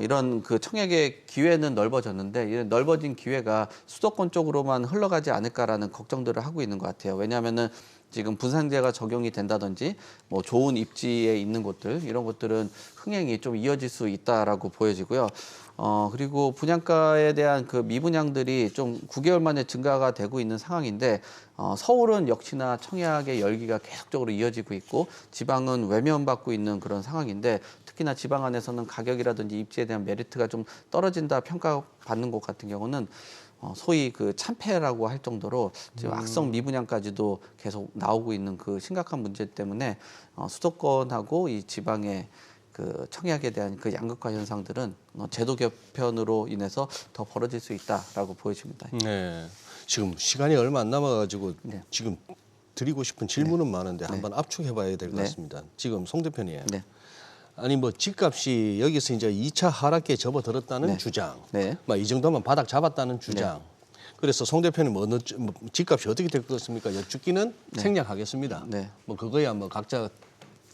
이런 그 청약의 기회는 넓어졌는데 이런 넓어진 기회가 수도권 쪽으로만 흘러가지 않을까라는 걱정들을 하고 있는 것 같아요. 왜냐하면은 지금 분상제가 적용이 된다든지 뭐 좋은 입지에 있는 곳들 이런 것들은 흥행이 좀 이어질 수 있다라고 보여지고요. 그리고 분양가에 대한 그 미분양들이 좀 9개월 만에 증가가 되고 있는 상황인데 서울은 역시나 청약의 열기가 계속적으로 이어지고 있고 지방은 외면받고 있는 그런 상황인데 특히나 지방 안에서는 가격이라든지 입지에 대한 메리트가 좀 떨어진다 평가받는 곳 같은 경우는 소위 그 참패라고 할 정도로 지금 악성 미분양까지도 계속 나오고 있는 그 심각한 문제 때문에 수도권하고 이 지방의 그 청약에 대한 그 양극화 현상들은 제도 개편으로 인해서 더 벌어질 수 있다라고 보여집니다. 네. 지금 시간이 얼마 안 남아가지고 네. 지금 드리고 싶은 질문은 많은데 한번 압축해봐야 될 것 네. 같습니다. 지금 송 대표님. 네. 아니 뭐 집값이 여기서 이제 2차 하락기에 접어들었다는 네. 주장, 네. 이 정도면 바닥 잡았다는 주장. 그래서 송 대표님 뭐 집값이 어떻게 될 것 같습니까? 여쭙기는 생략하겠습니다. 네. 뭐 그거야 뭐 각자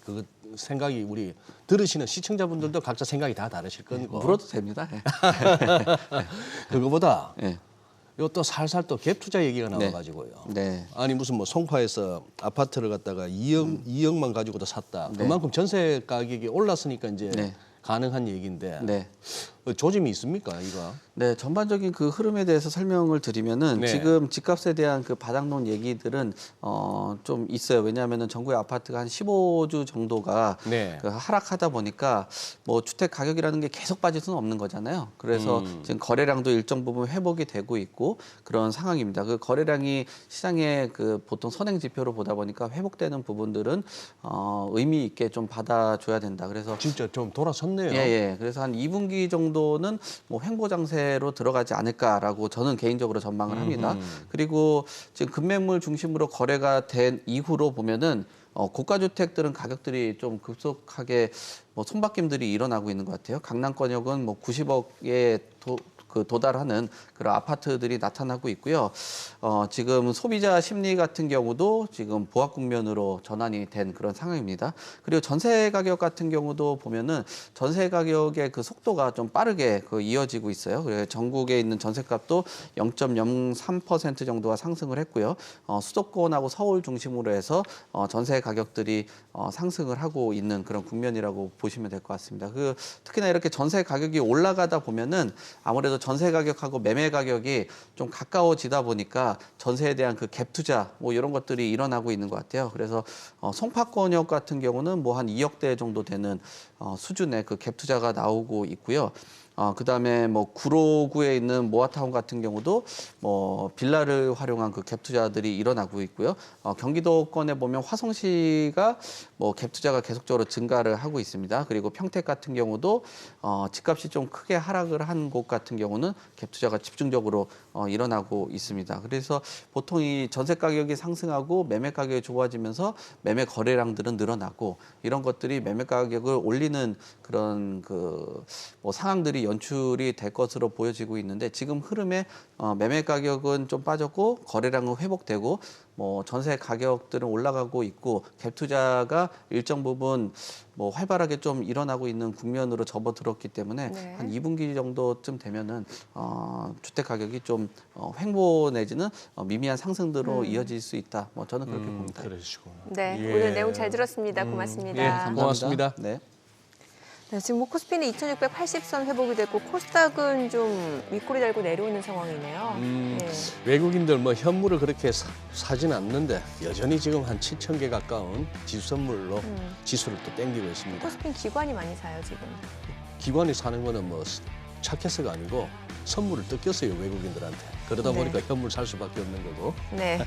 그 생각이 우리 들으시는 시청자분들도 각자 생각이 다 다르실 거고. 물어도 됩니다. 네. 그거보다 네. 요 또 살살 또 갭 투자 얘기가 나와가지고요. 네. 아니 무슨 뭐 송파에서 아파트를 갖다가 2억만 가지고도 샀다. 그만큼 전세 가격이 올랐으니까 이제 네. 가능한 얘기인데 네. 조짐이 있습니까 이거? 네, 전반적인 그 흐름에 대해서 설명을 드리면은 네. 지금 집값에 대한 그 바닥론 얘기들은 좀 있어요. 왜냐하면은 전국의 아파트가 한 15주 정도가 네. 그 하락하다 보니까 뭐 주택 가격이라는 게 계속 빠질 수는 없는 거잖아요. 그래서 지금 거래량도 일정 부분 회복이 되고 있고 그런 상황입니다. 그 거래량이 시장의 그 보통 선행 지표로 보다 보니까 회복되는 부분들은 의미 있게 좀 받아줘야 된다. 그래서 진짜 좀 돌아섰네요. 예. 그래서 한 2분기 정도는 뭐 횡보 장세로 들어가지 않을까라고 저는 개인적으로 전망을 합니다. 그리고 지금 급매물 중심으로 거래가 된 이후로 보면은 고가 주택들은 가격들이 좀 급속하게 뭐 손바뀜들이 일어나고 있는 것 같아요. 강남권역은 뭐 90억에 도달하는 그런 아파트들이 나타나고 있고요. 지금 소비자 심리 같은 경우도 지금 보합 국면으로 전환이 된 그런 상황입니다. 그리고 전세 가격 같은 경우도 보면은 전세 가격의 그 속도가 좀 빠르게 이어지고 있어요. 그래서 전국에 있는 전세값도 0.03% 정도가 상승을 했고요. 수도권하고 서울 중심으로 해서 전세 가격들이 상승을 하고 있는 그런 국면이라고 보시면 될 것 같습니다. 특히나 이렇게 전세 가격이 올라가다 보면은 아무래도 전세 가격하고 매매 가격이 좀 가까워지다 보니까 전세에 대한 그 갭 투자 뭐 이런 것들이 일어나고 있는 것 같아요. 그래서 송파권역 같은 경우는 뭐 한 2억대 정도 되는 수준의 그 갭 투자가 나오고 있고요. 그다음에 뭐 구로구에 있는 모아타운 같은 경우도 뭐 빌라를 활용한 그 갭 투자들이 일어나고 있고요. 경기도권에 보면 화성시가 뭐 갭 투자가 계속적으로 증가를 하고 있습니다. 그리고 평택 같은 경우도 집값이 좀 크게 하락을 한 곳 같은 경우는 갭 투자가 집중적으로 일어나고 있습니다. 그래서 보통 이 전세 가격이 상승하고 매매 가격이 좋아지면서 매매 거래량들은 늘어나고 이런 것들이 매매 가격을 올리는 그런 뭐 상황들이 현상이 연출이 될 것으로 보여지고 있는데 지금 흐름에 매매 가격은 좀 빠졌고 거래량은 회복되고 뭐 전세 가격들은 올라가고 있고 갭 투자가 일정 부분 뭐 활발하게 좀 일어나고 있는 국면으로 접어들었기 때문에 네. 한 2분기 정도쯤 되면은 주택 가격이 좀 횡보 내지는 미미한 상승으로 이어질 수 있다. 뭐 저는 그렇게 봅니다. 그러시구나. 네, 예. 오늘 내용 잘 들었습니다. 고맙습니다. 예, 감사합니다. 고맙습니다. 네. 네, 지금 뭐 코스피는 2,680선 회복이 됐고 코스닥은 좀 윗꼬리 달고 내려오는 상황이네요. 네. 외국인들 뭐 현물을 그렇게 사진 않는데 여전히 지금 한 7,000개 가까운 지수 선물로 지수를 또 땡기고 있습니다. 코스피는 기관이 많이 사요 지금. 기관이 사는 거는 뭐 착해서가 아니고 선물을 뜯겼어요, 외국인들한테. 그러다 네. 보니까 현물 살 수밖에 없는 거고. 네.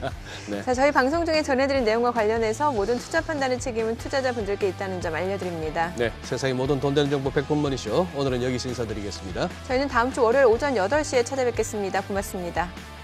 네. 자, 저희 방송 중에 전해드린 내용과 관련해서 모든 투자 판단의 책임은 투자자분들께 있다는 점 알려드립니다. 네, 세상의 모든 돈 되는 정보 100분 머니쇼. 오늘은 여기서 인사드리겠습니다. 저희는 다음 주 월요일 오전 8시에 찾아뵙겠습니다. 고맙습니다.